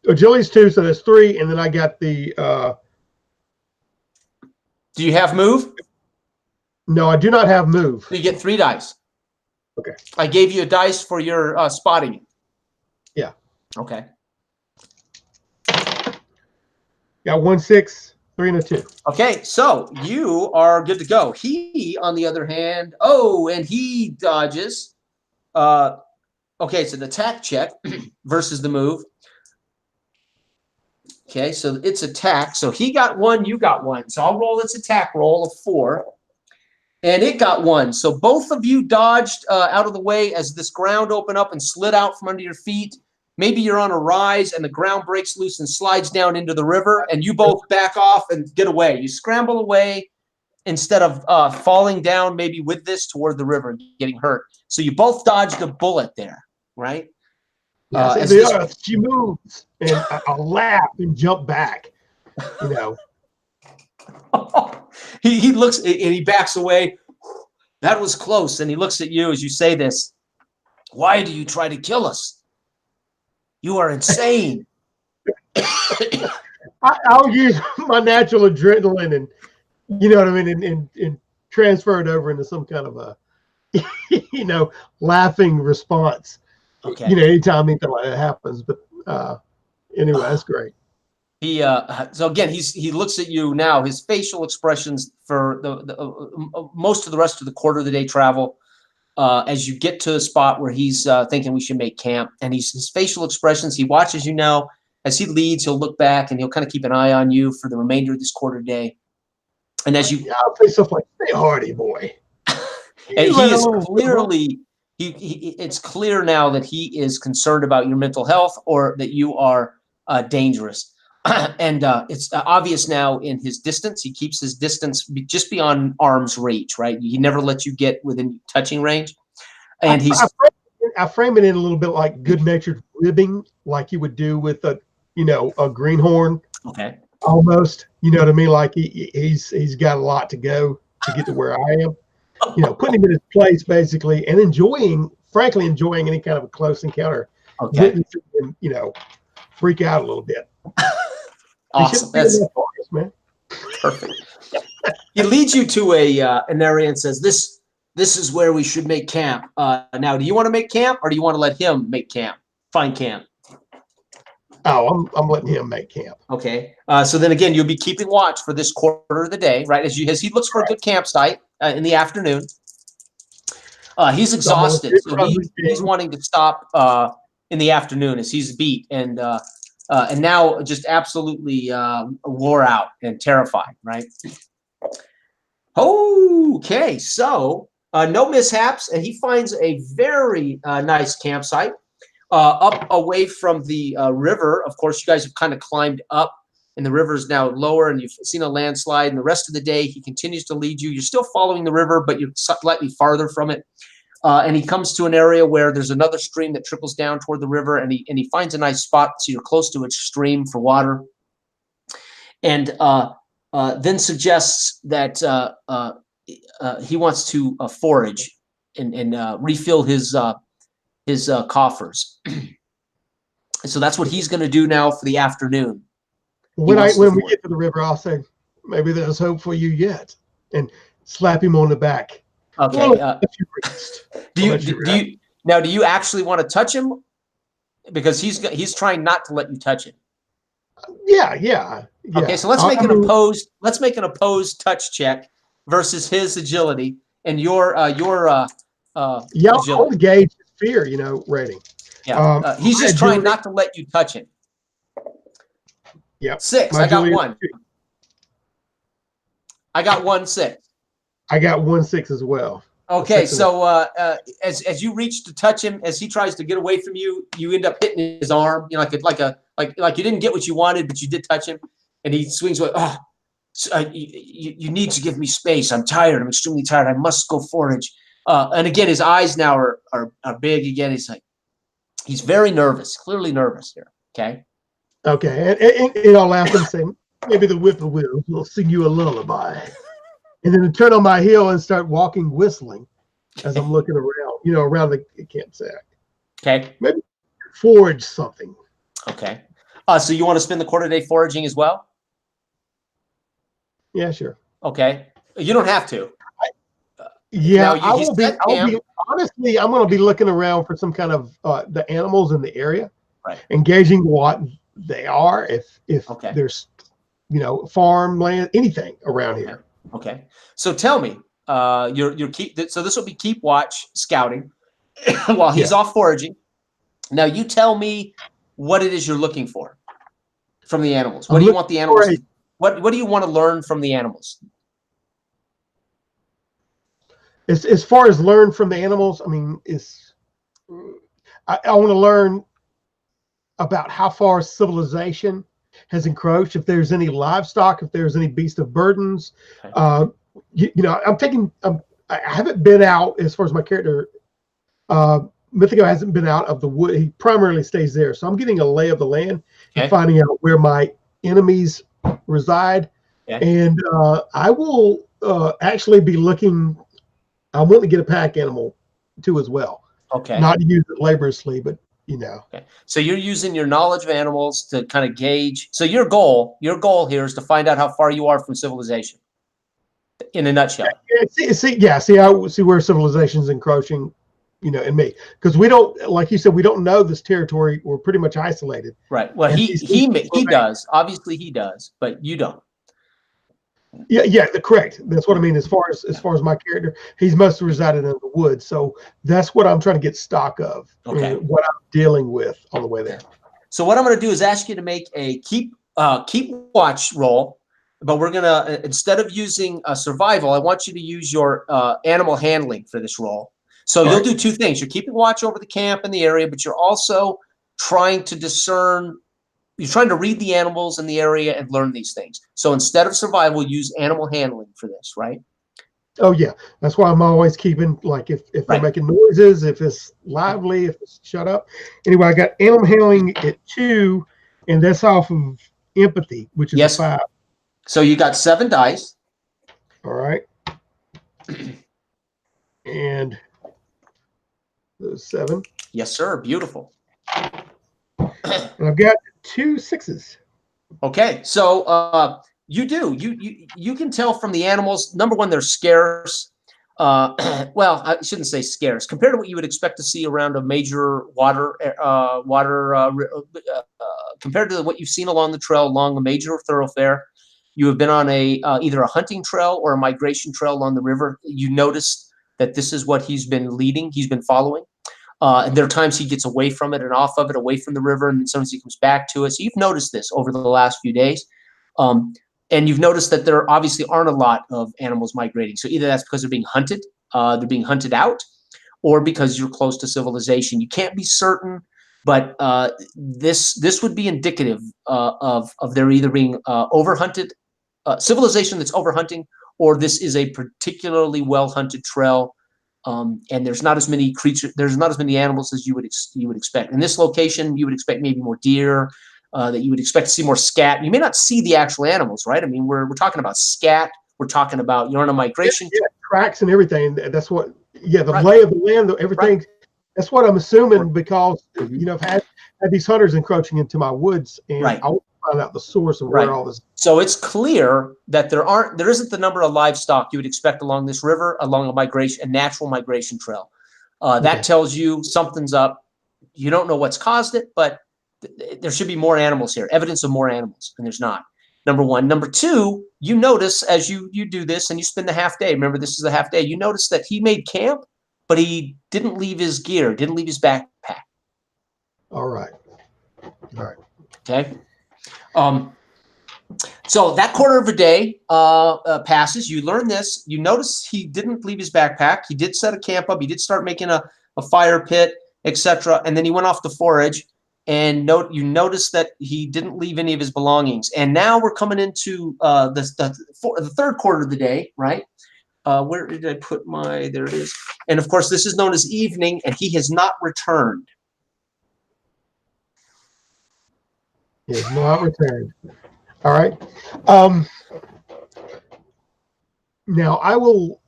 S1: agility's 2, so that's 3, and then I got the.
S2: Do you have move?
S1: No, I do not have move.
S2: So you get 3 dice.
S1: Okay.
S2: I gave you a dice for your spotting.
S1: Yeah.
S2: Okay.
S1: Got 1 6, 3, and a 2.
S2: Okay, so you are good to go. He, on the other hand, and he dodges. Okay, so the attack check versus the move. Okay, so it's attack. So he got 1, you got 1. So I'll roll its attack roll of 4. And it got 1. So both of you dodged out of the way as this ground opened up and slid out from under your feet. Maybe you're on a rise and the ground breaks loose and slides down into the river, and you both back off and get away. You scramble away instead of falling down maybe with this toward the river and getting hurt. So you both dodged a bullet there, right?
S1: Yeah, she moves, and I'll laugh and jump back.
S2: He looks and he backs away. That was close. And he looks at you as you say this. Why do you try to kill us? You are insane.
S1: I'll use my natural adrenaline and, you know what I mean, and transfer it over into some kind of a, laughing response.
S2: Okay.
S1: Anytime anything like that happens. But anyway, that's great.
S2: So again, he looks at you now. His facial expressions for the most of the rest of the quarter of the day travel, as you get to a spot where he's thinking we should make camp, and his facial expressions. He watches you now as he leads. He'll look back and he'll kind of keep an eye on you for the remainder of this quarter day. And as you,
S1: I'll say stuff like, "Stay hardy, boy."
S2: And he is clearly. It's clear now that he is concerned about your mental health or that you are dangerous. And it's obvious now in his distance. He keeps his distance just beyond arm's reach, right? He never lets you get within touching range. And
S1: I frame it in a little bit like good-natured ribbing, like you would do with a greenhorn.
S2: Okay.
S1: Almost, you know what I mean? Like he's got a lot to go to get to where I am. Putting him in his place basically, and frankly enjoying any kind of a close encounter.
S2: Okay.
S1: Him, freak out a little bit.
S2: Awesome. That's man. Perfect. He leads you to an area and says, "This is where we should make camp." Now, do you want to make camp, or do you want to let him make camp? Find camp.
S1: Oh, I'm letting him make camp.
S2: Okay. So then again, you'll be keeping watch for this quarter of the day, right? As he looks for a good campsite in the afternoon. He's exhausted, so he's wanting to stop in the afternoon as he's beat and now just absolutely wore out and terrified, right? Okay, so no mishaps, and he finds a very nice campsite. Up away from the river. Of course, you guys have kind of climbed up, and the river is now lower, and you've seen a landslide. And the rest of the day, he continues to lead you. You're still following the river, but you're slightly farther from it. And he comes to an area where there's another stream that trickles down toward the river, and he finds a nice spot so you're close to its stream for water. And then suggests that he wants to forage and refill his coffers. So that's what he's going to do now for the afternoon.
S1: When we get to the river, I'll say, "Maybe there's hope for you yet," and slap him on the back.
S2: Okay. Do you actually want to touch him? Because he's trying not to let you touch him.
S1: Yeah.
S2: Okay, so let's make an opposed touch check versus his agility and your agility.
S1: I'll gauge his fear, rating.
S2: Yeah. He's just trying not to let you touch him.
S1: Yep.
S2: 6. I got 1. I got 1 6.
S1: I got 1 6 as well.
S2: Okay, so as you reach to touch him, as he tries to get away from you, you end up hitting his arm. Like you didn't get what you wanted, but you did touch him, and he swings away. Oh, you need to give me space. I'm tired. I'm extremely tired. I must go forage. And again, his eyes now are big again. He's very nervous, clearly nervous here. Okay.
S1: Okay, and I'll laugh and say, "Maybe the whippoorwill will sing you a lullaby." and then to turn on my heel and start walking, whistling as I'm looking around, around the campsite.
S2: Okay.
S1: Maybe forage something.
S2: Okay. So you want to spend the quarter day foraging as well?
S1: Yeah, sure.
S2: Okay. You don't have to.
S1: Yeah,
S2: Now
S1: I will be. Honestly, I'm going to be looking around for some kind of the animals in the area,
S2: right,
S1: engaging what they are. If
S2: okay,
S1: there's farmland, anything around here.
S2: Okay. So tell me, your keep. So this will be keep watch scouting while he's off foraging. Now you tell me what it is you're looking for from the animals. What do you want the animals? What do you want to learn from the animals?
S1: As far as learn from the animals, I mean, I want to learn about how far civilization has encroached, if there's any livestock, if there's any beast of burdens. Okay. I haven't been out, as far as my character, Mythico hasn't been out of the wood. He primarily stays there. So I'm getting a lay of the land and finding out where my enemies reside. And I will actually be looking, I want to get a pack animal too as well.
S2: Okay.
S1: Not to use it laboriously, but
S2: Okay. So you're using your knowledge of animals to kind of gauge. So your goal here is to find out how far you are from civilization. In a nutshell.
S1: See where civilization's encroaching, in me, because we don't, like you said, we don't know this territory. We're pretty much isolated.
S2: Right. Well, he does. Obviously, he does, but you don't.
S1: Yeah, correct. That's what I mean. As far as my character, he's mostly resided in the woods, so that's what I'm trying to get stock of.
S2: Okay.
S1: What I'm dealing with on the way there.
S2: So what I'm going to do is ask you to make a keep watch roll, but we're going to, instead of using survival, I want you to use your animal handling for this roll. So you'll do two things. You're keeping watch over the camp and the area, but you're also trying to discern. You're trying to read the animals in the area and learn these things. So instead of survival, use animal handling for this, right?
S1: Oh yeah, that's why I'm always keeping, like, if they're making noises, if it's lively, if it's shut up. Anyway, I got animal handling at 2, and that's off of empathy, which is a 5.
S2: So you got 7 dice.
S1: All right, and 7.
S2: Yes, sir. Beautiful.
S1: And I've got 2 6s.
S2: Okay, so you can tell from the animals. Number one, they're scarce. Well, I shouldn't say scarce. Compared to what you would expect to see around a major compared to what you've seen along the trail, along a major thoroughfare, you have been on either a hunting trail or a migration trail along the river. You notice that this is what he's been leading. He's been following. And there are times he gets away from it and off of it, away from the river, and then sometimes he comes back to it. So you've noticed this over the last few days. And you've noticed that there obviously aren't a lot of animals migrating. So either that's because they're being hunted out, or because you're close to civilization. You can't be certain, but this would be indicative of there either being overhunted, civilization that's overhunting, or this is a particularly well-hunted trail. And there's not as many creatures, there's not as many animals as you would expect. In this location, you would expect maybe more deer, that you would expect to see more scat. You may not see the actual animals, right? I mean, we're talking about scat. We're talking about you're on a migration.
S1: Yeah, tracks and everything. That's what. Yeah, the lay of the land, everything. Right. That's what I'm assuming, because I've had these hunters encroaching into my woods, and I want to find out the source of where all this.
S2: So it's clear that there isn't the number of livestock you would expect along this river, along a natural migration trail. That tells you something's up. You don't know what's caused it, but there should be more animals here, evidence of more animals, and there's not. Number one. Number two, you notice as you do this and you spend the half day, remember this is the half day, you notice that he made camp, but he didn't leave his gear, didn't leave his backpack.
S1: All right.
S2: Okay. So that quarter of a day passes. You learn this. You notice he didn't leave his backpack. He did set a camp up. He did start making a fire pit, etc. And then he went off to forage. And you notice that he didn't leave any of his belongings. And now we're coming into the third quarter of the day, right? Where did I put my? There it is. And of course, this is known as evening, and he has not returned.
S1: He has not returned. All right. Now I will,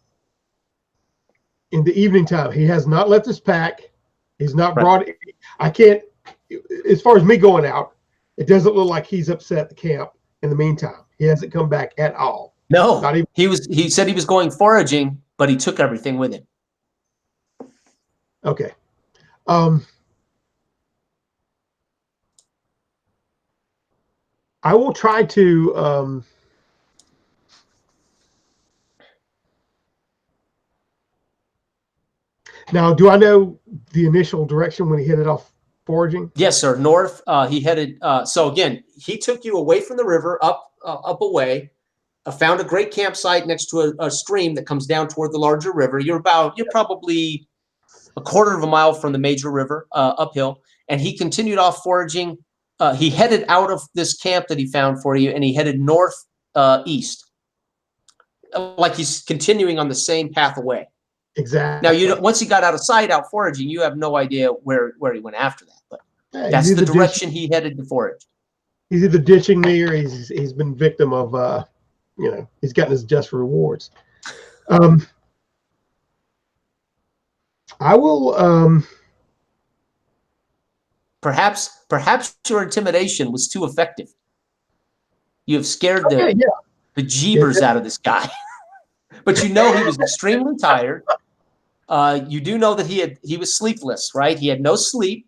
S1: in the evening time, he has not left his pack. He's not brought, I can't, as far as me going out, it doesn't look like he's upset the camp in the meantime. He hasn't come back at all.
S2: No,
S1: Not even.
S2: he said he was going foraging, but he took everything with him.
S1: Okay. I will try to now, do I know the initial direction when he headed off foraging?
S2: Yes, sir. North. He headed. So again, he took you away from the river, up away. Found a great campsite next to a stream that comes down toward the larger river. You're probably a quarter of a mile from the major river, uphill. And he continued off foraging. He headed out of this camp that he found for you, and he headed north east, like he's continuing on the same path away.
S1: Exactly.
S2: Now, once he got out of sight, out foraging, you have no idea where he went after that. But that's the direction he headed to forage.
S1: He's either ditching me or he's been victim of, he's gotten his just rewards. I will.
S2: Perhaps your intimidation was too effective. You have scared the jeebers out of this guy. But you know he was extremely tired. You do know that he was sleepless, right? He had no sleep.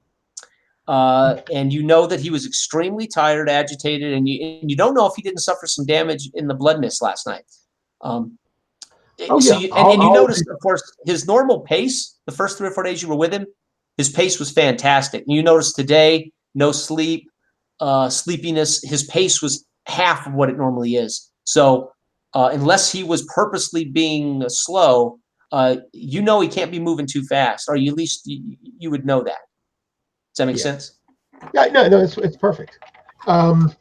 S2: And you know that he was extremely tired, agitated, and you don't know if he didn't suffer some damage in the blood mist last night. You noticed, of course, his normal pace, the first 3 or 4 days you were with him, his pace was fantastic. And you noticed today, no sleep, sleepiness, his pace was half of what it normally is. So unless he was purposely being slow, he can't be moving too fast, or at least you would know that. Does that make sense?
S1: Yeah, no, it's perfect. Now,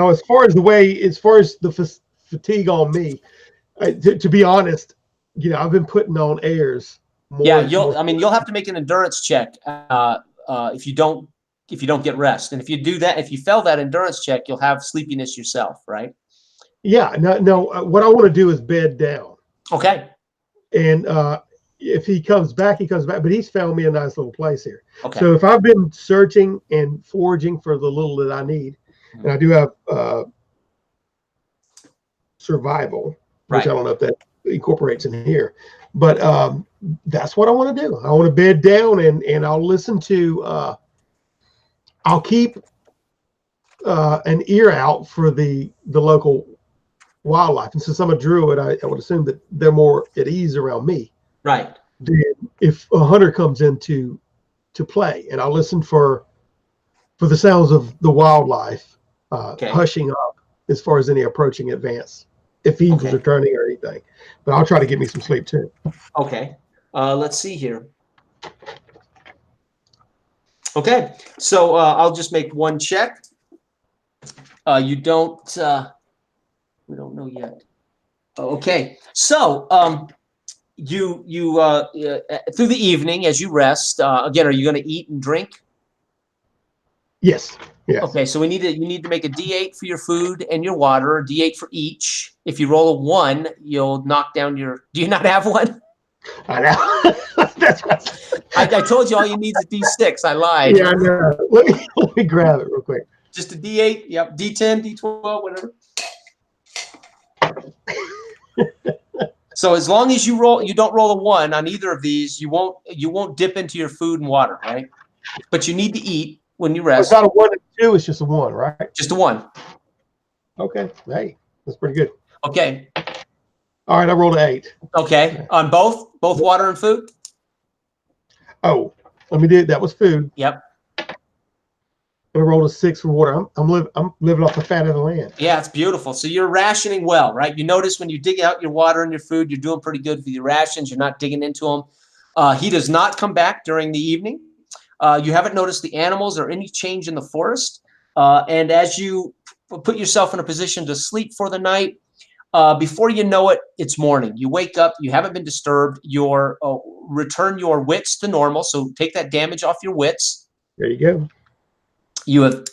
S1: as far as the fatigue on me, to be honest, I've been putting on airs.
S2: You'll have to make an endurance check if you don't get rest, and if you do that, if you fail that endurance check, you'll have sleepiness yourself, right?
S1: Yeah, no. What I want to do is bed down.
S2: Okay.
S1: And if he comes back, he comes back. But he's found me a nice little place here.
S2: Okay.
S1: So if I've been searching and foraging for the little that I need, and I do have survival, which I don't know if that incorporates in here, but that's what I want to do. I want to bed down and I'll listen to. I'll keep an ear out for the local wildlife, and since I'm a druid, I would assume that they're more at ease around me.
S2: Right.
S1: Then if a hunter comes into play, and I'll listen for the sounds of the wildlife hushing up as far as any approaching advance, if he was returning or anything. But I'll try to get me some sleep too.
S2: Okay. Let's see here. Okay, so I'll just make one check. We don't know yet. Okay, so you through the evening as you rest, again, are you going to eat and drink?
S1: Yes. Yes.
S2: Okay, so you need to make a D8 for your food and your water, a D8 for each. If you roll a 1, you'll knock down your. Do you not have one?
S1: I know. That's right.
S2: I told you all you need is a D6. I lied.
S1: Yeah, I know. Let me grab it real quick.
S2: Just a D8. Yep. D10, D12, whatever. So as long as you don't roll a 1 on either of these, you won't dip into your food and water, right? But you need to eat when you rest.
S1: It's not a 1 and 2. It's just a 1, right?
S2: Just a 1.
S1: Okay. Hey, that's pretty good.
S2: Okay.
S1: All right, I rolled an 8.
S2: Okay. On both water and food?
S1: Oh, let me do it. That was food.
S2: Yep.
S1: And I rolled a 6 for water. I'm living off the fat of the land.
S2: Yeah, it's beautiful. So you're rationing well, right? You notice when you dig out your water and your food, you're doing pretty good with your rations. You're not digging into them. He does not come back during the evening. You haven't noticed the animals or any change in the forest. And as you put yourself in a position to sleep for the night, before you know it, it's morning. You wake up. You haven't been disturbed. Return your wits to normal. So take that damage off your wits.
S1: There you go.
S2: You have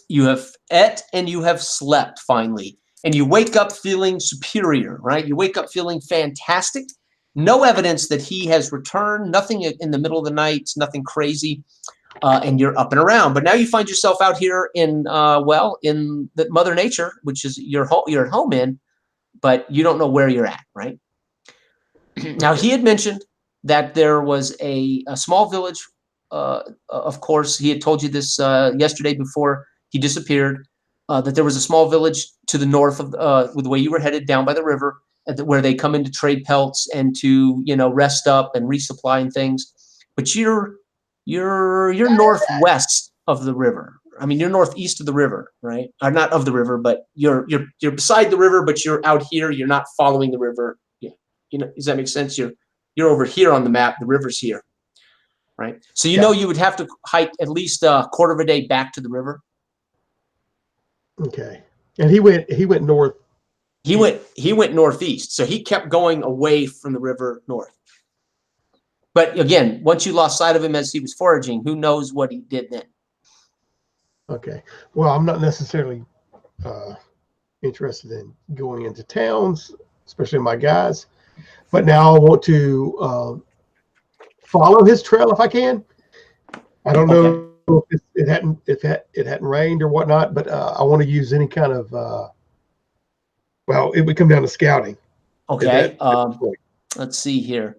S2: ate and you have slept finally. and you wake up feeling superior, right? You wake up feeling fantastic. No evidence that he has returned, nothing in the middle of the night, nothing crazy, and you're up and around. But now you find yourself out here in, well, in the Mother Nature, which is you're at home in, but you don't know where you're at, right? Now, he had mentioned that there was a small village. Of course, he had told you this yesterday before he disappeared, that there was a small village to the north of with the way you were headed down by the river, where they come in to trade pelts and to, you know, rest up and resupply and things. But you're northwest of the river. I mean, you're northeast of the river, right? Or not of the river, but you're beside the river, but you're out here. You're not following the river. Yeah, you know, does that make sense? You're over here on the map. The river's here, right? So you know you would have to hike at least a quarter of a day back to the river.
S1: Okay. And he went north.
S2: He went northeast. So he kept going away from the river north. But again, once you lost sight of him as he was foraging, who knows what he did then?
S1: Okay. Well, I'm not necessarily interested in going into towns, especially my guys. But now I want to follow his trail if I can. I don't know if it hadn't rained or whatnot, but I want to use any kind of well, it would come down to scouting.
S2: Okay. Let's see here.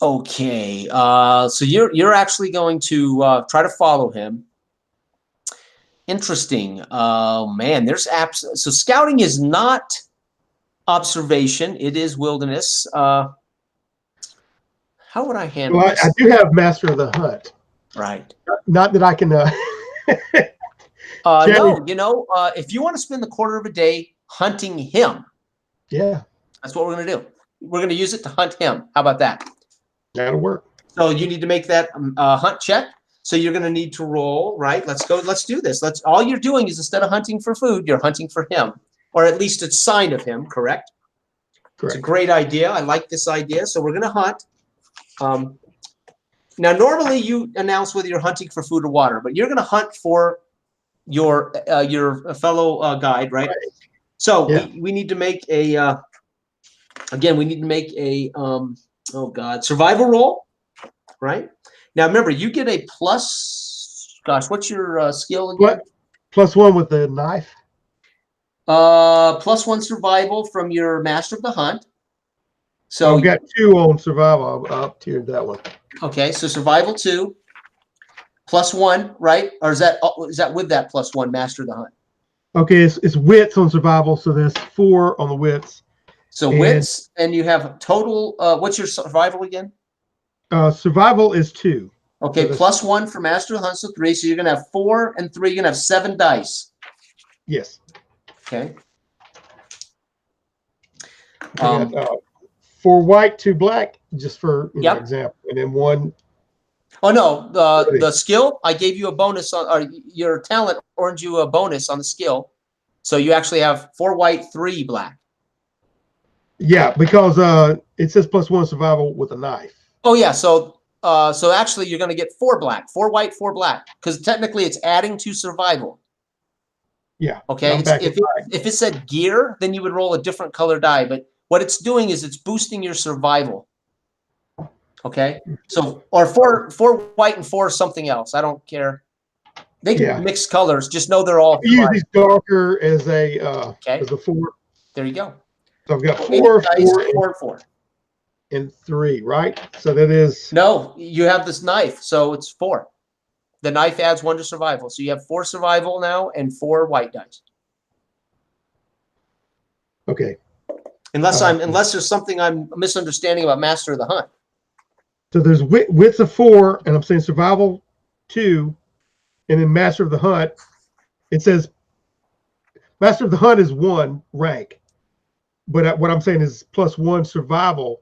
S2: Okay. So you're actually going to try to follow him. Interesting. Man, there's apps. So scouting is not observation. It is wilderness. How would I handle this?
S1: I do have Master of the Hunt.
S2: Right.
S1: Not that I can.
S2: No, you know, if you want to spend the quarter of a day hunting him, that's what we're going to do. We're going to use it to hunt him. How about that?
S1: That'll work.
S2: So you need to make that hunt check. So you're going to need to roll, right? Let's go. Let's do this. All you're doing is, instead of hunting for food, you're hunting for him, or at least a sign of him. Correct. It's a great idea. I like this idea. So we're going to hunt. Now, normally you announce whether you're hunting for food or water, but you're going to hunt for your fellow guide, right? So we need to make a again. We need to make a survival roll, right? Now remember, you get a plus. Gosh, what's your skill again?
S1: +1 with the knife.
S2: +1 survival from your Master of the Hunt. So
S1: I've got 2 on survival. I'll up to that one.
S2: Okay, so survival 2, +1, right? Or is that with that +1 Master of the Hunt?
S1: Okay, it's wits on survival, so there's 4 on the wits.
S2: So wits, and you have total. What's your survival again?
S1: Survival is 2.
S2: Okay, so +1 for Master of the Hunt, so 3. So you're gonna have 4 and 3. You're gonna have 7 dice.
S1: Yes.
S2: Okay.
S1: I got, 4 white, 2 black, just for example, and then 1.
S2: Oh no, the skill, I gave you a bonus on, or your talent earned you a bonus on the skill, so you actually have 4 white, 3 black.
S1: Yeah, because it says +1 survival with a knife.
S2: Oh yeah, so actually you're going to get 4 black, 4 white, 4 black, because technically it's adding to survival.
S1: Yeah.
S2: Okay. If it said gear, then you would roll a different color die, but what it's doing is it's boosting your survival. Okay. So, or 4 white and 4 something else. I don't care. They can mix colors. Just know they're all.
S1: Use these darker as a as a 4.
S2: There you go.
S1: So I've got 4, and 3, right? So that is.
S2: No, you have this knife, so it's 4. The knife adds 1 to survival, so you have 4 survival now and 4 white dice.
S1: Okay.
S2: Unless there's something I'm misunderstanding about Master of the Hunt.
S1: So there's wits of 4, and I'm saying survival 2, and then Master of the Hunt. It says Master of the Hunt is 1 rank, but what I'm saying is +1 survival.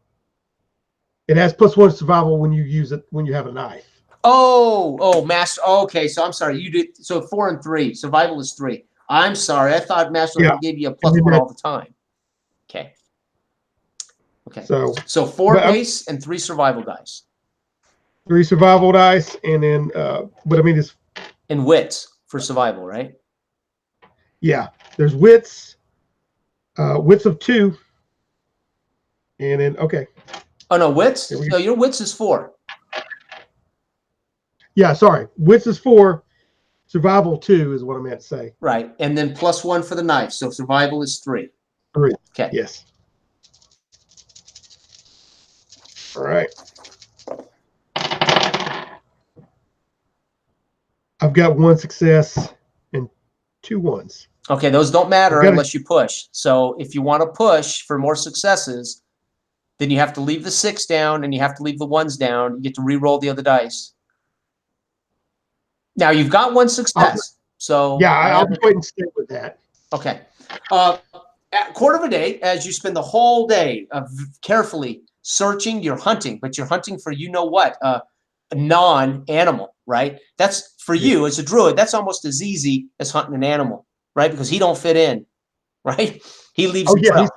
S1: It has +1 survival when you use it when you have a knife.
S2: Oh, Master. Okay, so I'm sorry. You did so 4 and 3. Survival is 3. I'm sorry. I thought Master of the Hunt gave you a +1 all the time. Okay. Okay. So 4 base and 3 survival dice.
S1: 3 survival dice, and then but I mean it's
S2: and wits for survival, right?
S1: Yeah, there's wits, wits of 2, and then okay.
S2: Oh no, wits. No, your wits is 4.
S1: Yeah, sorry. Wits is 4. Survival 2 is what I meant to say.
S2: Right, and then +1 for the knife. So survival is 3.
S1: 3.
S2: Okay.
S1: Yes. All right. I've got 1 success and 2 ones.
S2: Okay, those don't matter unless you push. So if you want to push for more successes, then you have to leave the 6 down and you have to leave the 1s down. You get to re-roll the other dice. Now you've got 1 success. So
S1: yeah, I'll just wait and stay with that.
S2: Okay. At quarter of a day, as you spend the whole day carefully searching, you're hunting, but you're hunting for you know what, a non-animal, right? That's for you as a druid. That's almost as easy as hunting an animal, right? Because he don't fit in, right? He leaves.
S1: Oh yeah,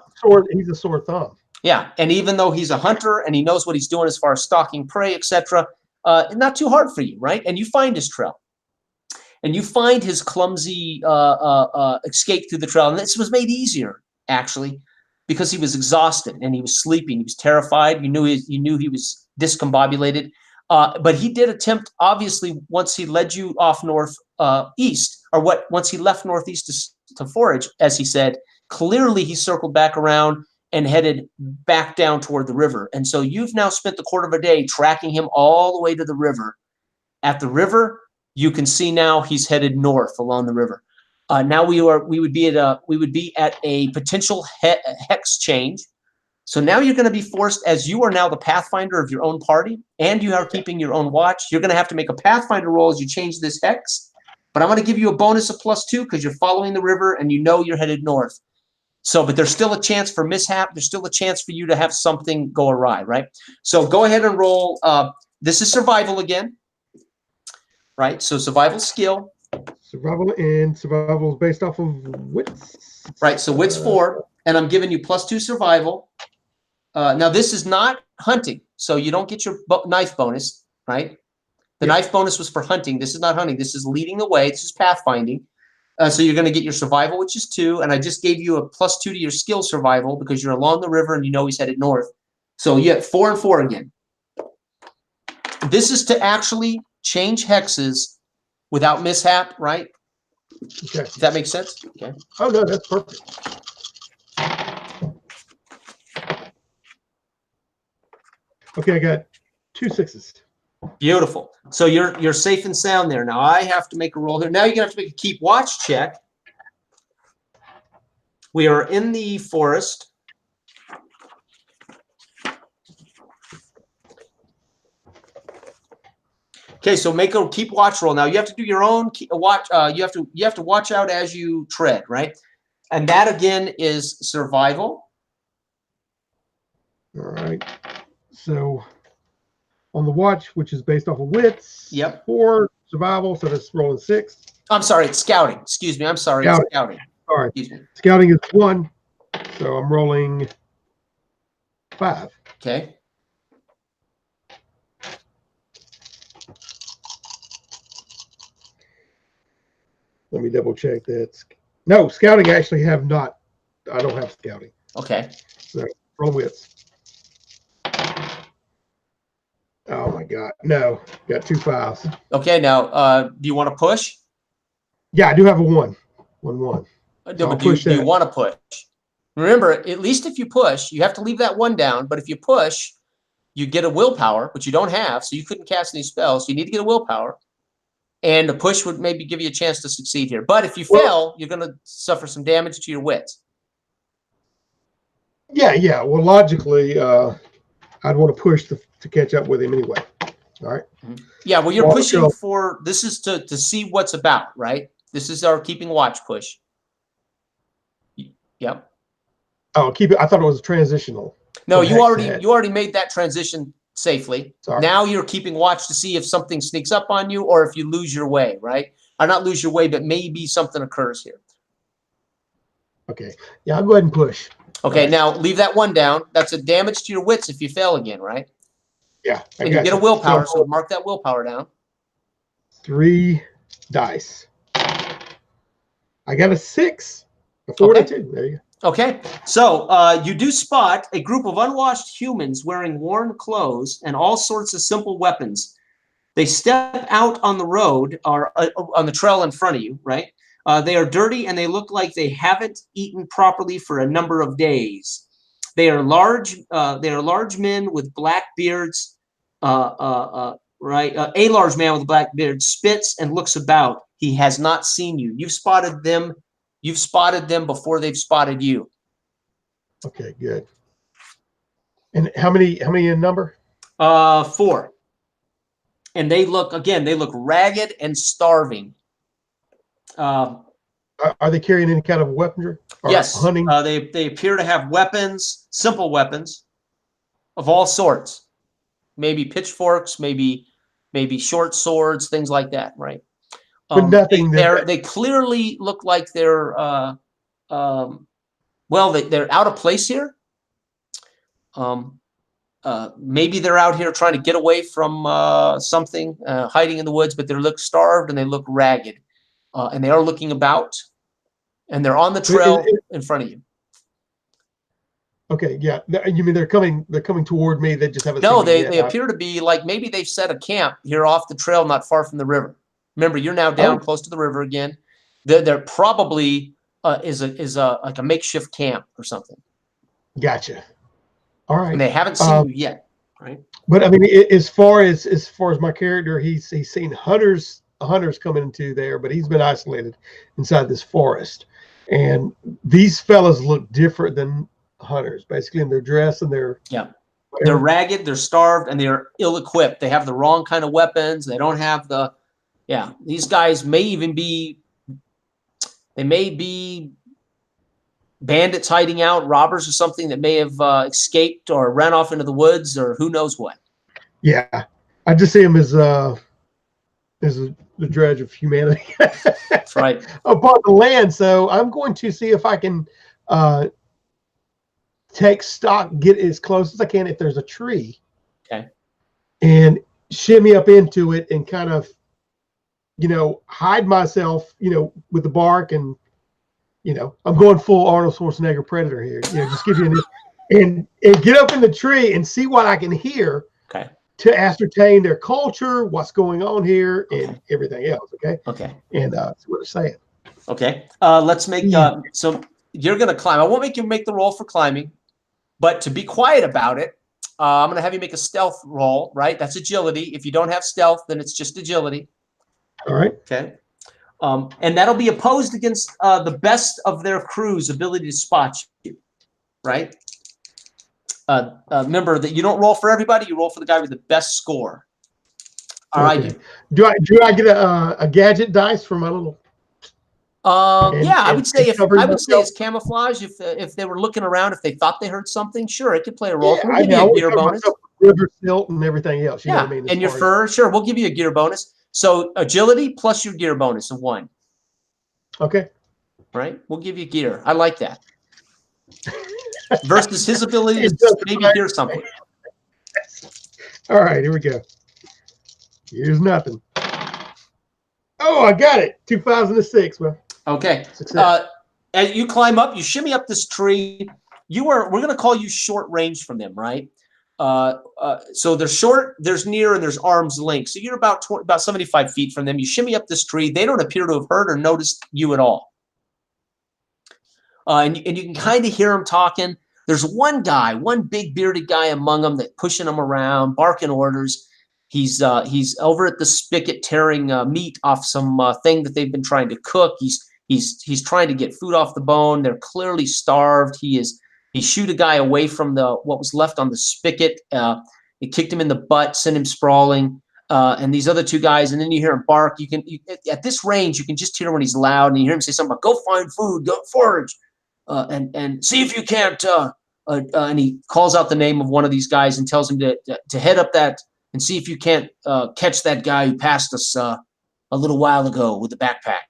S1: he's a sore thumb.
S2: Yeah, and even though he's a hunter and he knows what he's doing as far as stalking prey, etc., not too hard for you, right? And you find his trail. And you find his clumsy escape through the trail. And this was made easier, actually, because he was exhausted and he was sleeping. He was terrified. You knew he was discombobulated. But he did attempt, obviously, once he led you off northeast, once he left northeast to forage, as he said, clearly he circled back around and headed back down toward the river. And so you've now spent the quarter of a day tracking him all the way to the river. At the river, you can see now he's headed north along the river. Now we would be at a potential hex change. So now you're going to be forced, as you are now the pathfinder of your own party, and you are keeping your own watch. You're going to have to make a pathfinder roll as you change this hex. But I'm going to give you a bonus of +2 because you're following the river and you know you're headed north. So, but there's still a chance for mishap. There's still a chance for you to have something go awry, right? So go ahead and roll. This is survival again. Right, so survival skill.
S1: Survival is based off of wits.
S2: Right, so wits 4, and I'm giving you +2 survival. Now this is not hunting, so you don't get your knife bonus, right? The knife bonus was for hunting. This is not hunting. This is leading the way. This is pathfinding. So you're going to get your survival, which is 2, and I just gave you a +2 to your skill survival because you're along the river and you know he's headed north. So you have 4 and 4 again. This is to actually change hexes without mishap, right?
S1: Okay.
S2: Does that make sense? Okay.
S1: Oh no, that's perfect. Okay, I got 2 6s.
S2: Beautiful. So you're safe and sound there. Now I have to make a roll here. Now you're gonna have to make a keep watch check. We are in the forest. Okay, so make a keep watch roll. Now you have to do your own watch. You have to watch out as you tread, right? And that again is survival.
S1: All right. So on the watch, which is based off of wits.
S2: Yep.
S1: 4 survival, so that's rolling 6.
S2: I'm sorry, it's scouting. Excuse me. I'm sorry,
S1: scouting.
S2: It's scouting.
S1: Sorry.
S2: Excuse me.
S1: Scouting is 1, so I'm rolling 5.
S2: Okay.
S1: Let me double check that. No, scouting actually have not. I don't have scouting.
S2: Okay.
S1: So roll wits. Oh my God, no! Got 2 5s.
S2: Okay. Now, do you want to push?
S1: Yeah, I do have a 1. 1 1.
S2: No, but do you want to push? Remember, at least if you push, you have to leave that 1 down. But if you push, you get a willpower, which you don't have, so you couldn't cast any spells. So you need to get a willpower. And a push would maybe give you a chance to succeed here. But if you fail, you're going to suffer some damage to your wits.
S1: Yeah. Well, logically, I'd want to push to catch up with him anyway. All right.
S2: Yeah, well, you're pushing for, this is to see what's about, right? This is our keeping watch push. Yep.
S1: Oh, keep it. I thought it was transitional.
S2: No, you already made that transition safely.
S1: Sorry.
S2: Now you're keeping watch to see if something sneaks up on you or if you lose your way, right? Or not lose your way, but maybe something occurs here.
S1: Okay. Yeah, I'll go ahead and push.
S2: Okay, right. Now leave that 1 down. That's a damage to your wits if you fail again, right?
S1: Yeah.
S2: And you get a willpower, so mark that willpower down.
S1: 3 dice. I got a 6, a 4
S2: Okay.
S1: and a 2. There you go.
S2: Okay, so you do spot a group of unwashed humans wearing worn clothes and all sorts of simple weapons. They step out on the road or on the trail in front of you, right? They are dirty and they look like they haven't eaten properly for a number of days. They are large. They are large men with black beards. Right, a large man with a black beard spits and looks about. He has not seen you. You've spotted them. You've spotted them before they've spotted you.
S1: Okay, good. And how many in number?
S2: 4. And they look, again, they look ragged and starving.
S1: Are they carrying any kind of weaponry or
S2: Yes,
S1: hunting?
S2: they appear to have weapons, simple weapons of all sorts. Maybe pitchforks, maybe short swords, things like that, right?
S1: But nothing
S2: They clearly look like they're well, they're out of place here. Maybe they're out here trying to get away from something, hiding in the woods, but they look starved and they look ragged, and they are looking about, and they're on the trail in front of you.
S1: Okay, yeah. You mean they're coming toward me? They just haven't
S2: No,
S1: seen me yet.
S2: they appear to be like maybe they've set a camp here off the trail, not far from the river. Remember, you're now down close to the river again. They're probably is like a makeshift camp or something.
S1: Gotcha. All right.
S2: And they haven't seen you yet, right?
S1: But I mean, as far as my character, he's seen hunters coming into there, but he's been isolated inside this forest. And these fellas look different than hunters, basically in their dress and their
S2: They're ragged, they're starved, and they're ill-equipped. They have the wrong kind of weapons. They don't have the these guys may even be bandits hiding out, robbers or something that may have escaped or ran off into the woods or who knows what.
S1: Yeah, I just see him as the dredge of humanity.
S2: That's right.
S1: Upon the land. So I'm going to see if I can take stock, get as close as I can if there's a tree.
S2: Okay.
S1: And shimmy up into it and kind of, hide myself, with the bark and, I'm going full Arnold Schwarzenegger Predator here. Just give you and get up in the tree and see what I can hear.
S2: Okay.
S1: To ascertain their culture, what's going on here, and everything else. Okay.
S2: Okay.
S1: And see what they're saying.
S2: Okay. Let's make so you're gonna climb. I won't make you make the roll for climbing, but to be quiet about it, I'm gonna have you make a stealth roll. Right? That's agility. If you don't have stealth, then it's just agility.
S1: All right.
S2: Okay. And that'll be opposed against the best of their crew's ability to spot you. Right? Remember that you don't roll for everybody. You roll for the guy with the best score. All right.
S1: Do I get a gadget dice for my little?
S2: I would say it's camouflage. If they were looking around, if they thought they heard something, sure, it could play a role. We'll give you a gear bonus.
S1: River silt and everything else. You know what I mean?
S2: And your fur, sure, we'll give you a gear bonus. So agility plus your gear bonus of 1.
S1: Okay.
S2: Right. We'll give you gear. I like that. Versus his ability to maybe hear something.
S1: All right, here we go. Here's nothing. Oh, I got it. 2006. Well,
S2: okay. As you climb up, you shimmy up this tree. We're going to call you short range from them, right? So they're short, there's near, and there's arm's length. So you're about 75 feet from them. You shimmy up this tree. They don't appear to have heard or noticed you at all. And you can kind of hear them talking. There's one big bearded guy among them that pushing them around, barking orders. He's over at the spigot tearing meat off some thing that they've been trying to cook. He's trying to get food off the bone. They're clearly starved. He shoot a guy away from what was left on the spigot. It kicked him in the butt, sent him sprawling. And these other 2 guys, and then you hear him bark. At this range, you can just hear when he's loud, and you hear him say something about "Go find food, go forage." And see if you can't. And he calls out the name of one of these guys and tells him to head up that and see if you can't catch that guy who passed us a little while ago with the backpack.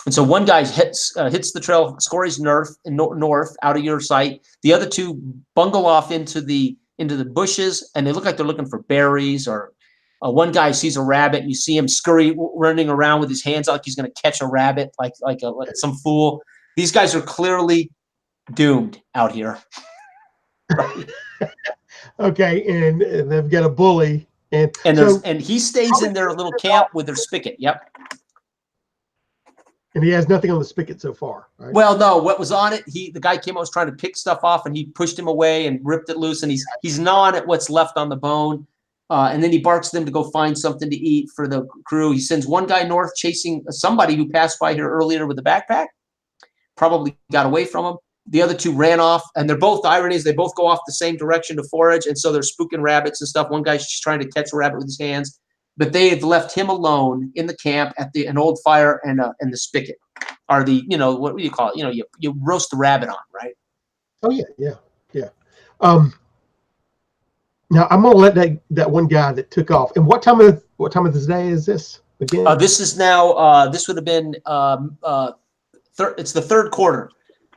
S2: And so one guy hits the trail, scores north out of your sight. The other 2 bungle off into the bushes, and they look like they're looking for berries or One guy sees a rabbit, and you see him running around with his hands like he's going to catch a rabbit, like some fool. These guys are clearly doomed out here. Right?
S1: Okay, and they've got a bully, and
S2: he stays in their little camp with their spigot. Yep.
S1: And he has nothing on the spigot so far, right?
S2: Well, no. What was on it? The guy came out, was trying to pick stuff off, and he pushed him away and ripped it loose, and he's gnawing at what's left on the bone. And then he barks them to go find something to eat for the crew. He sends one guy north chasing somebody who passed by here earlier with a backpack. Probably got away from him. The other two ran off, and they're both, the irony is they both go off the same direction to forage, and so they're spooking rabbits and stuff. One guy's just trying to catch a rabbit with his hands, but they have left him alone in the camp at an old fire and the spigot, or the, what do you call it? You roast the rabbit on, right?
S1: Oh yeah. Now I'm gonna let that one guy that took off. And what time of this day is this again?
S2: This is now. This would have been. It's the third quarter,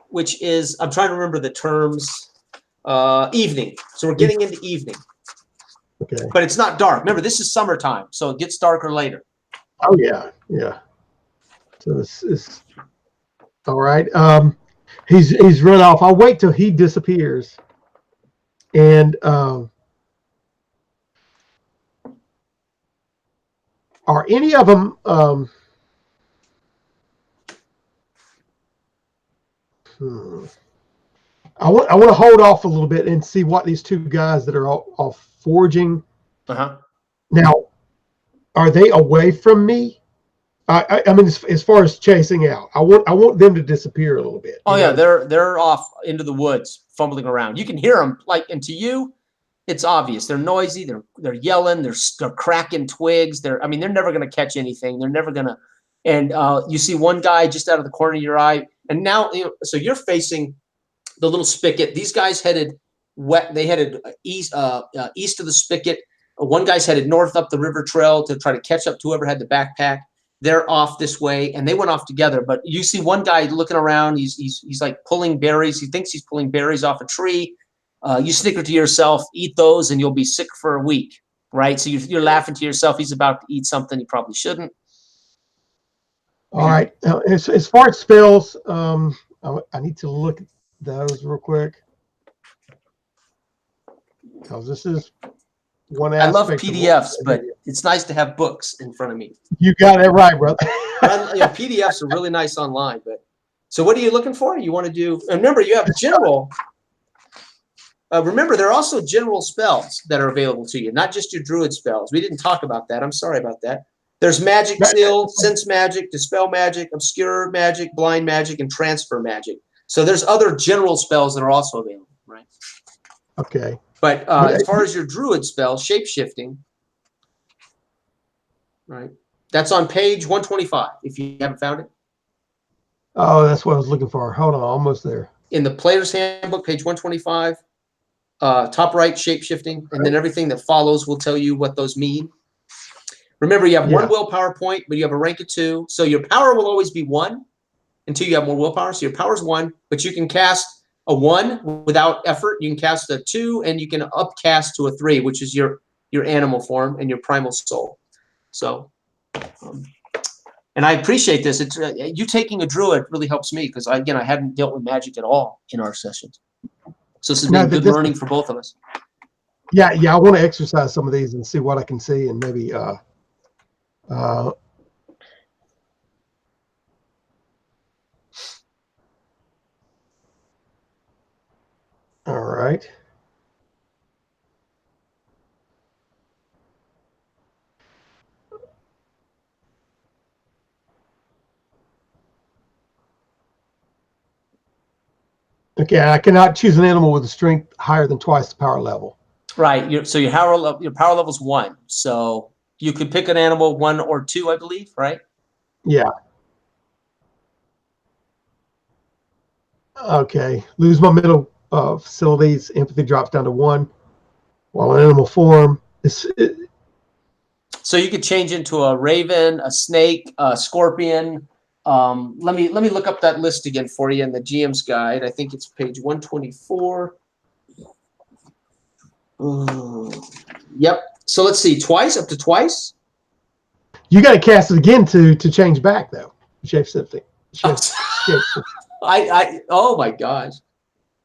S2: which is, I'm trying to remember the terms. Evening. So we're getting into evening.
S1: Okay.
S2: But it's not dark. Remember, this is summertime, so it gets darker later.
S1: Oh yeah. So this is all right. He's run off. I'll wait till he disappears. And are any of them I want to hold off a little bit and see what these two guys that are all foraging. Now, are they away from me? I mean, as far as chasing out, I want them to disappear a little bit.
S2: Oh yeah, they're off into the woods, fumbling around. You can hear them, and to you, it's obvious. They're noisy. They're yelling. They're cracking twigs. They're never going to catch anything. They're never going to. And you see one guy just out of the corner of your eye, and now so you're facing the little spigot. These guys headed They headed east of the spigot. One guy's headed north up the river trail to try to catch up to whoever had the backpack. They're off this way, and they went off together. But you see one guy looking around. He's like pulling berries. He thinks he's pulling berries off a tree. You snicker to yourself, eat those, and you'll be sick for a week, right? So you're laughing to yourself. He's about to eat something he probably shouldn't.
S1: All right. As far as spells, I need to look at those real quick, because this is one aspect.
S2: I love PDFs, but it's nice to have books in front of me.
S1: You got it right, brother.
S2: PDFs are really nice online, but so what are you looking for? You want to do? And remember, you have general. Remember, there are also general spells that are available to you, not just your druid spells. We didn't talk about that. I'm sorry about that. There's magic seal, sense magic, dispel magic, obscure magic, blind magic, and transfer magic. So there's other general spells that are also available, right?
S1: Okay.
S2: But as far as your druid spell, shape-shifting, right? That's on page 125, if you haven't found it.
S1: Oh, that's what I was looking for. Hold on, almost there.
S2: In the Player's Handbook, page 125, top right, shape-shifting, and then everything that follows will tell you what those mean. Remember, you have one willpower point, but you have a rank of 2. So your power will always be 1 until you have more willpower. So your power is 1, but you can cast a 1 without effort. You can cast a 2, and you can upcast to a 3, which is your animal form and your primal soul. So, and I appreciate this. It's you taking a druid really helps me, because I hadn't dealt with magic at all in our sessions. So this has been good learning for both of us.
S1: Yeah, I want to exercise some of these and see what I can see, and maybe all right. Okay, I cannot choose an animal with a strength higher than twice the power level.
S2: Right. So your power level is 1. So you could pick an animal 1 or 2, I believe, right?
S1: Yeah. Okay. Lose my middle facilities. Empathy drops down to 1. While an animal form
S2: so you could change into a raven, a snake, a scorpion. Let me look up that list again for you in the GM's guide. I think it's page 124. Yep. So let's see, twice, up to twice.
S1: You got to cast it again to change back though. Shape shifting.
S2: Oh my gosh.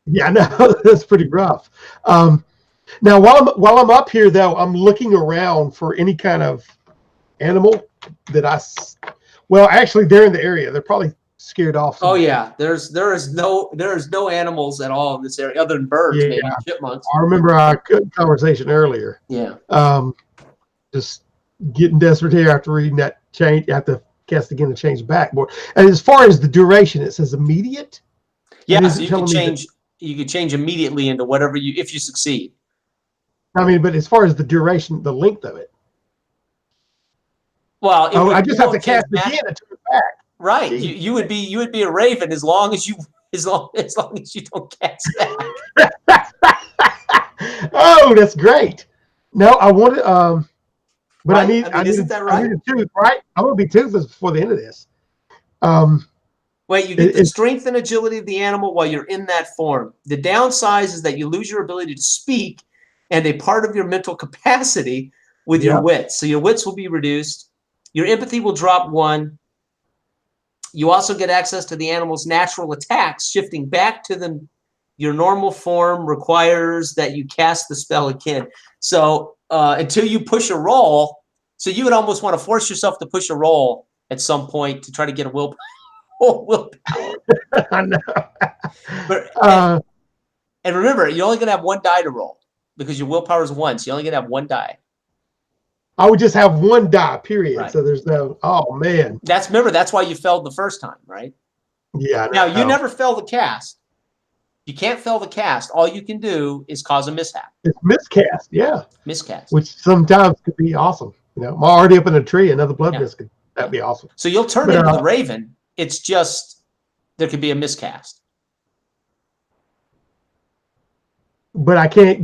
S1: Yeah, no, that's pretty rough. Now while I'm up here though, I'm looking around for any kind of animal that well, actually they're in the area. They're probably scared off somewhere.
S2: Oh yeah, there is no animals at all in this area other than birds,
S1: Yeah.
S2: maybe chipmunks.
S1: I remember our conversation earlier.
S2: Yeah.
S1: Just getting desperate here after reading that change. You have to cast again to change back more. And as far as the duration, it says immediate.
S2: Yeah, so you can change. You can change immediately into whatever if you succeed.
S1: I mean, but as far as the duration, the length of it.
S2: Well,
S1: I just have to cast again and turn it back.
S2: Right. You would be a raven as long as you don't cast back.
S1: Oh, that's great. No, I wanted but
S2: right? Isn't that right?
S1: I need a tooth, right? I'm gonna be toothless before the end of this.
S2: Wait, you get the strength and agility of the animal while you're in that form. The downside is that you lose your ability to speak and a part of your mental capacity with your wits. So your wits will be reduced. Your empathy will drop 1. You also get access to the animal's natural attacks. Shifting back to your normal form requires that you cast the spell again. So until you push a roll, so you would almost want to force yourself to push a roll at some point to try to get a willpower.
S1: I know.
S2: And remember, you're only going to have 1 die to roll because your willpower is 1. So you're only going to have 1 die.
S1: I would just have 1 die, period.
S2: Right.
S1: So there's no, oh man.
S2: Remember, that's why you failed the first time, right?
S1: Yeah.
S2: Now, you never fail the cast. You can't fail the cast. All you can do is cause a mishap.
S1: It's miscast, yeah.
S2: Miscast.
S1: Which sometimes could be awesome. I'm already up in a tree, another blood biscuit. That'd be awesome.
S2: So you'll turn into the raven. It's just there could be a miscast.
S1: But I can't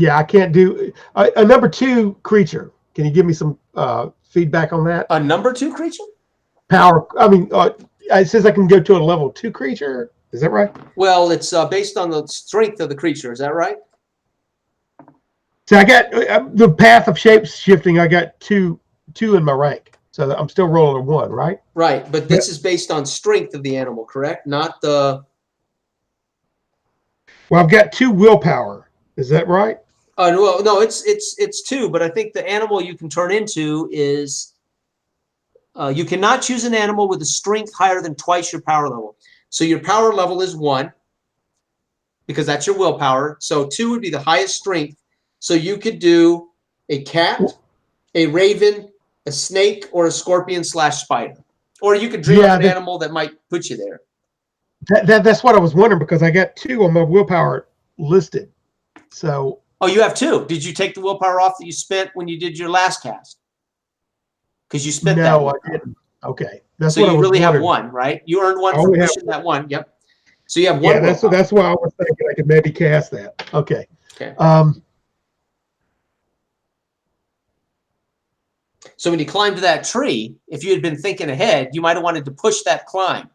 S1: do a number 2 creature. Can you give me some feedback on that?
S2: A number 2 creature?
S1: Power. I mean, it says I can go to a level 2 creature. Is that right?
S2: Well, it's based on the strength of the creature. Is that right?
S1: So I got the path of shape shifting. I got two in my rank, so I'm still rolling a 1, right?
S2: Right, but this is based on strength of the animal, correct? Not the.
S1: Well, I've got 2 willpower. Is that right?
S2: Well, no, it's 2, but I think the animal you can turn into is. You cannot choose an animal with a strength higher than twice your power level. So your power level is 1 because that's your willpower. So 2 would be the highest strength. So you could do a cat, a raven, a snake, or a scorpion/spider. Or you could dream of an animal that might put you there.
S1: That's what I was wondering because I got 2 on my willpower listed. So.
S2: Oh, you have 2. Did you take the willpower off that you spent when you did your last cast? Because you spent that.
S1: No, I didn't. Okay.
S2: That's so what you really have 1, right? You earned 1 for pushing that 1. Yep. So you have 1.
S1: Yeah, that's why I was thinking I could maybe cast that. Okay.
S2: Okay. So when you climbed to that tree, if you had been thinking ahead, you might have wanted to push that climb.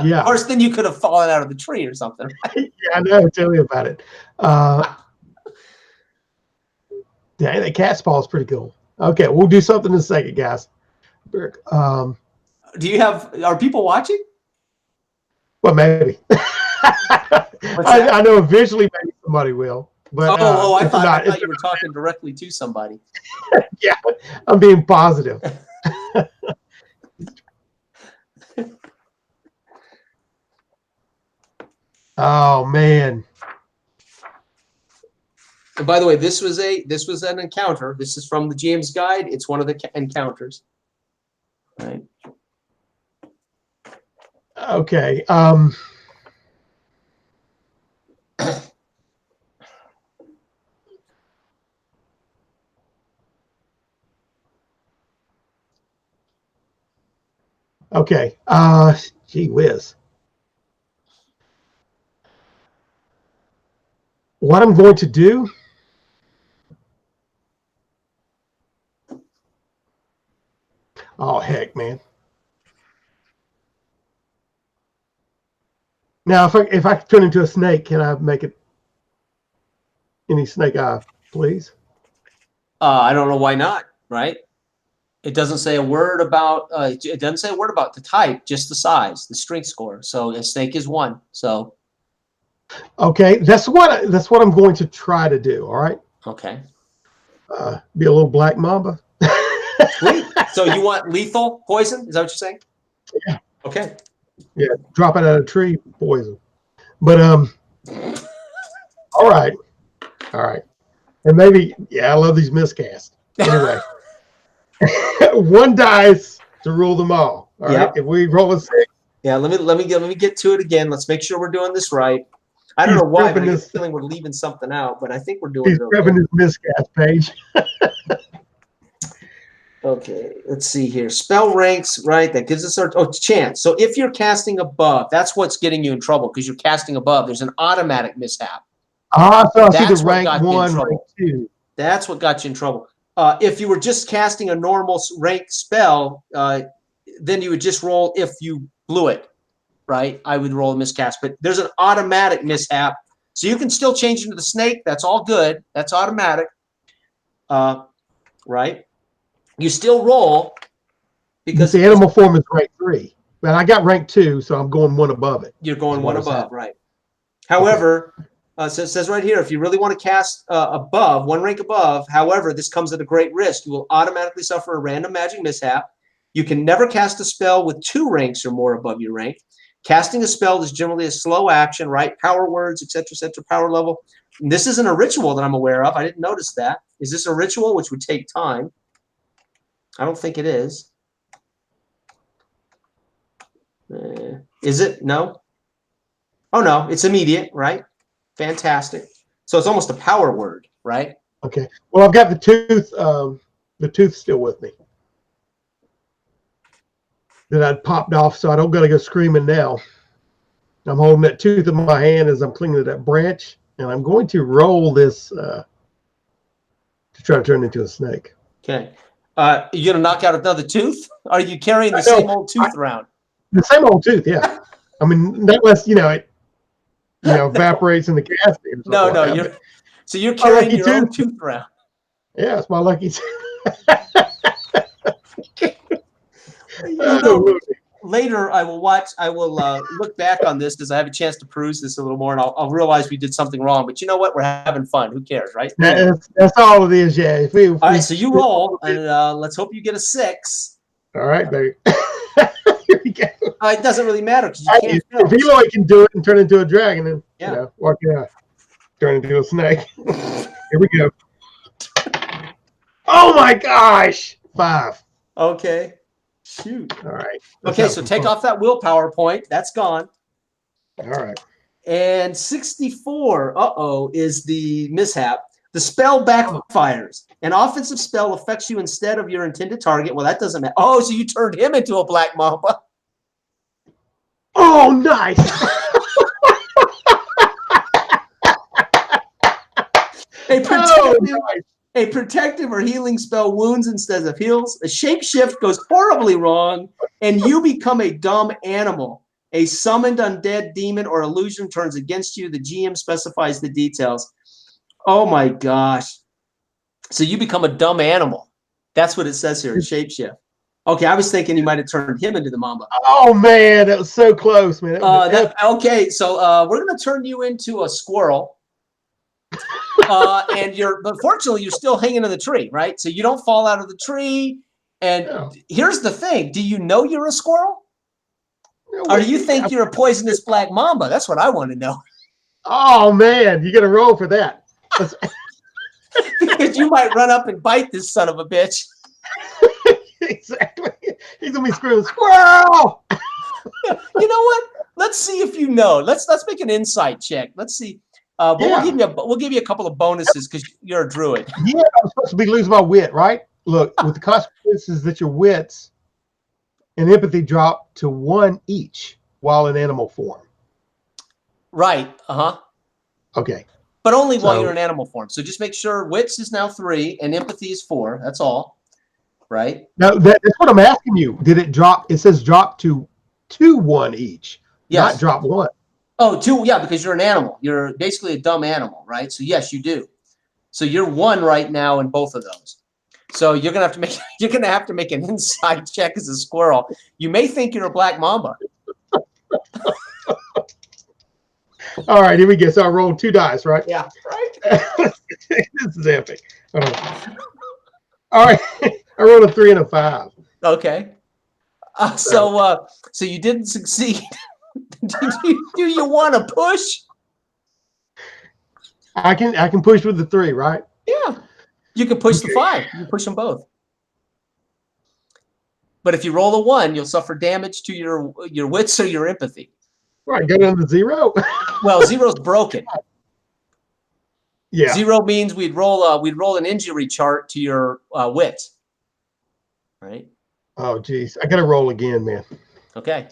S1: Yeah.
S2: Of course, then you could have fallen out of the tree or something.
S1: Yeah, I know. Tell me about it. Yeah, the cat's paw is pretty cool. Okay, we'll do something in a second, guys.
S2: Are people watching?
S1: Well, maybe. I know eventually maybe somebody will. But
S2: I thought you were talking directly to somebody.
S1: Yeah, I'm being positive. Oh man.
S2: And by the way, this was an encounter. This is from the GM's guide. It's one of the encounters. Right.
S1: Okay. Okay. Gee whiz. What I'm going to do. Oh heck, man. Now, if I turn into a snake, can I make it any snake eye, please?
S2: I don't know why not, right? It doesn't say a word about it doesn't say a word about the type, just the size, the strength score. So a snake is 1. So
S1: Okay, that's what I'm going to try to do. All right.
S2: okay.
S1: Be a little black mamba.
S2: Sweet. So you want lethal poison? Is that what you're saying?
S1: Yeah.
S2: Okay.
S1: Yeah, dropping out of a tree, poison. But all right, and maybe I love these miscasts. Anyway, 1 dice to rule them all. All right,
S2: Yep.
S1: if we roll a 6,
S2: Yeah. Let me get to it again. Let's make sure we're doing this right. I don't
S1: he's
S2: know why, but I
S1: prepping
S2: get
S1: this.
S2: the feeling we're leaving something out. But I think we're doing
S1: He's
S2: it okay.
S1: prepping his miscast page.
S2: Okay, let's see here. Spell ranks, right? That gives us our chance. So if you're casting above, that's what's getting you in trouble because you're casting above. There's an automatic mishap.
S1: So I see the
S2: That's what
S1: rank
S2: got you in
S1: 1, rank
S2: trouble.
S1: 2.
S2: That's what got you in trouble. If you were just casting a normal rank spell, then you would just roll if you blew it, right? I would roll a miscast. But there's an automatic mishap. So you can still change into the snake. That's all good. That's automatic. Right? You still roll
S1: Because
S2: because
S1: the animal form is rank 3. But I got rank 2, so I'm going 1 above it.
S2: you're going 1 above,
S1: happening.
S2: right? However, so it says right here, if you really want to cast above, 1 rank above, however, this comes at a great risk. You will automatically suffer a random magic mishap. You can never cast a spell with 2 ranks or more above your rank. Casting a spell is generally a slow action, right? Power words, etc., power level. And this isn't a ritual that I'm aware of. I didn't notice that. Is this a ritual, which would take time? I don't think it is. Is it? No? Oh, no. It's immediate, right? Fantastic. So it's almost a power word, right?
S1: Okay. Well, I've got the tooth. The tooth still with me. That I'd popped off, so I don't got to go screaming now. I'm holding that tooth in my hand as I'm clinging to that branch, and I'm going to roll this to try to turn into a snake.
S2: Okay. You gonna knock out another tooth? Are you carrying the same old tooth around?
S1: The same old tooth, yeah. I mean, not less, it evaporates in the casket. And
S2: No,
S1: like
S2: you're carrying your own
S1: tooth
S2: tooth around.
S1: Yeah, it's my lucky tooth.
S2: Later I will watch. I will look back on this because I have a chance to peruse this a little more, and I'll realize we did something wrong. But you know what? We're having fun. Who cares, right?
S1: That's all it is. Yeah.
S2: All right. So you roll, and let's hope you get a 6.
S1: All right, baby. Here we go.
S2: It doesn't really matter because you can't.
S1: If Eloy can do it and turn into a dragon, then work it out. Turn into a snake. Here we go. Oh my gosh! 5.
S2: Okay. Shoot.
S1: All right.
S2: Okay, so take off that willpower point. That's gone.
S1: All right.
S2: And 64, is the mishap. The spell backfires. An offensive spell affects you instead of your intended target. Well, that doesn't matter. Oh, so you turned him into a black mamba.
S1: Oh, nice.
S2: A protective or healing spell wounds instead of heals. A shapeshift goes horribly wrong, and you become a dumb animal. A summoned undead demon or illusion turns against you. The GM specifies the details. Oh my gosh. So you become a dumb animal. That's what it says here, shapeshift. Okay, I was thinking you might have turned him into the mamba.
S1: Oh man, that was so close, man.
S2: Okay, so we're gonna turn you into a squirrel. But fortunately, you're still hanging in the tree, right? So you don't fall out of the tree. And here's the thing: do you know you're a squirrel, or do you think you're a poisonous black mamba? That's what I want to know.
S1: Oh man, you got to roll for that.
S2: Because you might run up and bite this son of a bitch.
S1: Exactly. He's gonna be screaming, "Squirrel!"
S2: You know what? Let's see if you know. Let's make an insight check. Let's see. But we'll give you a couple of bonuses because you're a druid.
S1: Yeah, I'm supposed to be losing my wit, right? Look, with the consequences that your wits and empathy drop to 1 each while in animal form.
S2: Right.
S1: Okay.
S2: But only while you're in animal form. So just make sure wits is now 3 and empathy is 4. That's all. Right?
S1: Now that's what I'm asking you. Did it drop? It says drop to 1 each, not drop 1.
S2: Oh, 2, yeah, because you're an animal. You're basically a dumb animal, right? So yes, you do. So you're 1 right now in both of those. So you're gonna have to make an inside check as a squirrel. You may think you're a black mamba.
S1: All right, here we go. So I rolled 2 dice, right?
S2: Yeah, right.
S1: This is epic. All right, I rolled a 3 and a 5.
S2: Okay. So you didn't succeed. Do you want to push?
S1: I can push with the 3, right?
S2: Yeah. You can push the 5. You can push them both. But if you roll a 1, you'll suffer damage to your wits or your empathy.
S1: Right, go down to 0.
S2: Well, 0's broken.
S1: Yeah.
S2: 0 means we'd roll an injury chart to your wit. Right?
S1: Oh, geez. I got to roll again, man.
S2: Okay.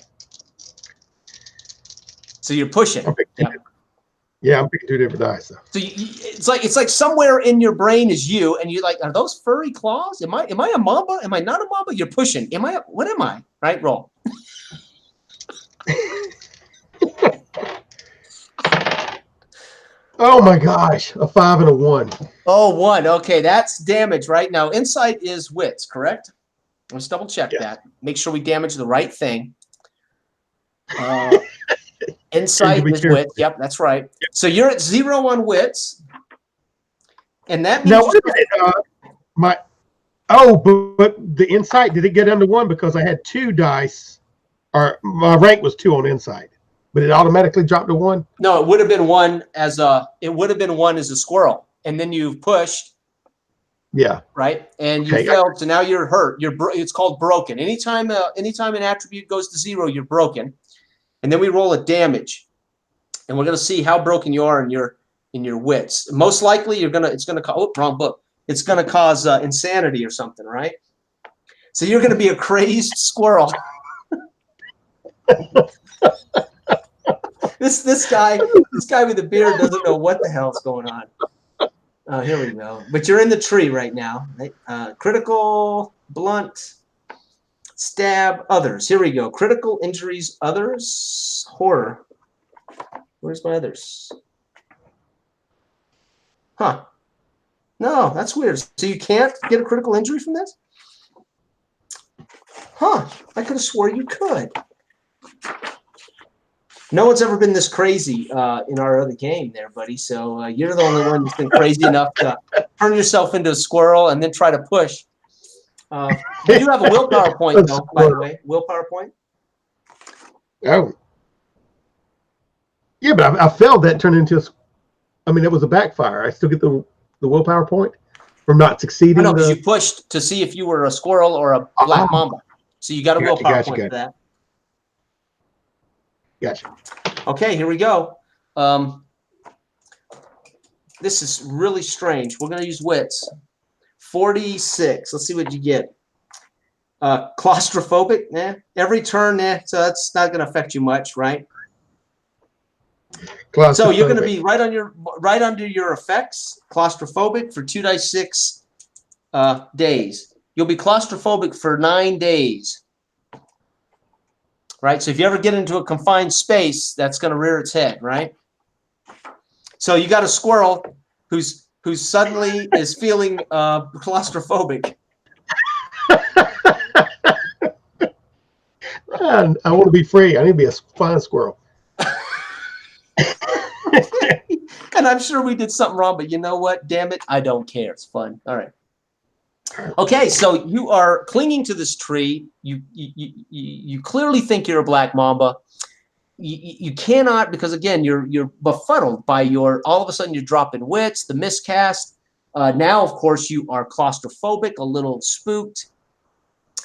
S2: So you're pushing.
S1: Yeah, I'm picking 2 different dice. So
S2: it's like somewhere in your brain is you, and you're like, are those furry claws? Am I a mamba? Am I not a mamba? You're pushing. What am I? Right? Roll.
S1: Oh my gosh, a 5 and a 1.
S2: Oh, 1. Okay, that's damage right now. Insight is wits, correct? Let's double check that. Make sure we damage the right thing. Insight is wits. Yep, that's right. Yep. So you're at 0 on wits, and that means
S1: now wait a minute, but the insight, did it get down to 1 because I had 2 dice, or my rank was 2 on insight, but it automatically dropped to 1?
S2: No, it would have been 1 as a squirrel, and then you've pushed.
S1: Yeah.
S2: Right, and you failed, so now you're hurt. It's called broken. Anytime an attribute goes to 0, you're broken, and then we roll a damage, and we're gonna see how broken you are in your wits. Most likely, it's gonna cause wrong book. It's gonna cause insanity or something, right? So you're gonna be a crazed squirrel. This guy with the beard doesn't know what the hell's going on. Here we go. But you're in the tree right now. Right? Critical, blunt, stab, others. Here we go. Critical injuries, others, horror. Where's my others? Huh. No, that's weird. So you can't get a critical injury from this? Huh. I could have swore you could. No one's ever been this crazy in our other game there, buddy. So you're the only one that's been crazy enough to turn yourself into a squirrel and then try to push. You do have a willpower point, though, by the way. Willpower point.
S1: Oh. Yeah, but I failed that, turned into it was a backfire. I still get the willpower point from not succeeding.
S2: No, because you pushed to see if you were a squirrel or a black mamba. So you got a willpower point for that.
S1: Gotcha.
S2: Okay, here we go. This is really strange. We're going to use wits. 46. Let's see what you get. Claustrophobic. Every turn. So that's not going to affect you much, right? So you're going to be right under your effects. Claustrophobic for 2d6 days. You'll be claustrophobic for 9 days. Right, so if you ever get into a confined space, that's going to rear its head, right? So you got a squirrel who's suddenly is feeling claustrophobic.
S1: I want to be free. I need to be a fine squirrel.
S2: And I'm sure we did something wrong, but you know what? Damn it, I don't care. It's fun. All right. Okay, so you are clinging to this tree. You clearly think you're a black mamba. You cannot, because again you're befuddled by all of a sudden you're dropping wits, the miscast. Now of course you are claustrophobic, a little spooked.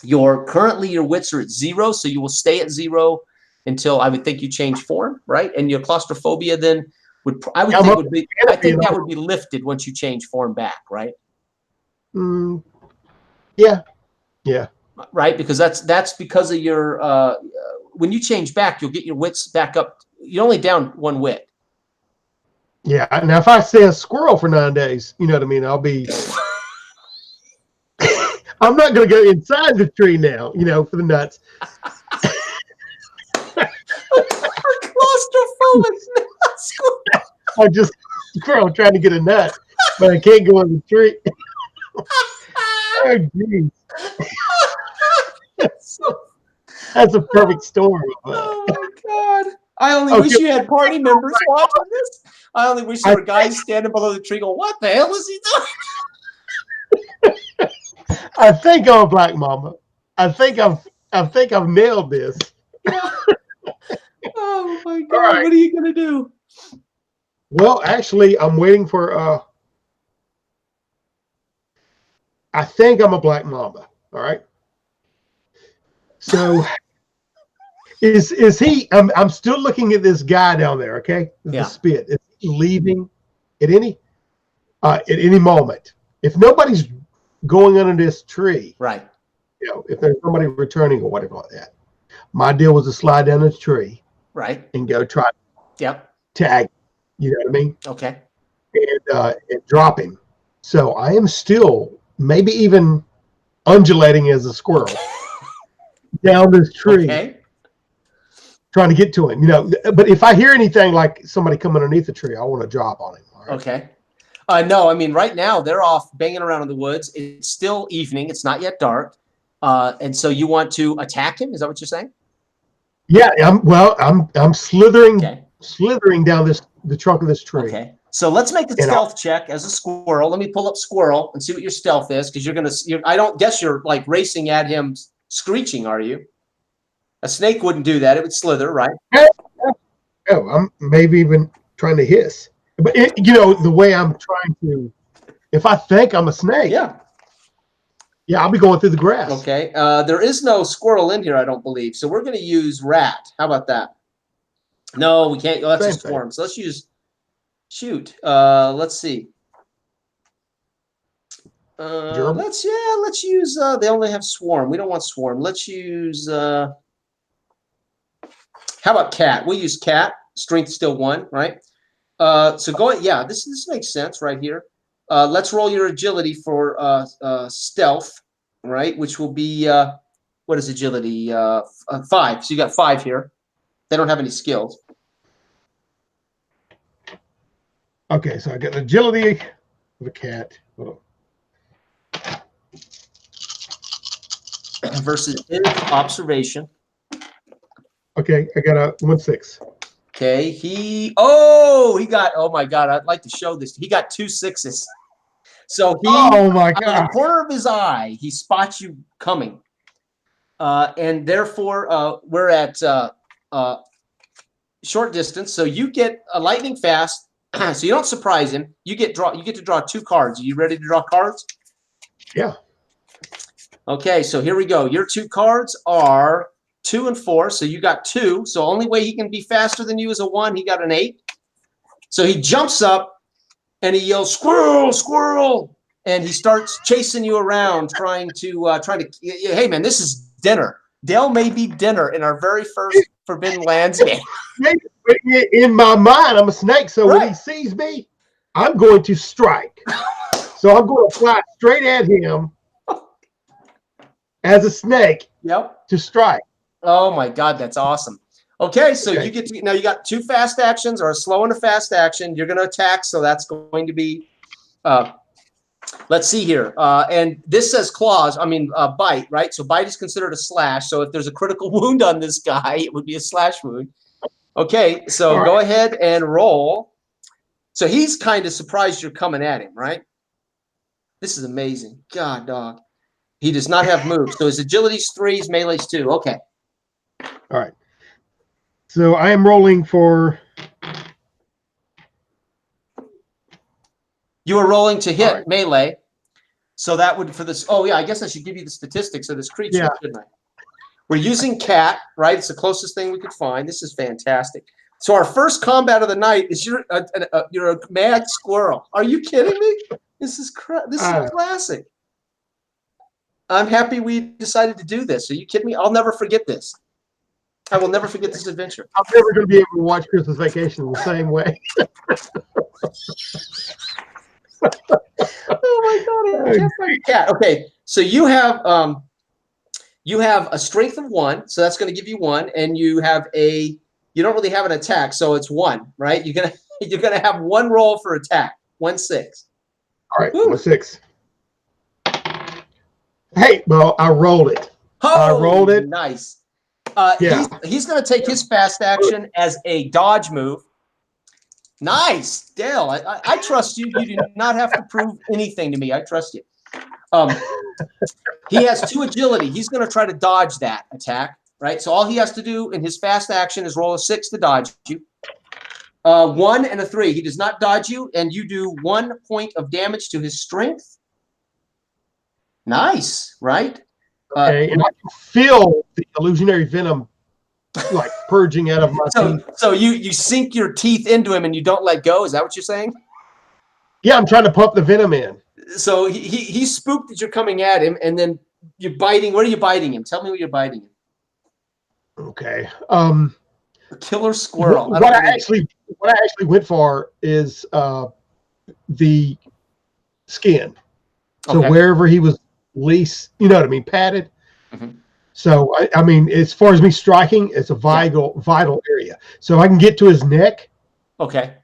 S2: Currently your wits are at 0, so you will stay at 0 until I would think you change form, right? And your claustrophobia then I think that would be lifted once you change form back, right?
S1: Yeah.
S2: Right, because that's because of your when you change back, you'll get your wits back up. You're only down 1 wit.
S1: Yeah. Now, if I stay a squirrel for 9 days, you know what I mean? I'll be. I'm not going to go inside the tree now, for the nuts.
S2: Claustrophobic squirrel.
S1: I'm just squirrel trying to get a nut. but I can't go in the tree. Oh, geez. That's a perfect storm.
S2: Oh my God. I only
S1: Okay.
S2: wish you had party members watching this. I only wish there were guys standing below the tree going, what the hell is he doing?
S1: I think I'm a black mama. I think I've nailed this.
S2: Yeah. Oh my God.
S1: All right.
S2: What are you gonna do?
S1: Well, actually, I'm waiting for I think I'm a black mamba. All right. So is he I'm still looking at this guy down there, okay?
S2: Yeah.
S1: The spit. Is he leaving at any moment. If nobody's going under this tree,
S2: Right.
S1: If there's somebody returning or whatever like that. My deal was to slide down the tree.
S2: Right.
S1: And go try
S2: Yep.
S1: tag. You know what I mean?
S2: Okay.
S1: And drop him. So I am still maybe even undulating as a squirrel down this tree, trying to get to him. But if I hear anything like somebody come underneath the tree, I want to drop on him. All right?
S2: Okay. No, I mean, right now they're off banging around in the woods. It's still evening. It's not yet dark. And so you want to attack him? Is that what you're saying?
S1: Yeah. I'm slithering down the trunk of this tree.
S2: Okay. So let's make a stealth check as a squirrel. Let me pull up squirrel and see what your stealth is, because I don't guess you're like racing at him screeching, are you? A snake wouldn't do that. It would slither, right?
S1: Oh, I'm maybe even trying to hiss. But the way I'm trying to, if I think I'm a snake, yeah, I'll be going through the grass.
S2: Okay. There is no squirrel in here, I don't believe. So we're going to use rat. How about that? No, we can't. Oh, that's a swarm. So let's use. Shoot. Let's see. Let's use. They only have swarm. We don't want swarm. Let's use. How about cat? We'll use cat. Strength still 1, right? So go ahead. Yeah, this makes sense right here. Let's roll your agility for stealth, right? Which will be what is agility? 5. So you got 5 here. They don't have any skills.
S1: Okay, so I got agility of a cat.
S2: Versus observation.
S1: Okay, I got a 1-6.
S2: Okay, he got, oh my God, I'd like to show this. He got 2 6s. So he,
S1: oh my God,
S2: out of the corner of his eye, he spots you coming. And therefore, we're at short distance. So you get a lightning fast. So you don't surprise him. You get to draw 2 cards. Are you ready to draw cards?
S1: Yeah.
S2: Okay, so here we go. Your 2 cards are 2 and 4. So you got 2. So only way he can be faster than you is a 1. He got an 8. So he jumps up and he yells, "Squirrel, squirrel!" And he starts chasing you around, trying to. Hey man, this is dinner. Dale may be dinner in our very first Forbidden Lands game.
S1: In my mind, I'm a snake, so when he sees me, I'm going to strike. So I'm going to fly straight at him as a snake.
S2: Yep.
S1: To strike.
S2: Oh my God, that's awesome. Okay, so you get to now. You got 2 fast actions or a slow and a fast action. You're going to attack, so that's going to be. Let's see here. And this says claws. I mean, bite, right? So bite is considered a slash. So if there's a critical wound on this guy, it would be a slash wound. Okay, so go ahead and roll. So he's kind of surprised you're coming at him, right? This is amazing. God, dog. He does not have moves. So his agility's 3, his melee's 2. Okay.
S1: All right. So I am rolling for.
S2: You were rolling to hit melee. So that would for this. Oh yeah, I guess I should give you the statistics of this creature, shouldn't I? We're using cat, right? It's the closest thing we could find. This is fantastic. So our first combat of the night is you're a mad squirrel. Are you kidding me? This is classic. I'm happy we decided to do this. Are you kidding me? I'll never forget this. I will never forget this adventure.
S1: I'm never going to be able to watch Christmas Vacation the same way.
S2: Oh my God! I can't find a cat. Okay, so you have a strength of 1, so that's going to give you 1, and you don't really have an attack, so it's 1, right? You're gonna have 1 roll for attack, 1 6.
S1: All right,
S2: Woo.
S1: my 6. Hey, well, I rolled it. I rolled it.
S2: Nice.
S1: Yeah.
S2: He's going to take his fast action as a dodge move. Nice, Dale. I trust you. You do not have to prove anything to me. I trust you. He has 2 agility. He's going to try to dodge that attack, right? So all he has to do in his fast action is roll a 6 to dodge you. 1 and a 3. He does not dodge you, and you do 1 point of damage to his strength. Nice, right?
S1: Okay, and I can feel the illusionary venom like purging out of my teeth.
S2: So you sink your teeth into him and you don't let go. Is that what you're saying?
S1: Yeah, I'm trying to pump the venom in.
S2: So he's spooked that you're coming at him, and then you're biting. What are you biting him? Tell me what you're biting him.
S1: Okay.
S2: A killer squirrel.
S1: What I actually went for is the skin. So wherever he was least, you know what I mean, padded.
S2: Mm-hmm.
S1: So I mean, as far as me striking, it's a vital area. So I can get to his neck.
S2: Okay.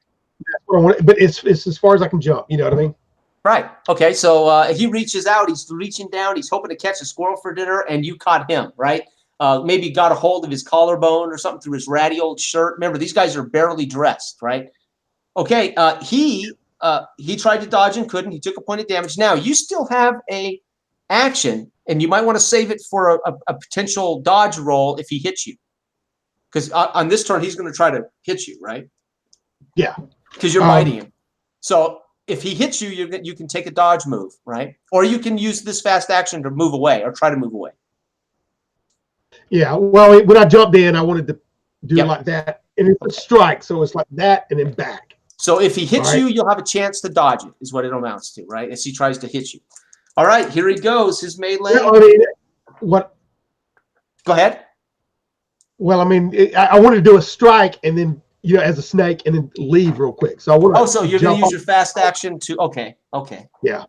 S1: That's what I want, but it's as far as I can jump. You know what I mean?
S2: Right. Okay. So he reaches out. He's reaching down. He's hoping to catch a squirrel for dinner, and you caught him. Right. Maybe got a hold of his collarbone or something through his ratty old shirt. Remember, these guys are barely dressed. Right. Okay. He tried to dodge and couldn't. He took a point of damage. Now you still have a action, and you might want to save it for a potential dodge roll if he hits you, because on this turn he's going to try to hit you, right?
S1: Yeah,
S2: because you're biting him. So if he hits you, you can take a dodge move, right? Or you can use this fast action to move away or try to move away.
S1: Yeah, well, when I jumped in, I wanted to do like that, and it's a strike, so it's like that and then back.
S2: So if he hits you, you'll have a chance to dodge it, is what it amounts to, right? As he tries to hit you. All right, here he goes. His melee.
S1: Well, I mean, what?
S2: Go ahead.
S1: Well, I mean, I wanted to do a strike and then, you know, as a snake, and then leave real quick. So I want.
S2: So you're going to use your fast action to. Okay.
S1: Yeah.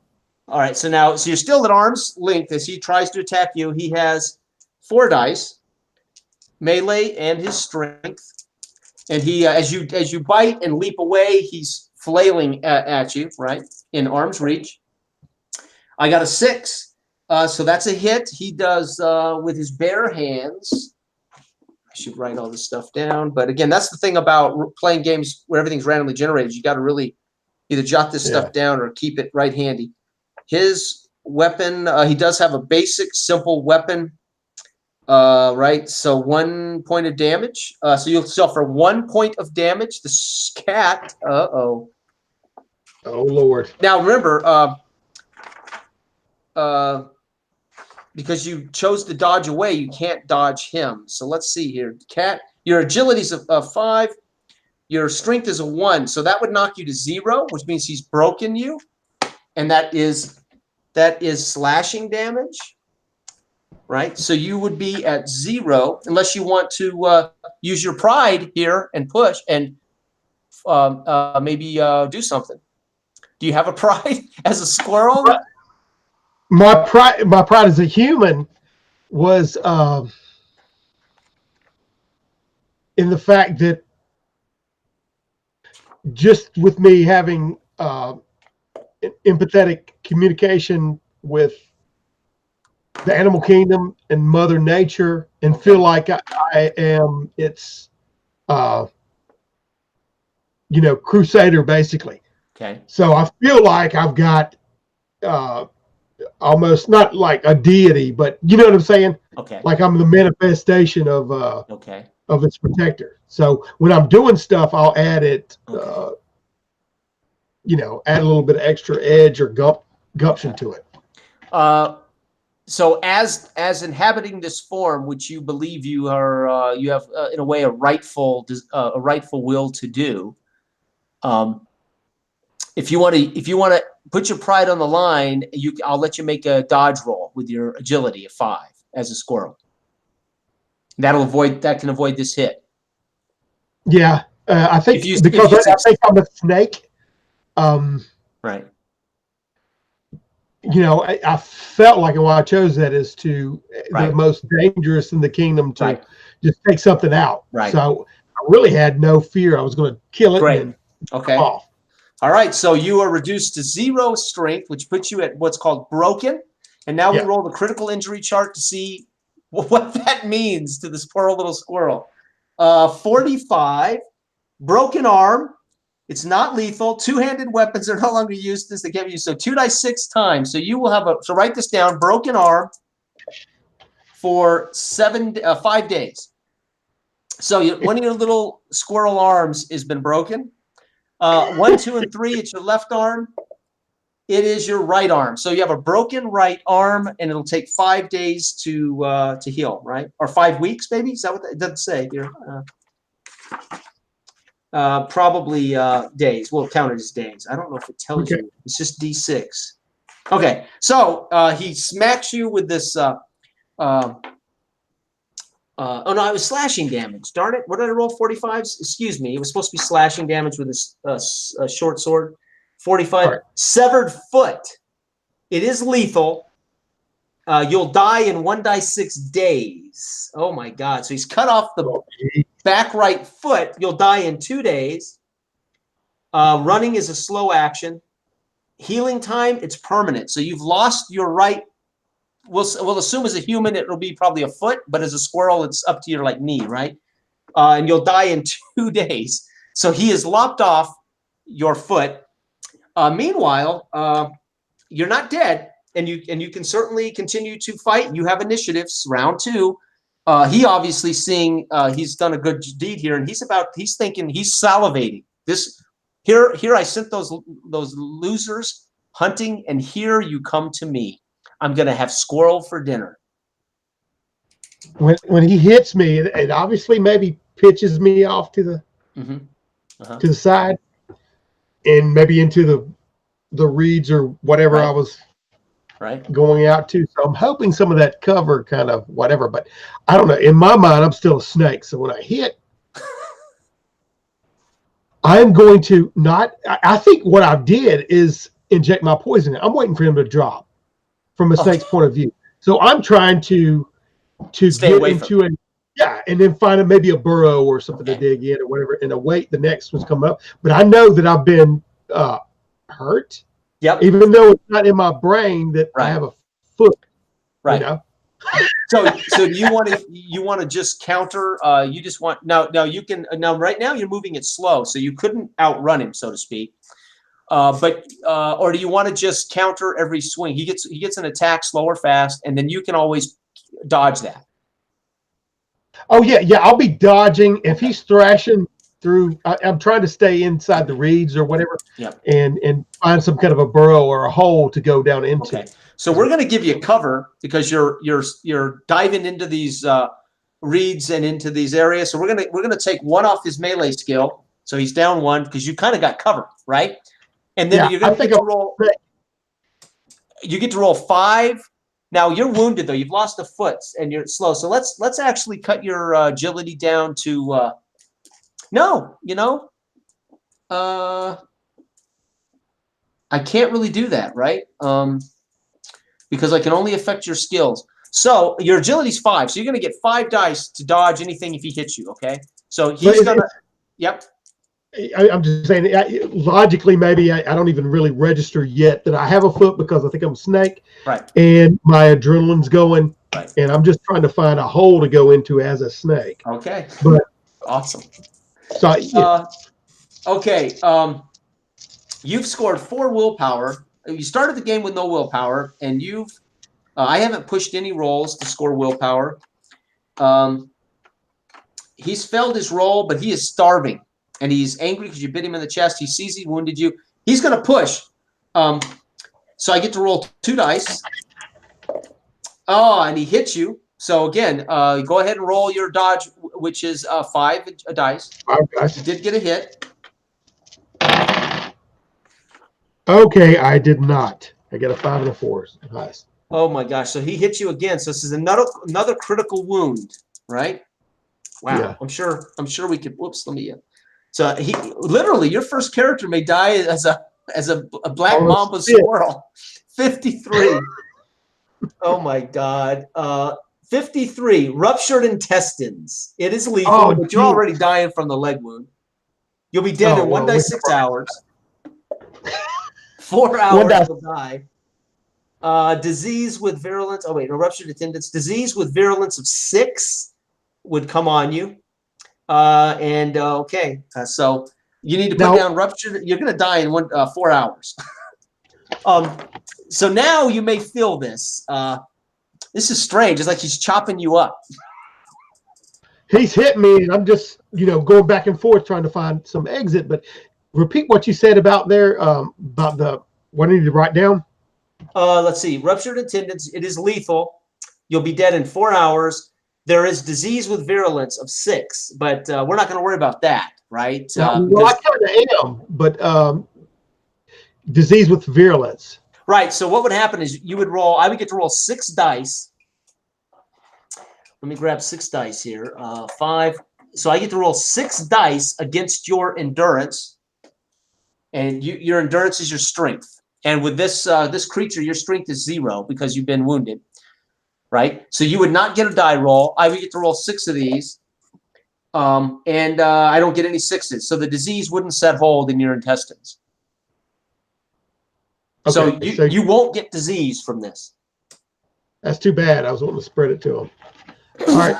S2: All right. So now, you're still at arm's length as he tries to attack you. He has 4 dice, melee and his strength, and he as you bite and leap away, he's flailing at you, right, in arm's reach. I got a 6, so that's a hit. He does with his bare hands. I should write all this stuff down, but again, that's the thing about playing games where everything's randomly generated. You got to really either jot this stuff down or keep it right handy. His weapon, he does have a basic, simple weapon, right? So 1 point of damage. So you'll suffer 1 point of damage. The cat. Oh
S1: Lord.
S2: Now remember. Because you chose to dodge away, you can't dodge him. So let's see here. Cat, your agility is a 5. Your strength is a 1. So that would knock you to 0, which means he's broken you. And that is slashing damage, right? So you would be at 0 unless you want to use your pride here and push and maybe do something. Do you have a pride as a squirrel?
S1: My pride as a human was in the fact that just with me having empathetic communication with the animal kingdom and Mother Nature, and feel like I am its crusader, basically.
S2: Okay.
S1: So I feel like I've got almost not like a deity, but you know what I'm saying?
S2: Okay.
S1: Like I'm the manifestation of its protector. So when I'm doing stuff, I'll add it, add a little bit of extra edge or gumption to it.
S2: So as inhabiting this form, which you believe you are, you have in a way a rightful will to do. If you want to put your pride on the line, I'll let you make a dodge roll with your agility of 5 as a squirrel. That can avoid this hit.
S1: Yeah, I think I think I'm a snake.
S2: Right.
S1: I felt like why I chose that is to the most dangerous in the kingdom to just take something out.
S2: Right.
S1: So I really had no fear I was going to kill it.
S2: Great.
S1: And
S2: okay.
S1: off.
S2: All right, so you are reduced to 0 strength, which puts you at what's called broken. And now we roll the critical injury chart to see what that means to this poor little squirrel. 45, broken arm. It's not lethal. Two-handed weapons are no longer used as they can be used. So 2 dice 6 times. So you will have so write this down, broken arm for 5 days. So one of your little squirrel arms has been broken. 1, 2, and 3, it's your left arm. It is your right arm. So you have a broken right arm, and it'll take 5 days to heal, right? Or 5 weeks, maybe? Is that what it doesn't say here? Probably days. We'll count it as days. I don't know if it tells you. It's just D6. Okay, so he smacks you with this. Oh no, it was slashing damage. Darn it! What did I roll? 45s. Excuse me. It was supposed to be slashing damage with a short sword. 45. Right. Severed foot. It is lethal. You'll die in 1 dice 6 days. Oh my God! So he's cut off the back right foot. You'll die in 2 days. Running is a slow action. Healing time, it's permanent. So you've lost your right. We'll assume as a human it'll be probably a foot, but as a squirrel it's up to your like knee, right? And you'll die in 2 days. So he has lopped off your foot. Meanwhile, you're not dead, and you can certainly continue to fight. You have initiatives. Round 2. He obviously seeing he's done a good deed here, and he's thinking, he's salivating. Here I sent those losers hunting, and here you come to me. I'm gonna have squirrel for dinner.
S1: When he hits me, it obviously maybe pitches me off to the to the side, and maybe into the reeds or whatever I was going out to. So I'm hoping some of that cover kind of whatever, but I don't know. In my mind, I'm still a snake. So when I hit, I'm going to not. I think what I did is inject my poison. I'm waiting for him to drop. From a snake's point of view, so I'm trying to
S2: stay
S1: get
S2: away
S1: into it, and then find maybe a burrow or something to dig in or whatever, and await the next one's coming up. But I know that I've been hurt, even though it's not in my brain that I have a foot,
S2: right?
S1: You know?
S2: So you want to just counter? You just want now you can right now you're moving it slow, so you couldn't outrun him, so to speak. Or do you want to just counter every swing? He gets an attack slow or fast, and then you can always dodge that.
S1: Oh yeah, I'll be dodging if he's thrashing through. I'm trying to stay inside the reeds or whatever, and find some kind of a burrow or a hole to go down into.
S2: Okay, so we're going to give you cover because you're diving into these reeds and into these areas. So we're gonna take 1 off his melee skill, so he's down 1 because you kind of got cover, right? And then you're going to get to roll. You get to roll 5. Now you're wounded though; you've lost a foot and you're slow. So let's actually cut your agility down to. No, I can't really do that, right? Because I can only affect your skills. So your agility's 5, so you're going to get 5 dice to dodge anything if he hits you. Okay, so he's gonna. Yep.
S1: I'm just saying, logically, maybe I don't even really register yet that I have a foot because I think I'm a snake.
S2: Right.
S1: And my adrenaline's going. Right. And I'm just trying to find a hole to go into as a snake.
S2: Okay.
S1: But
S2: awesome.
S1: So
S2: okay. You've scored 4 willpower. You started the game with no willpower, and you've. I haven't pushed any rolls to score willpower. He's failed his roll, but he is starving. And he's angry because you bit him in the chest. He sees he wounded you. He's going to push. So I get to roll 2 dice. Oh, and he hits you. So again, go ahead and roll your dodge, which is 5 dice.
S1: 5 dice.
S2: You did get a hit.
S1: Okay, I did not. I got a 5 and a 4. Nice.
S2: Oh my gosh! So he hits you again. So this is another critical wound, right? Wow. Yeah. I'm sure we could. Whoops. Let me. So he literally, your first character may die as a black mamba squirrel. 53. Oh my God. 53. Ruptured intestines. It is lethal, but you're already dying from the leg wound. You'll be dead in 1 dice 6 hours. 4
S1: One
S2: hours
S1: dice.
S2: will die. Disease with virulence. Oh wait, no, ruptured attendance. Disease with virulence of 6 would come on you. Okay, so you need to put down ruptured. You're going to die in 4 hours. So now you may feel this. This is strange. It's like he's chopping you up.
S1: He's hit me, and I'm just, going back and forth trying to find some exit. But repeat what you said about there, about what I need to write down.
S2: Let's see. Ruptured attendance. It is lethal. You'll be dead in 4 hours. There is disease with virulence of 6, but we're not going to worry about that, right?
S1: Well, I kind of am, but disease with virulence.
S2: Right. So what would happen is you would roll. I would get to roll 6 dice. Let me grab 6 dice here. 5. So I get to roll 6 dice against your endurance, and your endurance is your strength. And with this creature, your strength is 0 because you've been wounded, right? So you would not get a die roll. I would get to roll 6 of these, and I don't get any 6s. So the disease wouldn't set hold in your intestines. Okay, so you won't get disease from this.
S1: That's too bad. I was wanting to spread it to him. All right.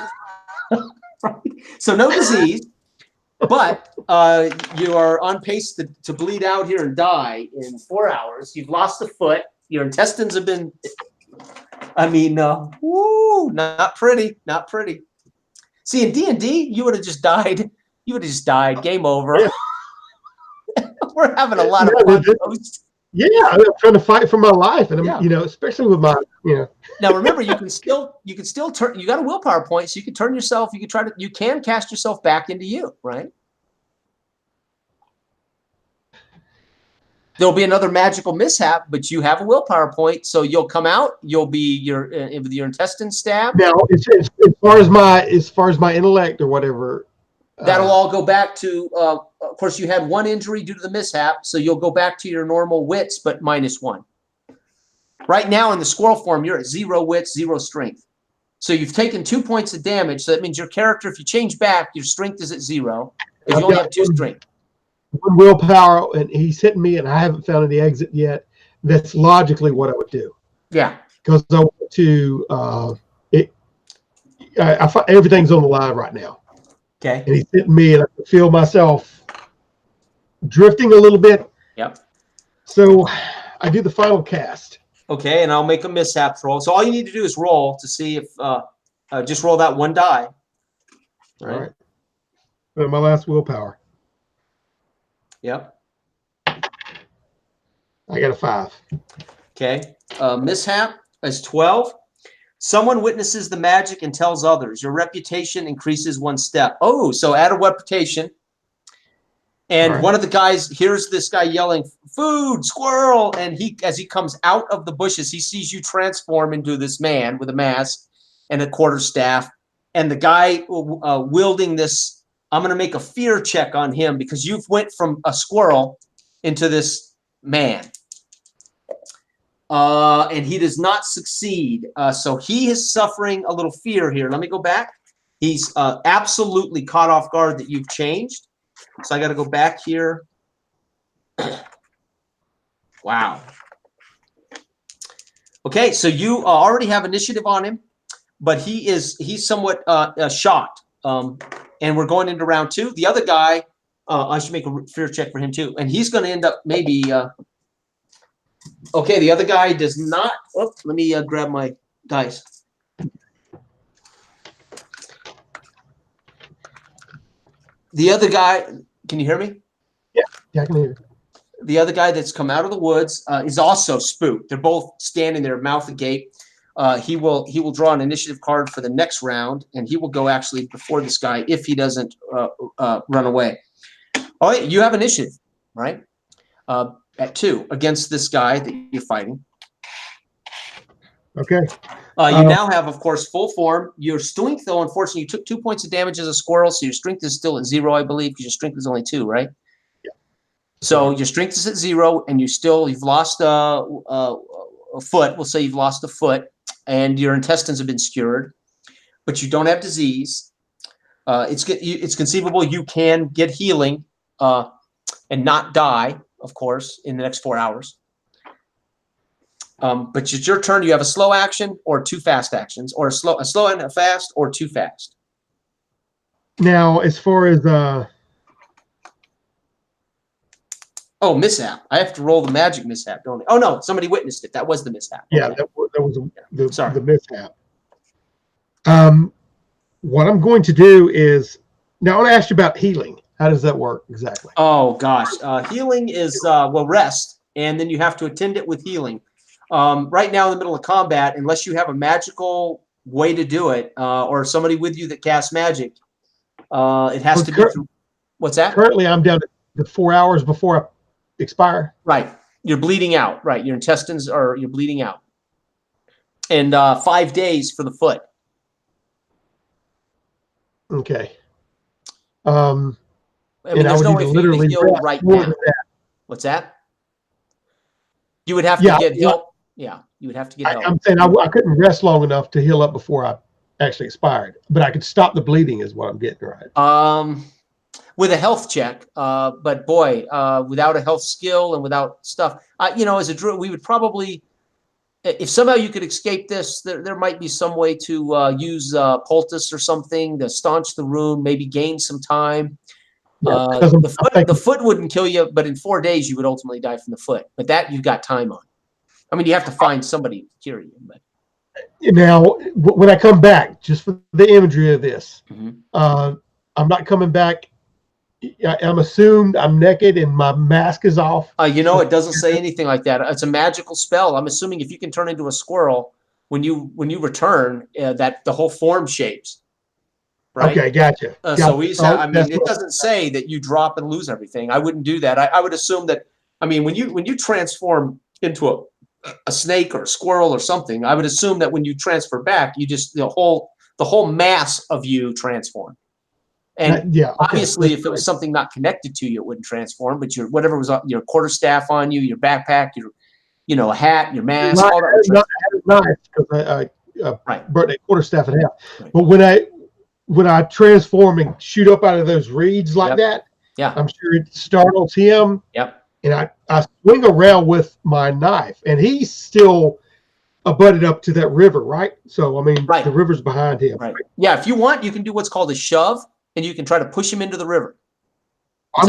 S2: So no disease, but you are on pace to bleed out here and die in 4 hours. You've lost a foot. Your intestines have been, not pretty, not pretty. See, in D&D, you would have just died. You would have just died. Game over. Yeah. We're having a lot of fun.
S1: Yeah, I'm trying to fight for my life, and I'm, especially with my,
S2: Now remember, you can still turn. You got a willpower point, so you can turn yourself. You can cast yourself back into you, right? There'll be another magical mishap, but you have a willpower point, so you'll come out. You'll be with your intestines stabbed.
S1: Now, as far as my intellect or whatever.
S2: That'll all go back to, of course, you had 1 injury due to the mishap, so you'll go back to your normal wits, but -1. Right now in the squirrel form, you're at 0 wits, 0 strength. So you've taken 2 points of damage, so that means your character, if you change back, your strength is at 0, because you only have 2 strength.
S1: 1 willpower, and he's hitting me, and I haven't found any exit yet. That's logically what I would do.
S2: Yeah.
S1: Because I want to, everything's on the line right now.
S2: Okay.
S1: And he's hitting me, and I can feel myself drifting a little bit.
S2: Yep.
S1: So I do the final cast.
S2: Okay, and I'll make a mishap roll. So all you need to do is roll to see if just roll that 1 die.
S1: All right. My last willpower.
S2: Yep.
S1: I got a 5.
S2: Okay. Mishap is 12. Someone witnesses the magic and tells others. Your reputation increases 1 step. Oh, so add a reputation. And one of the guys hears this guy yelling, "Food, squirrel!" And as he comes out of the bushes, he sees you transform into this man with a mask and a quarterstaff. And the guy wielding this, I'm going to make a fear check on him because you've went from a squirrel into this man. And he does not succeed. So he is suffering a little fear here. Let me go back. He's absolutely caught off guard that you've changed. So I got to go back here. Wow. Okay, so you already have initiative on him, but he's somewhat shocked. And we're going into round 2. The other guy, I should make a fear check for him too. And he's going to end up maybe... Okay, the other guy does not. Oh, let me grab my dice. The other guy, can you hear me?
S1: Yeah, I can hear you.
S2: The other guy that's come out of the woods is also spooked. They're both standing there, mouth agape. He will draw an initiative card for the next round, and he will go actually before this guy if he doesn't run away. Oh, you have initiative, right? At 2 against this guy that you're fighting.
S1: Okay.
S2: You now have, of course, full form. Your strength, though, unfortunately, you took 2 points of damage as a squirrel, so your strength is still at 0, I believe, because your strength is only 2, right?
S1: Yeah.
S2: So your strength is at 0, and you've lost a foot. We'll say you've lost a foot, and your intestines have been skewered, but you don't have disease. It's conceivable you can get healing and not die. of course, in the next 4 hours. But it's your turn. You have a slow action or 2 fast actions, or a slow and a fast, or 2 fast.
S1: Now, as far as
S2: oh, mishap. I have to roll the magic mishap, don't I? Oh no, somebody witnessed it. That was the mishap.
S1: yeah,
S2: Okay.
S1: that was the
S2: Sorry.
S1: mishap. What I'm going to do is now I want to ask you about healing. How does that work exactly?
S2: Oh gosh, healing is well, rest, and then you have to attend it with healing. Right now in the middle of combat, unless you have a magical way to do it, or somebody with you that casts magic, it has to be through. What's that?
S1: Currently, I'm down to 4 hours before I expire.
S2: Right, you're bleeding out. Right, your intestines you're bleeding out, and 5 days for the foot.
S1: Okay.
S2: I mean, there's no way for you to heal right now. What's that? You would have to get help. Yeah, you would have to get help.
S1: I'm saying I couldn't rest long enough to heal up before I actually expired, but I could stop the bleeding is what I'm getting right.
S2: With a health check, but boy, without a health skill and without stuff, as a druid, we would probably, if somehow you could escape this, there might be some way to use poultice or something to staunch the wound, maybe gain some time.
S1: Yeah,
S2: the foot wouldn't kill you, but in 4 days you would ultimately die from the foot. But that you've got time on. I mean, you have to find somebody to cure you. But
S1: now, when I come back, just for the imagery of this,
S2: mm-hmm.
S1: I'm not coming back. I'm assumed I'm naked and my mask is off.
S2: It doesn't say anything like that. It's a magical spell. I'm assuming if you can turn into a squirrel when you return, that the whole form shapes. Right?
S1: Okay, gotcha.
S2: So it doesn't say that you drop and lose everything. I wouldn't do that. I would assume that. I mean, when you transform into a snake or a squirrel or something, I would assume that when you transfer back, you just the whole mass of you transform. And obviously, if it was something not connected to you, it wouldn't transform. But whatever was your quarterstaff on you, your backpack, your a hat, your mask, all that.
S1: I had a knife because I burnt that quarterstaff in half.
S2: Right.
S1: But when I transform and shoot up out of those reeds like that, I'm sure it startles him.
S2: Yep.
S1: And I swing around with my knife, and he's still butted up to that river, right? So, I mean, the river's behind him.
S2: Right. Yeah, if you want, you can do what's called a shove, and you can try to push him into the river.
S1: I'm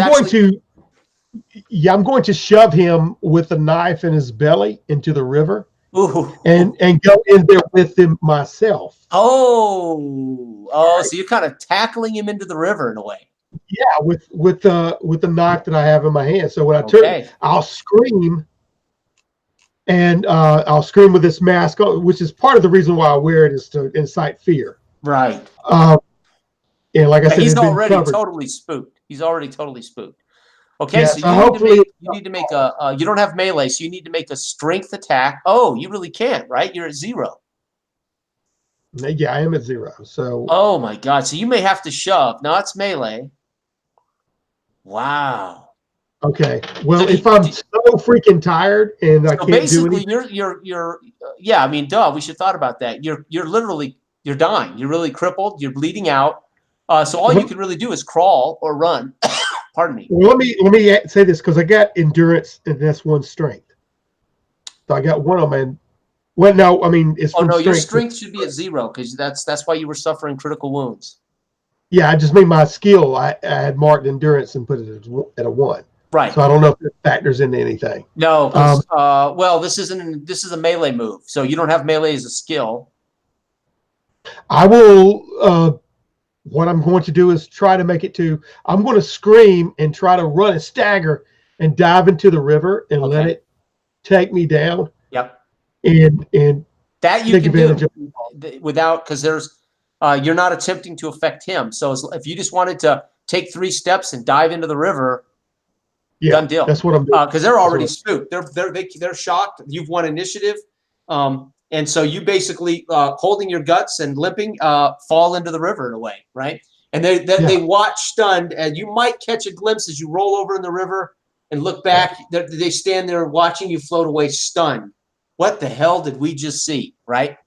S1: going to shove him with a knife in his belly into the river.
S2: Ooh.
S1: And go in there with him myself.
S2: So you're kind of tackling him into the river in a way.
S1: Yeah, with the knife that I have in my hand. So when I turn, I'll scream, and I'll scream with this mask, which is part of the reason why I wear it, is to incite fear.
S2: Right.
S1: And like I said,
S2: he's already totally spooked. He's already totally spooked. Okay, so you need to make you don't have melee, so you need to make a strength attack. Oh, you really can't, right? You're at 0.
S1: Yeah, I am at 0. So.
S2: Oh my God! So you may have to shove. Now it's melee. Wow.
S1: Okay. Well, if I'm so freaking tired and I can't do anything.
S2: You're I mean, duh. We should have thought about that. You're dying. You're really crippled. You're bleeding out. So all you can really do is crawl or run. Pardon me.
S1: Well, let me say this, because I got endurance and that's 1 strength. So I got 1 on my. Well, no, I mean it's.
S2: Oh no, your strength should be at 0 because that's why you were suffering critical wounds.
S1: Yeah, I just mean my skill. I had marked endurance and put it at a 1.
S2: Right.
S1: So I don't know if it factors into anything.
S2: No. Well, this is a melee move, so you don't have melee as a skill.
S1: I will. What I'm going to do is try to make it to. I'm going to scream and try to run and stagger and dive into the river and let it take me down.
S2: Yep.
S1: And
S2: that you can do without, because there's you're not attempting to affect him. So if you just wanted to take 3 steps and dive into the river, done deal.
S1: That's what I'm doing.
S2: Because they're already spooked. They're shocked. You've won initiative. And so you basically, holding your guts and limping, fall into the river in a way, right? And they watch stunned, and you might catch a glimpse as you roll over in the river and look back. They stand there watching you float away stunned. What the hell did we just see, right?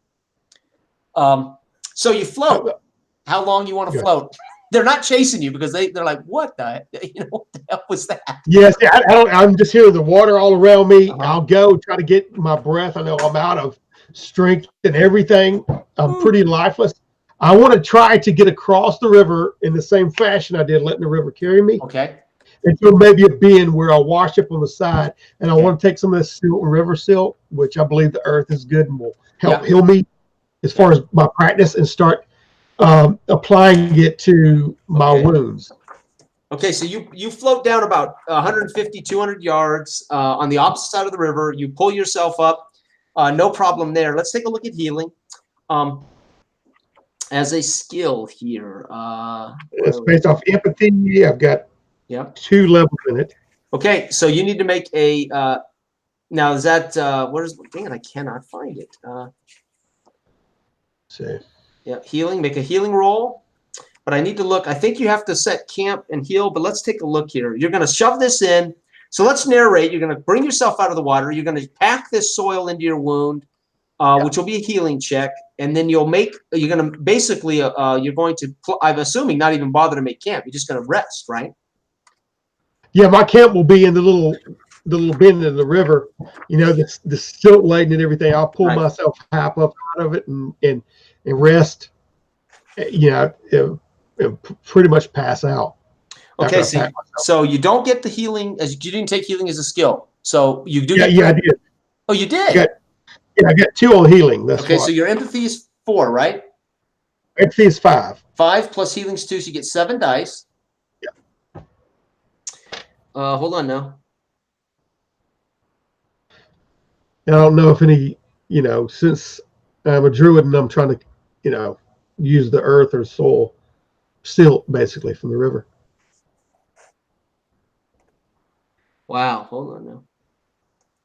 S2: So you float. How long you want to float? They're not chasing you because they're like, what the what the hell was that?
S1: Yes, I don't. I'm just hearing the water all around me.
S2: Uh-huh.
S1: I'll go try to get my breath. I know I'm out of strength and everything. I'm pretty lifeless. I want to try to get across the river in the same fashion I did, letting the river carry me.
S2: Okay.
S1: Until maybe a bend where I'll wash up on the side, and I want to take some of this silt and river silt, which I believe the earth is good and will help heal me as far as my practice, and start applying it to my wounds.
S2: Okay, so you float down about 150, 200 yards on the opposite side of the river. You pull yourself up. No problem there. Let's take a look at healing. As a skill here.
S1: It's based off empathy. I've got 2 levels in it.
S2: Okay, so you need to make a now is that where's dang it, I cannot find it.
S1: See.
S2: Yeah, healing, make a healing roll. But I need to look. I think you have to set camp and heal, but let's take a look here. You're going to shove this in. So let's narrate. You're going to bring yourself out of the water. You're going to pack this soil into your wound, which will be a healing check. And then you're going to basically, you're going to, I'm assuming, not even bother to make camp. You're just going to rest, right?
S1: Yeah, my camp will be in the little bend in the river, the silt laden and everything. I'll pull myself half up out of it and rest, pretty much pass out.
S2: Okay, so you don't get the healing, as you didn't take healing as a skill. So you do.
S1: Yeah, I did.
S2: Oh, you did?
S1: I got 2 on healing.
S2: Okay, so your empathy is 4, right?
S1: Empathy is 5.
S2: 5 plus healing's 2, so you get 7 dice.
S1: Yeah.
S2: Hold on now.
S1: I don't know if any, since I'm a druid and I'm trying to, use the earth or soil, silt basically from the river.
S2: Wow, hold on now.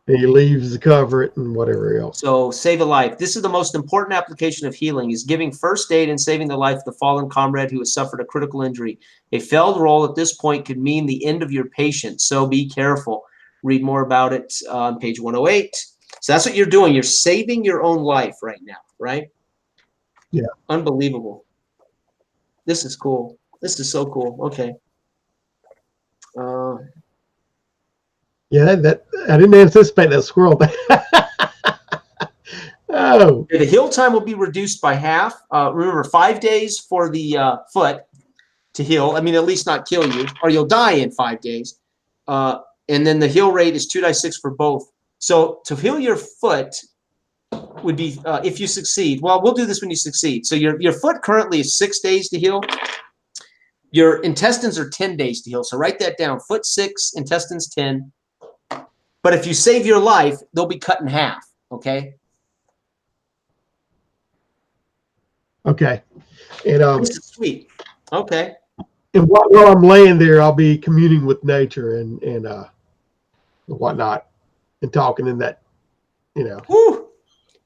S1: And he leaves to cover it and whatever else.
S2: So save a life. This is the most important application of healing, is giving first aid and saving the life of the fallen comrade who has suffered a critical injury. A failed roll at this point could mean the end of your patient, so be careful. Read more about it on page 108. So that's what you're doing. You're saving your own life right now, right?
S1: Yeah.
S2: Unbelievable. This is cool. This is so cool. Okay.
S1: Yeah, that I didn't anticipate that squirrel. Oh.
S2: The heal time will be reduced by half. Remember, 5 days for the foot to heal. I mean, at least not kill you, or you'll die in 5 days. And then the heal rate is 2d6 for both. So to heal your foot would be if you succeed. Well, we'll do this when you succeed. So your foot currently is 6 days to heal. Your intestines are 10 days to heal. So write that down. Foot 6, intestines 10. But if you save your life, they'll be cut in half. Okay.
S1: Okay. And
S2: this is sweet. Okay.
S1: And while I'm laying there, I'll be communing with nature and whatnot, and talking in that,
S2: Whew.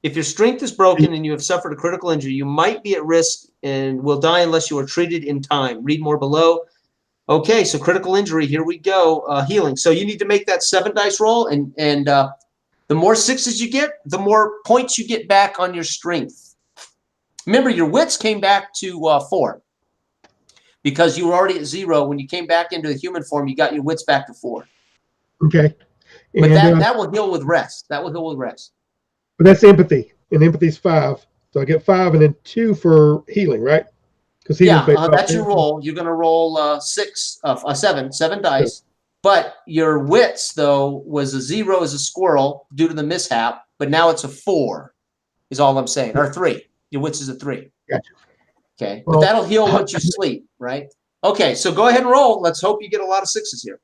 S2: If your strength is broken and you have suffered a critical injury, you might be at risk and will die unless you are treated in time. Read more below. Okay, so critical injury. Here we go. Healing. So you need to make that 7 dice roll, and the more 6s you get, the more points you get back on your strength. Remember, your wits came back to 4 because you were already at 0 when you came back into the human form. You got your wits back to 4.
S1: Okay.
S2: But that will heal with rest. That will heal with rest.
S1: But that's empathy, and empathy's 5. So I get 5 and then 2 for healing, right? Because
S2: that's your roll. You're going to roll 7 dice. But your wits, though, was a 0 as a squirrel due to the mishap, but now it's a 4, is all I'm saying, or 3. Your wits is a 3.
S1: Gotcha.
S2: Okay, well, but that'll heal once you sleep, right? Okay, so go ahead and roll. Let's hope you get a lot of 6s here.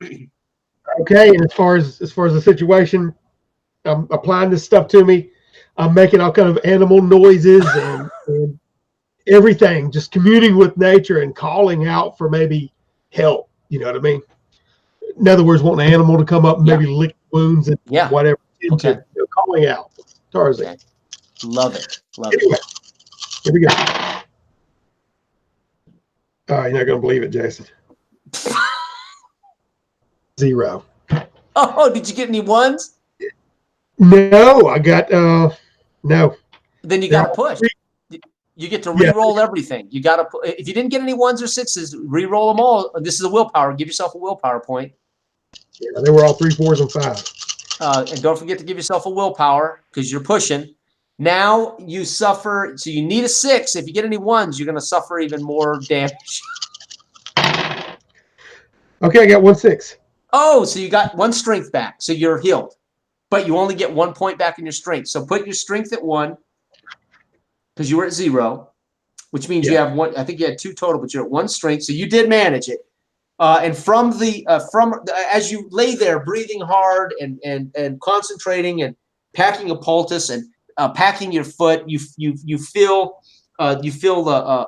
S1: Okay, and as far as the situation, I'm applying this stuff to me. I'm making all kind of animal noises and everything, just communing with nature and calling out for maybe help. You know what I mean? In other words, wanting an animal to come up and maybe lick wounds and whatever.
S2: Okay.
S1: Calling out. Tarzan.
S2: Okay. Love it. Love
S1: anyway,
S2: it.
S1: Here we go. Oh, you're not going to believe it, Jason. 0.
S2: Oh, did you get any 1s?
S1: No, I got no.
S2: Then you got to push. You get to re-roll everything. You got to, if you didn't get any 1s or 6s, re-roll them all. This is a willpower. Give yourself a willpower point.
S1: Yeah, they were all 3, 4s, and 5s.
S2: And don't forget to give yourself a willpower because you're pushing. Now you suffer. So you need a 6. If you get any 1s, you're going to suffer even more damage.
S1: Okay, I got 1 6.
S2: Oh, so you got 1 strength back. So you're healed. But you only get 1 point back in your strength. So put your strength at 1 because you were at 0, which means you have 1. I think you had 2 total, but you're at 1 strength. So you did manage it. And from as you lay there breathing hard and concentrating and packing a poultice and packing your foot, you feel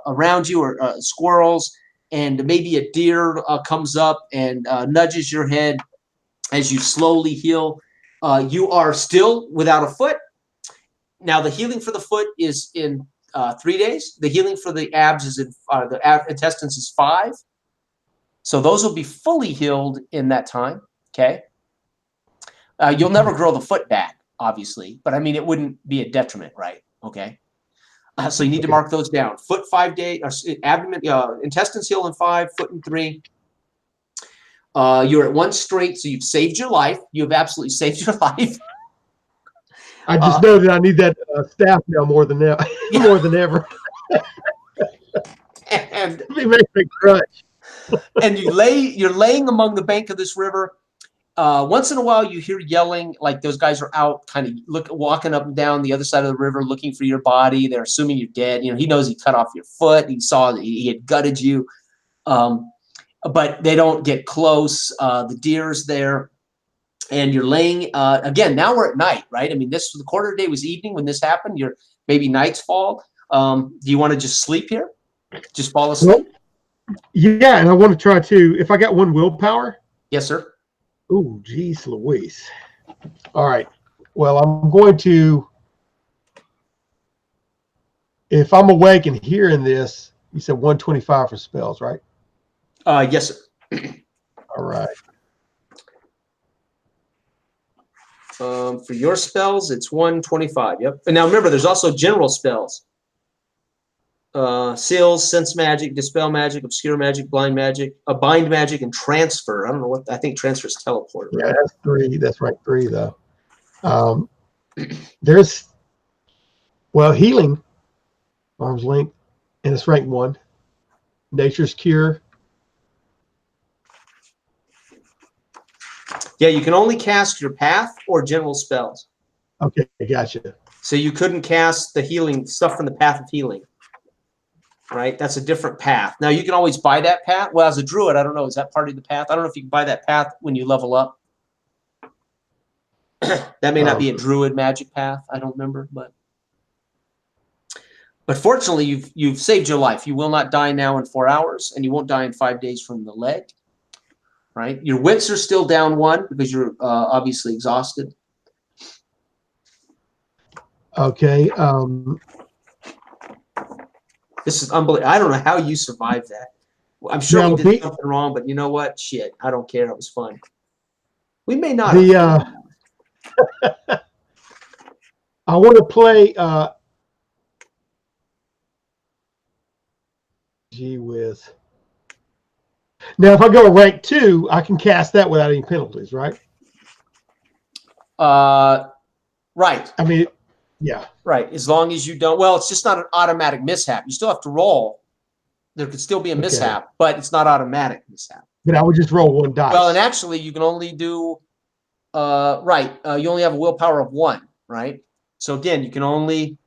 S2: around you are squirrels, and maybe a deer comes up and nudges your head as you slowly heal. You are still without a foot. Now the healing for the foot is in 3 days. The healing for the abs is in intestines is 5. So those will be fully healed in that time, okay? You'll never grow the foot back, obviously, but I mean, it wouldn't be a detriment, right? Okay. So you need to mark those down. Foot 5 days, abdomen, intestines heal in 5, foot in 3. You're at 1 straight, so you've saved your life. You have absolutely saved your life.
S1: I just know that I need that staff now more than ever. More than ever.
S2: And
S1: it makes me crunch.
S2: And you're laying among the bank of this river. Once in a while, you hear yelling, like those guys are out, kind of walking up and down the other side of the river, looking for your body. They're assuming you're dead. You know, he knows he cut off your foot. He saw that he had gutted you, but they don't get close. The deer's there, and you're laying. Again, now we're at night, right? I mean, the quarter day was evening when this happened. Your maybe night's fall. Do you want to just sleep here? Just fall asleep?
S1: Well, yeah, and I want to try to, if I got 1 willpower.
S2: Yes, sir.
S1: Oh, geez, Louise. All right. Well, I'm going to, if I'm awake and hearing this, you said 125 for spells, right?
S2: Yes, sir.
S1: All right.
S2: For your spells, it's 125. Yep. And now remember, there's also general spells. Seals, sense magic, dispel magic, obscure magic, blind magic, bind magic, and transfer. I don't know what, I think transfer is teleport. Right?
S1: Yeah, that's 3. That's right, 3 though. There's, well, healing, arm's length, and it's rank 1. Nature's cure.
S2: Yeah, you can only cast your path or general spells.
S1: Okay, gotcha.
S2: So you couldn't cast the healing stuff from the path of healing. Right? That's a different path. Now, you can always buy that path. Well, as a druid, I don't know. Is that part of the path? I don't know if you can buy that path when you level up. That may not be a druid magic path. I don't remember. But fortunately, you've saved your life. You will not die now in 4 hours, and you won't die in 5 days from the leg. Right? Your wits are still down 1 because you're obviously exhausted.
S1: Okay.
S2: This is unbelievable. I don't know how you survived that. I'm sure we did something wrong, but you know what? Shit, I don't care. It was fun. We may not.
S1: I want to play. Gee whiz. Now, if I go to rank 2, I can cast that without any penalties, right?
S2: Right.
S1: I mean, yeah.
S2: Right. As long as you don't. Well, it's just not an automatic mishap. You still have to roll. There could still be a mishap, but it's not automatic mishap.
S1: But I would just roll 1 die.
S2: Well, and actually, you can only do. Right. You only have a willpower of 1. Right. So again, you can only.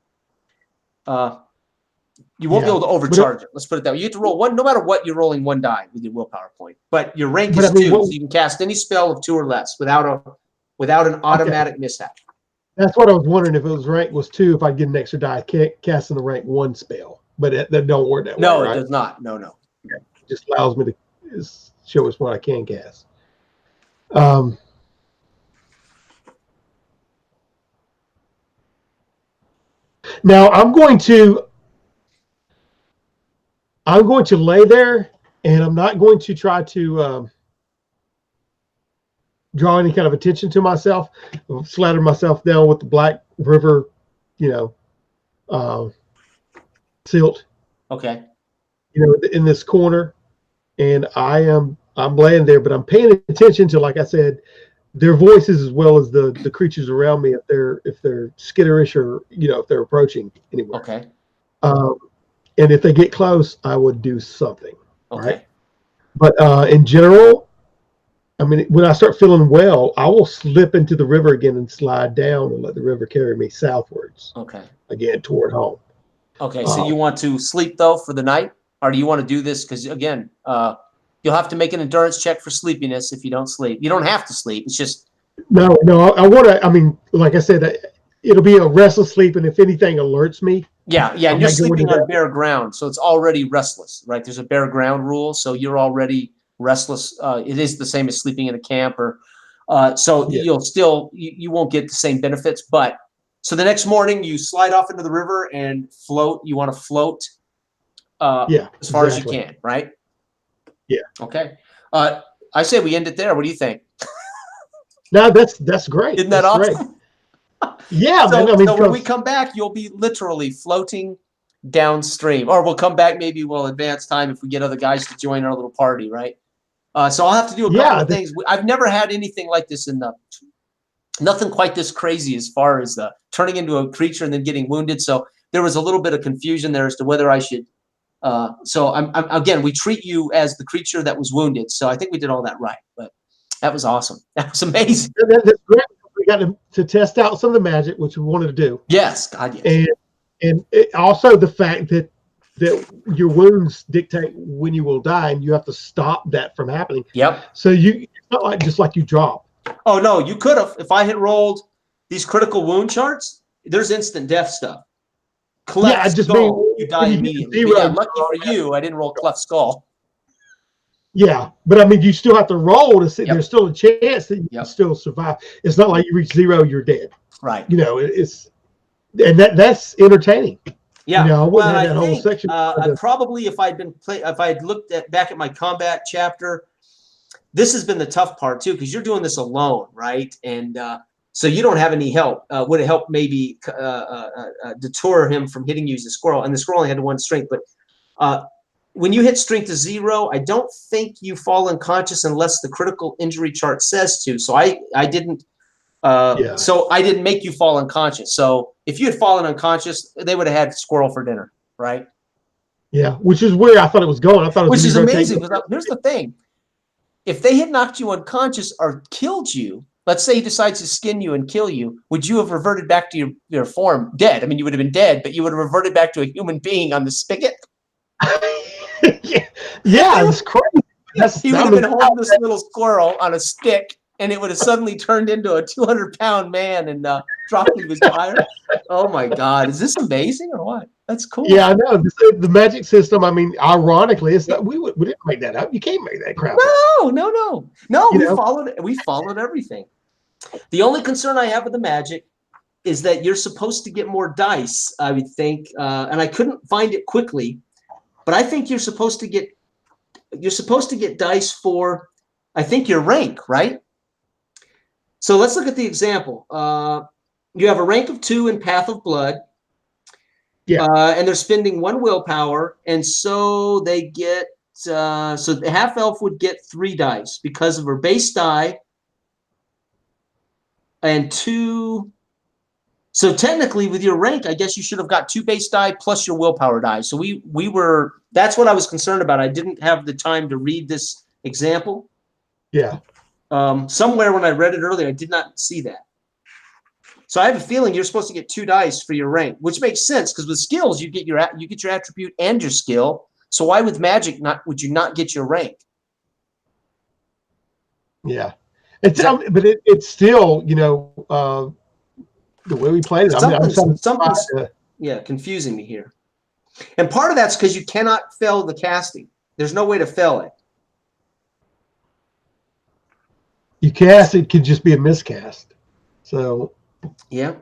S2: You won't be able to overcharge it. Let's put it that way. You have to roll 1, no matter what. You're rolling 1 die with your willpower point. But your rank is 2, so you can cast any spell of 2 or less without an automatic mishap.
S1: That's what I was wondering, if it was rank was 2, if I get an extra die casting the rank 1 spell. But that don't work that way.
S2: No,
S1: right?
S2: It does not. No.
S1: Okay. It just allows me to show us what I can cast. Now I'm going to lay there, and I'm not going to try to draw any kind of attention to myself. I'll slather myself down with the Black River, silt,
S2: Okay.
S1: in this corner, and I'm laying there, but I'm paying attention to, like I said, their voices as well as the creatures around me if they're skitterish or if they're approaching anywhere.
S2: Okay.
S1: Um, and if they get close, I would do something. Right.
S2: Okay.
S1: But in general, I mean, when I start feeling well, I will slip into the river again and slide down and let the river carry me southwards.
S2: Okay.
S1: Again toward home.
S2: Okay. So you want to sleep though for the night, or do you want to do this? Because again, you'll have to make an endurance check for sleepiness if you don't sleep. You don't have to sleep. It's just
S1: no. I want to. I mean, like I said, it'll be a restless sleep, and if anything alerts me.
S2: Yeah. And you're sleeping on bare ground, so it's already restless, right? There's a bare ground rule, so you're already restless. It is the same as sleeping in a camp, or so you'll still you won't get the same benefits. But so the next morning you slide off into the river and float. You want to float as far as you can, right?
S1: Yeah.
S2: Okay. I say we end it there. What do you think?
S1: No, that's great.
S2: Isn't that awesome?
S1: Great. Yeah,
S2: so,
S1: man. I mean,
S2: so when we come back, you'll be literally floating downstream, or we'll come back. Maybe we'll advance time if we get other guys to join our little party, right? So I'll have to do a couple of things. I've never had anything like this nothing quite this crazy as far as turning into a creature and then getting wounded. So there was a little bit of confusion there as to whether I should. So again, we treat you as the creature that was wounded. So I think we did all that right. But that was awesome. That was amazing.
S1: That's great. We got to test out some of the magic, which we wanted to do.
S2: Yes, God, yes.
S1: And also the fact that your wounds dictate when you will die, and you have to stop that from happening.
S2: Yep.
S1: So it's not just like you drop.
S2: Oh no, you could have. If I had rolled these critical wound charts, there's instant death stuff. Cleft skull, you die immediately. But yeah, lucky for you, I didn't roll cleft skull.
S1: Yeah, but I mean, you still have to roll to see. There's still a chance that you can still survive. It's not like you reach 0, you're dead.
S2: Right.
S1: And that's entertaining.
S2: Yeah.
S1: I wouldn't have that whole section.
S2: I probably, if I'd looked back at my combat chapter, this has been the tough part too, because you're doing this alone, right? And so you don't have any help. Would it help maybe deter him from hitting you as a squirrel? And the squirrel only had 1 strength, but when you hit strength of 0, I don't think you fall unconscious unless the critical injury chart says to. So I didn't. So I didn't make you fall unconscious. So if you had fallen unconscious, they would have had squirrel for dinner, right?
S1: Yeah, which is where I thought it was going. I thought it was
S2: which is amazing. Here's the thing: if they had knocked you unconscious or killed you, let's say he decides to skin you and kill you, would you have reverted back to your form dead? I mean, you would have been dead, but you would have reverted back to a human being on the spigot.
S1: Yeah, it's crazy.
S2: He would have been holding this little squirrel on a stick, and it would have suddenly turned into a 200-pound man and dropped into his fire. Oh my God, is this amazing or what? That's cool.
S1: Yeah, I know the magic system. I mean, ironically, it's not, we didn't make that up. You can't make that crap.
S2: No. We followed everything. The only concern I have with the magic is that you're supposed to get more dice. I would think, and I couldn't find it quickly, but I think you're supposed to get dice for, I think, your rank, right? So let's look at the example. You have a rank of 2 in Path of Blood.
S1: Yeah.
S2: And they're spending 1 willpower, and so they get so the half elf would get 3 dice because of her base die and 2. So technically, with your rank, I guess you should have got 2 base die plus your willpower die. So we were. That's what I was concerned about. I didn't have the time to read this example.
S1: Yeah.
S2: Somewhere when I read it earlier, I did not see that. So I have a feeling you're supposed to get 2 dice for your rank, which makes sense because with skills you get your attribute and your skill. So why with magic would you not get your rank?
S1: Yeah, but it's still the way we played it.
S2: Something's confusing me here, and part of that's because you cannot fail the casting. There's no way to fail it.
S1: You cast it could just be a miscast. So.
S2: Yeah.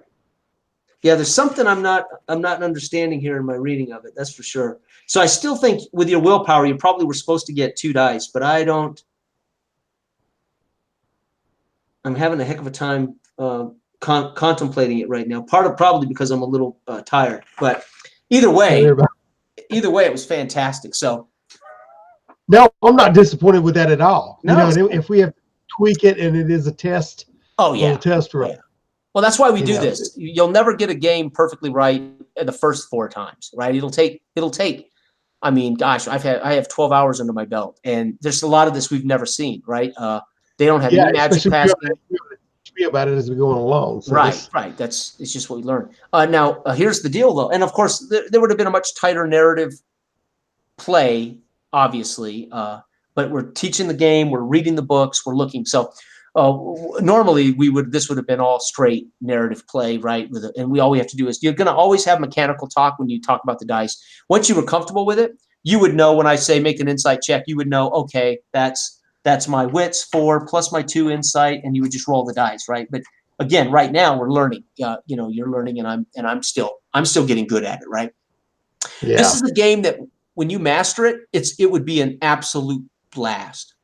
S2: There's something I'm not understanding here in my reading of it. That's for sure. So I still think with your willpower, you probably were supposed to get 2 dice, but I don't. I'm having a heck of a time contemplating it right now. Probably because I'm a little tired. But either way, either way, it was fantastic. So
S1: No, I'm not disappointed with that at all.
S2: No,
S1: You know,
S2: it's
S1: and
S2: cool.
S1: if we have to tweak it and it is a test,
S2: Oh
S1: little
S2: yeah.
S1: test
S2: Oh,
S1: run.
S2: yeah. Well, that's why we
S1: You
S2: do
S1: know,
S2: this. You'll never get a game perfectly right the first 4 times, right? It'll take. I mean, gosh, I have 12 hours under my belt, and there's a lot of this we've never seen, right? They don't have
S1: yeah,
S2: any magic
S1: especially if
S2: passing.
S1: you teach me about it as we're going along. So
S2: Right, right. It's just what we learn. Now, here's the deal, though, and of course, there would have been a much tighter narrative play, obviously, but we're teaching the game, we're reading the books, we're looking. So normally this would have been all straight narrative play, right? And all we have to do is you're going to always have mechanical talk when you talk about the dice. Once you were comfortable with it, you would know when I say make an insight check, you would know, okay, that's my wits 4 plus my 2 insight, and you would just roll the dice, right? But again, right now we're learning. You're learning, and I'm still getting good at it, right?
S1: yeah,
S2: This is a game that when you master it, it would be an absolute blast.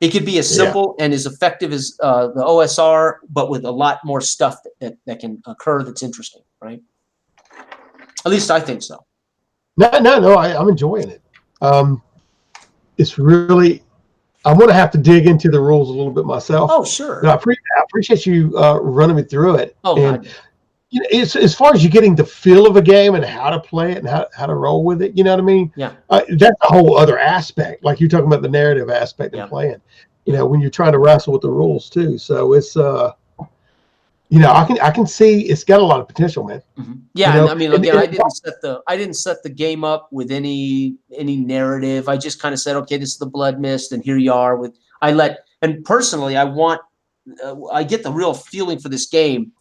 S2: It could be as simple and as effective as the OSR, but with a lot more stuff that can occur that's interesting, right? At least I think so.
S1: No, I'm enjoying it. It's really, I'm going to have to dig into the rules a little bit myself.
S2: Oh, sure.
S1: But I appreciate you running me through it.
S2: Oh,
S1: and you know, it's, as far as you getting the feel of a game and how to play it and how to roll with it, you know what I mean?
S2: Yeah.
S1: That's a whole other aspect. Like you're talking about the narrative aspect of playing. You know, when you're trying to wrestle with the rules too. So it's you know, I can see it's got a lot of potential, man.
S2: Mm-hmm. Yeah,
S1: you know?
S2: and I mean, again, I didn't set the game up with any narrative. I just kind of said, okay, this is the Blood Mist, and here you are with. And personally, I get the real feeling for this game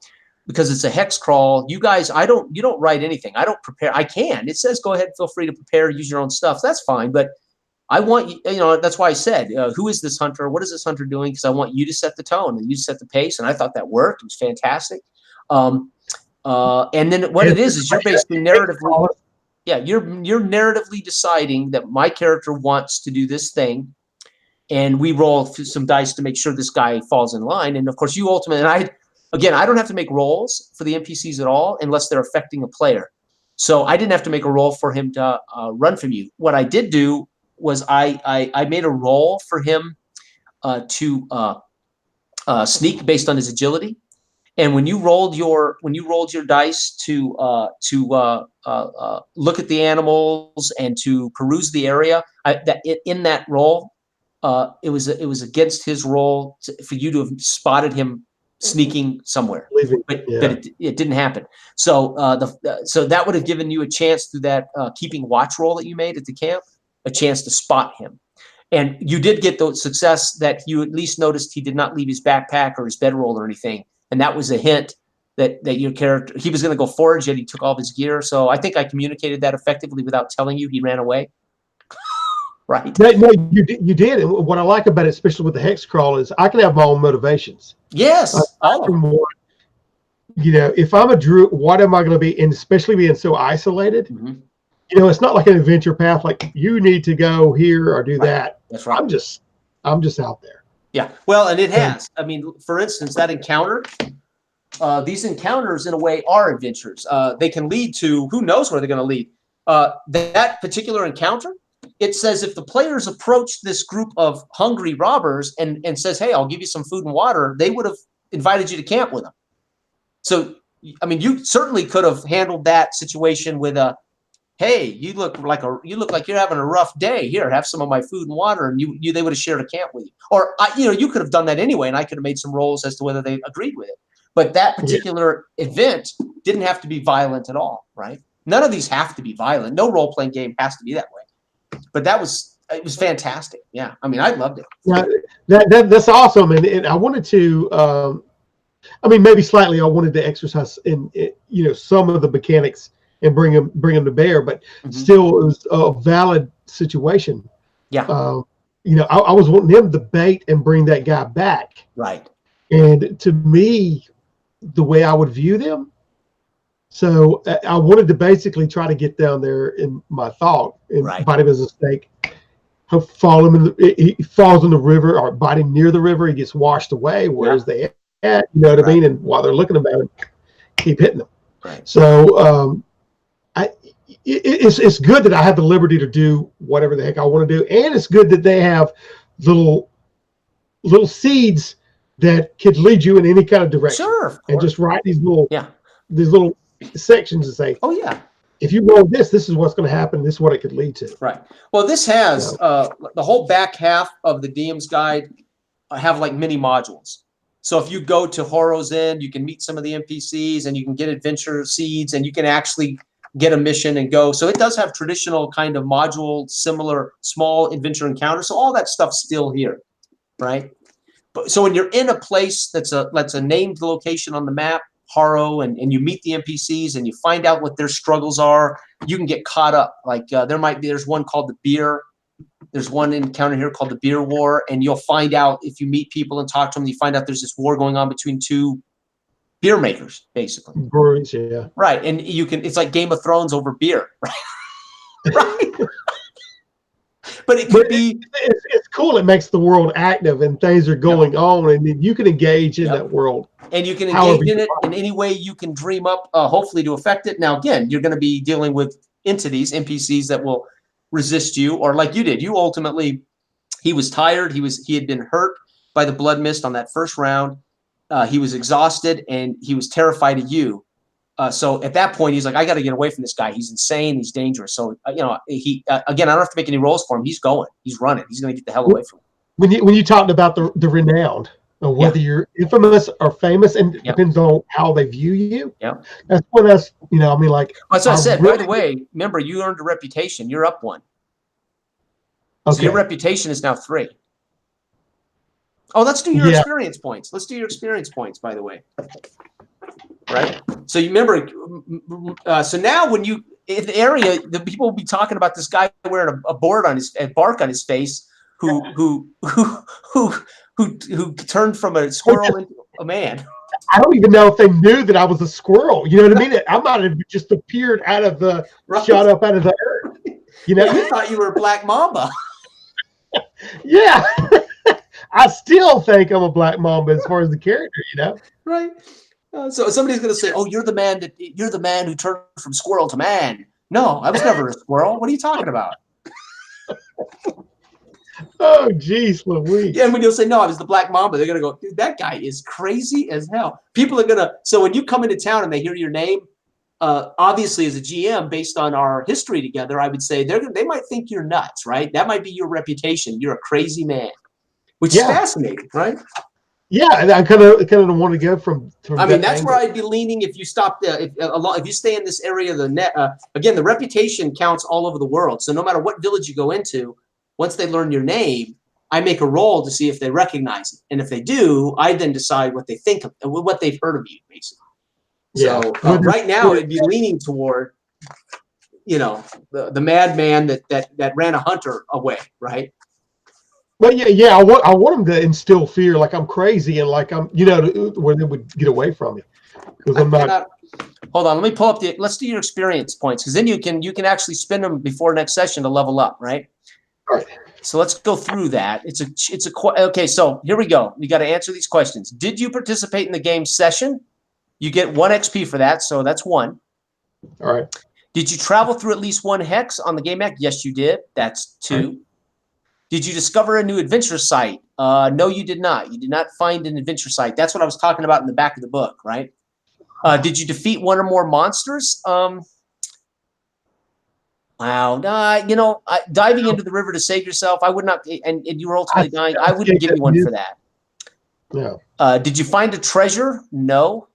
S2: because it's a hex crawl. You guys, you don't write anything. I don't prepare. I can. It says go ahead, feel free to prepare, use your own stuff. That's fine, but I want you know, that's why I said, who is this hunter? What is this hunter doing? Because I want you to set the tone and you set the pace. And I thought that worked. It was fantastic. And then what it is you're basically narratively, you're narratively deciding that my character wants to do this thing. And we roll some dice to make sure this guy falls in line. And of course you ultimately, and I don't have to make rolls for the NPCs at all unless they're affecting a player. So I didn't have to make a roll for him to run from you. What I did do was I made a roll for him to sneak based on his agility, and when you rolled your dice to look at the animals and to peruse the area, in that roll, it was against his roll for you to have spotted him sneaking somewhere, but it didn't happen. So so that would have given you a chance through that keeping watch roll that you made at the camp, a chance to spot him. And you did get the success that you at least noticed he did not leave his backpack or his bedroll or anything. And that was a hint that your character, he was going to go forage, yet he took all of his gear. So I think I communicated that effectively without telling you. He ran away. Right.
S1: No, you did. And what I like about it, especially with the hex crawl, is I can have my own motivations.
S2: Yes.
S1: You know, if I'm a druid, what am I going to be? And especially being so isolated, you know, it's not like an adventure path. Like you need to go here or do that.
S2: That's right.
S1: I'm just out there.
S2: Yeah. Well, and it has. I mean, for instance, that encounter. These encounters, in a way, are adventures. They can lead to who knows where they're going to lead. That particular encounter, it says if the players approach this group of hungry robbers and says, "Hey, I'll give you some food and water," they would have invited you to camp with them. So, I mean, you certainly could have handled that situation with a, "Hey, you look like you're having a rough day. Here, have some of my food and water," and they would have shared a camp with you. Or you could have done that anyway, and I could have made some rolls as to whether they agreed with it. But that particular event didn't have to be violent at all, right? None of these have to be violent. No role-playing game has to be that way. But it was fantastic. Yeah, I mean, I loved it.
S1: Yeah, that's awesome. And I wanted to, I mean, maybe slightly, I wanted to exercise in you know, some of the mechanics and bring them to bear, but still, it was a valid situation.
S2: Yeah.
S1: You know, I was wanting them to bait and bring that guy back.
S2: Right. And
S1: to me, the way I would view them. So I wanted to basically try to get down there in my thought and bite him as a snake. Fall him he falls in the river or bite him near the river. He gets washed away. Where's they at? You know what I mean? And while they're looking at him, keep hitting them.
S2: Right.
S1: So I, it's good that I have the liberty to do whatever the heck I want to do, and it's good that they have little seeds that could lead you in any kind of direction,
S2: Sure, of
S1: and
S2: course.
S1: just write these
S2: Yeah.
S1: little sections and say,
S2: Oh yeah.
S1: if you roll this is what's going to happen. This is what it could lead to.
S2: Right. Well, this has
S1: So,
S2: the whole back half of the DM's guide have like mini modules. So if you go to Horo's End, you can meet some of the NPCs and you can get adventure seeds and you can actually get a mission and go. So it does have traditional kind of module, similar small adventure encounters. So all that stuff's still here, right? But so when you're in a place that's a named location on the map, Haro, and you meet the NPCs and you find out what their struggles are, you can get caught up. Like there's one called the beer. There's one encounter here called the beer war, and you'll find out if you meet people and talk to them, you find out there's this war going on between two beer makers, basically.
S1: breweries, yeah.
S2: Right, and it's like Game of Thrones over beer, right? Right. But it could be.
S1: It's cool. It makes the world active and things are going on, and then you can engage in that world.
S2: And you can engage in it in any way you can dream up, hopefully to affect it. Now, again, you're going to be dealing with entities, NPCs that will resist you, or like you did. You ultimately, he was tired. He had been hurt by the blood mist on that first round. He was exhausted and he was terrified of you. So at that point, he's like, I got to get away from this guy. He's insane. He's dangerous. So, he again, I don't have to make any rolls for him. He's going. He's running. He's going to get the hell away from him.
S1: When you talked about the renowned, whether you're infamous or famous, and it depends on how they view you.
S2: Yeah.
S1: That's when that's, I mean, like.
S2: That's what I said. By the way, remember, you earned a reputation. You're up one. Okay. So your reputation is now 3. Oh, let's do your experience points. Let's do your experience points, by the way. Right. So you remember, so now when you in the area, the people will be talking about this guy wearing a bark on his face, who turned from a squirrel into a man.
S1: I don't even know if they knew that I was a squirrel. You know what I mean? I might have just appeared out of the shot up out of the earth.
S2: Well, you thought you were a black mamba.
S1: Yeah. I still think I'm a black mamba as far as the character,
S2: Right. So somebody's going to say, "Oh, you're the man who turned from squirrel to man." No, I was never a squirrel. What are you talking about?
S1: Oh, geez, Louise.
S2: Yeah, and when you'll say, "No, I was the black mamba," they're going to go, "Dude, that guy is crazy as hell." People are going to. So when you come into town and they hear your name, obviously as a GM, based on our history together, I would say they might think you're nuts, right? That might be your reputation. You're a crazy man, which is fascinating, right?
S1: Yeah, and I kind of want to go from
S2: I mean, that's where I'd be leaning if you stop if you stay in this area of the net. Again, the reputation counts all over the world. So no matter what village you go into, once they learn your name, I make a roll to see if they recognize it, and if they do, I then decide what they think of what they've heard of you, basically.
S1: Yeah.
S2: So right now, it'd be leaning toward, the madman that ran a hunter away, right?
S1: Well, yeah. I want them to instill fear, like I'm crazy, and like I'm, where they would get away from me. Because I'm not.
S2: Hold on, let me pull up let's do your experience points, because then you can actually spend them before next session to level up, right?
S1: All right.
S2: So let's go through that. Okay. So here we go. You got to answer these questions. Did you participate in the game session? You get 1 XP for that, so that's 1.
S1: All right.
S2: Did you travel through at least 1 hex on the game map? Yes, you did. That's 2. Right. Did you discover a new adventure site? No, you did not. You did not find an adventure site. That's what I was talking about in the back of the book, right? Did you defeat 1 or more monsters? Wow. Diving into the river to save yourself, I would not, and you were ultimately dying, I wouldn't give you 1 for that.
S1: Yeah.
S2: Did you find a treasure? No.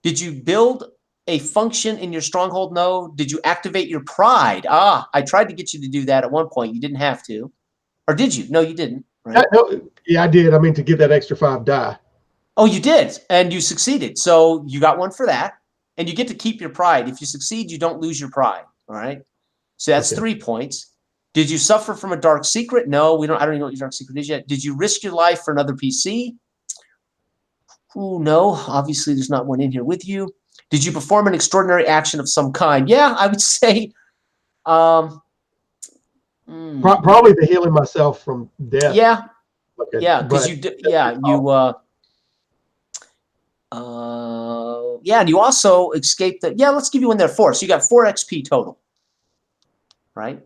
S2: Did you build a function in your stronghold? No. Did you activate your pride? I tried to get you to do that at one point. You didn't have to. Or did you? No, you didn't. Right?
S1: Yeah, I did. I mean, to get that extra 5 die.
S2: Oh, you did. And you succeeded. So you got 1 for that. And you get to keep your pride. If you succeed, you don't lose your pride. All right. So that's 3 points. Did you suffer from a dark secret? No, I don't even know what your dark secret is yet. Did you risk your life for another PC? Ooh, no. Obviously, there's not 1 in here with you. Did you perform an extraordinary action of some kind? Yeah, I would say.
S1: Probably the healing myself from death.
S2: Yeah. Okay. Yeah, because you did. Yeah, you. yeah, and you also escaped the, yeah, let's give you one there, 4. So you got 4 XP total, right?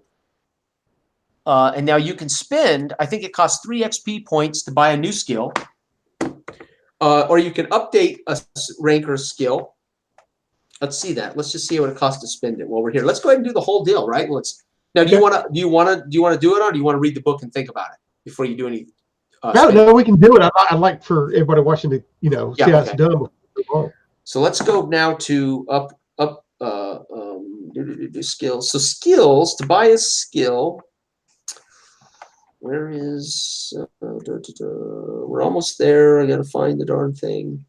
S2: And now you can spend, I think it costs 3 XP points to buy a new skill. Or you can update a rank or skill. Let's see that. Let's just see what it costs to spend it while we're here. Let's go ahead and do the whole deal, right? Let's. Now, do you want to do it, or do you want to read the book and think about it before you do any?
S1: No, we can do it. I'd like for everybody watching to, see how it's done.
S2: So let's go now to skills. So skills, to buy a skill. Where is? We're almost there. I gotta find the darn thing.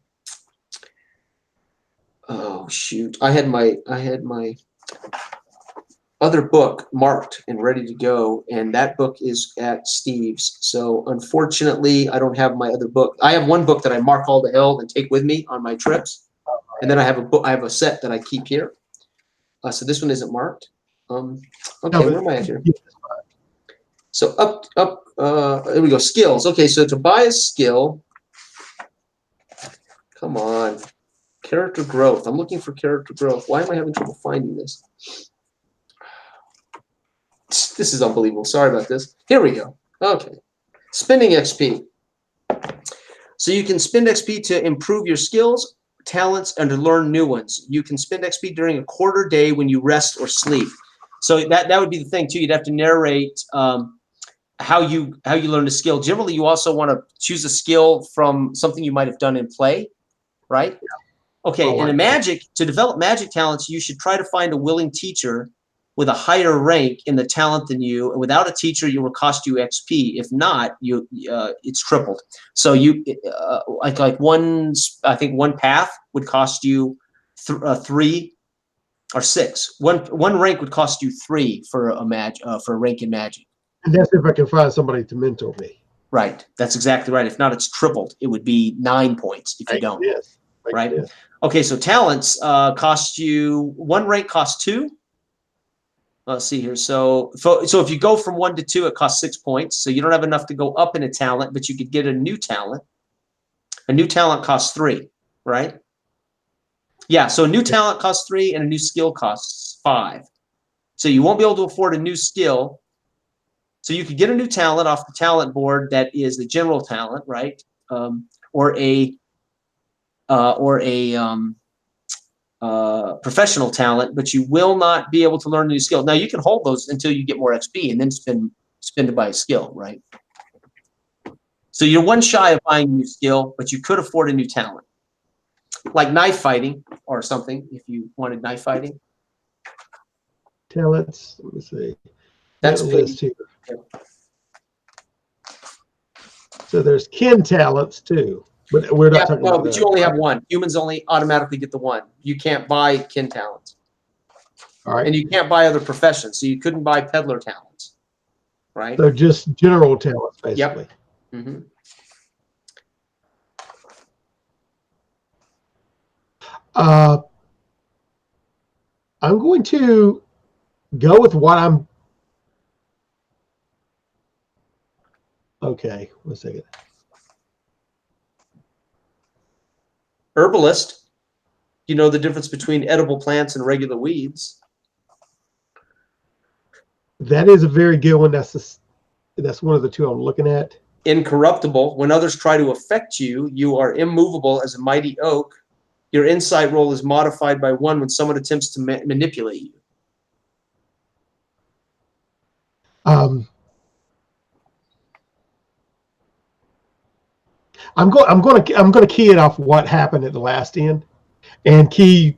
S2: Oh shoot! I had my other book marked and ready to go, and that book is at Steve's. So unfortunately, I don't have my other book. I have one book that I mark all the hell and take with me on my trips, and then I have a book. I have a set that I keep here. So this one isn't marked. Okay, where am I at here? So there we go. Skills. Okay, so to buy a skill, come on. Character growth. I'm looking for character growth. Why am I having trouble finding this? This is unbelievable. Sorry about this. Here we go. Okay. Spending XP. So you can spend XP to improve your skills, talents, and to learn new ones. You can spend XP during a quarter day when you rest or sleep. So that would be the thing too. You'd have to narrate how you learn a skill. Generally, you also want to choose a skill from something you might have done in play, right? Okay, and to develop magic talents, you should try to find a willing teacher with a higher rank in the talent than you. And without a teacher, it will cost you XP. If not, it's tripled. So you like one, I think one path would cost you 3 or 6. One rank would cost you 3 for a rank in magic.
S1: And that's if I can find somebody to mentor me.
S2: Right. That's exactly right. If not, it's tripled. It would be 9 points if you don't.
S1: Yes.
S2: Right. Okay. So talents cost you, one rank costs 2. Let's see here. So if you go from 1 to 2, it costs 6 points. So you don't have enough to go up in a talent, but you could get a new talent. A new talent costs 3, right? Yeah. So a new talent costs 3 and a new skill costs 5. So you won't be able to afford a new skill. So you could get a new talent off the talent board that is the general talent, right? Or a professional talent, but you will not be able to learn a new skill. Now you can hold those until you get more XP and then spend to buy a skill, right? So you're one shy of buying a new skill, but you could afford a new talent, like knife fighting or something. If you wanted knife fighting,
S1: talents. Let me see.
S2: That's good.
S1: List here. So there's kin talents too. But we're not talking about
S2: but you only have one. Humans only automatically get the one. You can't buy kin talents.
S1: All right.
S2: And you can't buy other professions. So you couldn't buy peddler talents. Right?
S1: So just general talents, basically.
S2: Yep. Mm-hmm.
S1: I'm going to go with what I'm. Okay, 1 second.
S2: Herbalist. You know the difference between edible plants and regular weeds.
S1: That is a very good one. That's one of the 2 I'm looking at.
S2: Incorruptible. When others try to affect you, you are immovable as a mighty oak. Your insight roll is modified by 1 when someone attempts to manipulate you.
S1: I'm going to key it off what happened at the last end, and key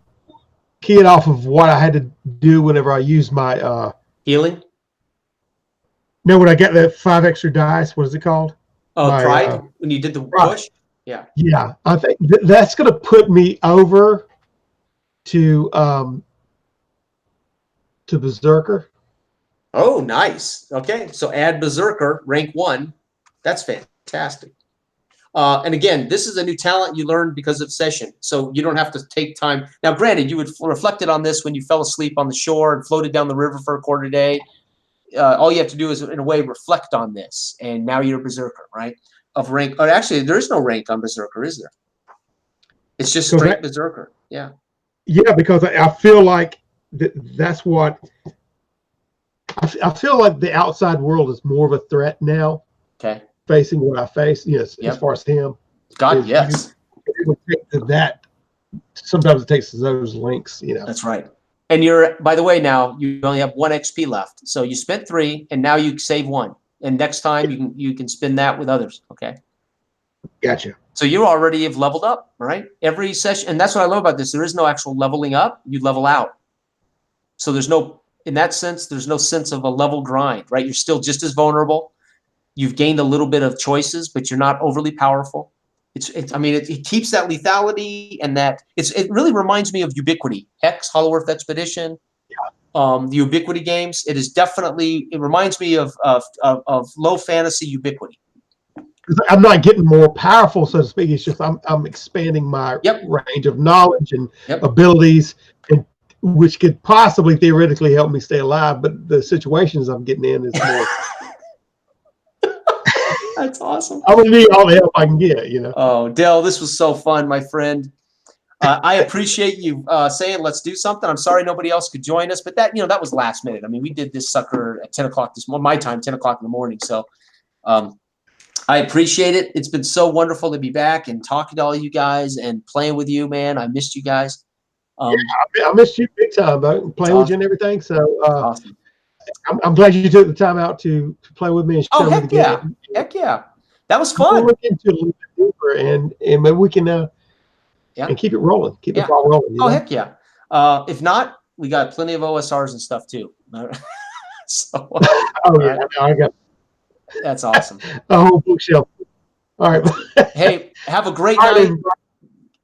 S1: it off of what I had to do whenever I used my
S2: healing.
S1: No, when I got that 5 extra dice, what is it called?
S2: Pride. When you did the push. Yeah.
S1: Yeah, I think that's going to put me over to Berserker.
S2: Oh, nice. Okay, so add Berserker, rank 1. That's fantastic. And again, this is a new talent you learned because of session, so you don't have to take time. Now, granted, you would reflected on this when you fell asleep on the shore and floated down the river for a quarter day. All you have to do is, in a way, reflect on this, and now you're a Berserker, right? Of rank. Or actually, there is no rank on Berserker, is there? It's just straight Berserker. Yeah.
S1: Yeah, because I feel like that's what I feel like the outside world is more of a threat now,
S2: Okay.
S1: facing what I face. Yes, as
S2: Yep.
S1: far as him,
S2: God,
S1: is you.
S2: yes.
S1: It would take to that. Sometimes it takes to those links.
S2: That's right. And you're, by the way, now you only have 1 XP left. So you spent 3, and now you save 1. And next time you can spin that with others. Okay.
S1: Gotcha.
S2: So you already have leveled up, right? Every session, and that's what I love about this. There is no actual leveling up. You level out. So there's no, in that sense, there's no sense of a level grind, right? You're still just as vulnerable. You've gained a little bit of choices, but you're not overly powerful. I mean, it keeps that lethality, and that it really reminds me of Ubiquity, X, Hollow Earth Expedition, the Ubiquity games. It reminds me of low fantasy Ubiquity.
S1: I'm not getting more powerful, so to speak. It's just I'm expanding my
S2: Yep.
S1: range of knowledge and
S2: Yep.
S1: abilities, and which could possibly theoretically help me stay alive. But the situations I'm getting in is more.
S2: That's awesome.
S1: I'm gonna need all the help I can get.
S2: Oh, Dell, this was so fun, my friend. I appreciate you saying let's do something. I'm sorry nobody else could join us, but that was last minute. I mean, we did this sucker at 10 o'clock this morning, my time, 10 o'clock in the morning. So I appreciate it. It's been so wonderful to be back and talking to all you guys and playing with you, man. I missed you guys.
S1: Yeah, I missed you big time, but playing with you and everything. So
S2: awesome.
S1: I'm glad you took the time out to play with me and show me the game.
S2: Yeah. Heck yeah. That was fun.
S1: We'll look into it a little bit deeper, and maybe we can and keep it rolling. Keep the ball rolling.
S2: Heck yeah. If not, we got plenty of OSRs and stuff too. So,
S1: yeah, I got.
S2: That's awesome.
S1: A whole bookshelf. All right.
S2: Hey, have a great night.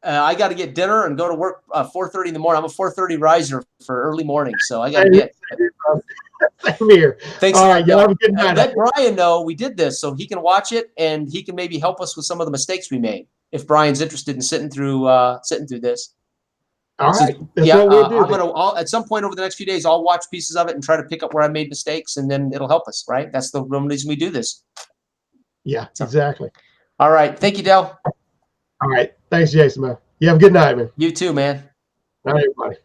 S2: I got to get dinner and go to work 4:30 in the morning. I'm a 4:30 riser for early morning, so I got to get.
S1: Same here.
S2: Thanks
S1: All
S2: a lot.
S1: right, y'all have a good night.
S2: Let Brian know we did this so he can watch it and he can maybe help us with some of the mistakes we made. If Brian's interested in sitting through this.
S1: All right. That's what we'll do.
S2: I'm gonna at some point over the next few days, I'll watch pieces of it and try to pick up where I made mistakes, and then it'll help us, right? That's the reason we do this.
S1: Yeah, exactly.
S2: All right. Thank you, Dell.
S1: All right. Thanks, Jason, man. You have a good night, man.
S2: You too, man.
S1: All right, everybody.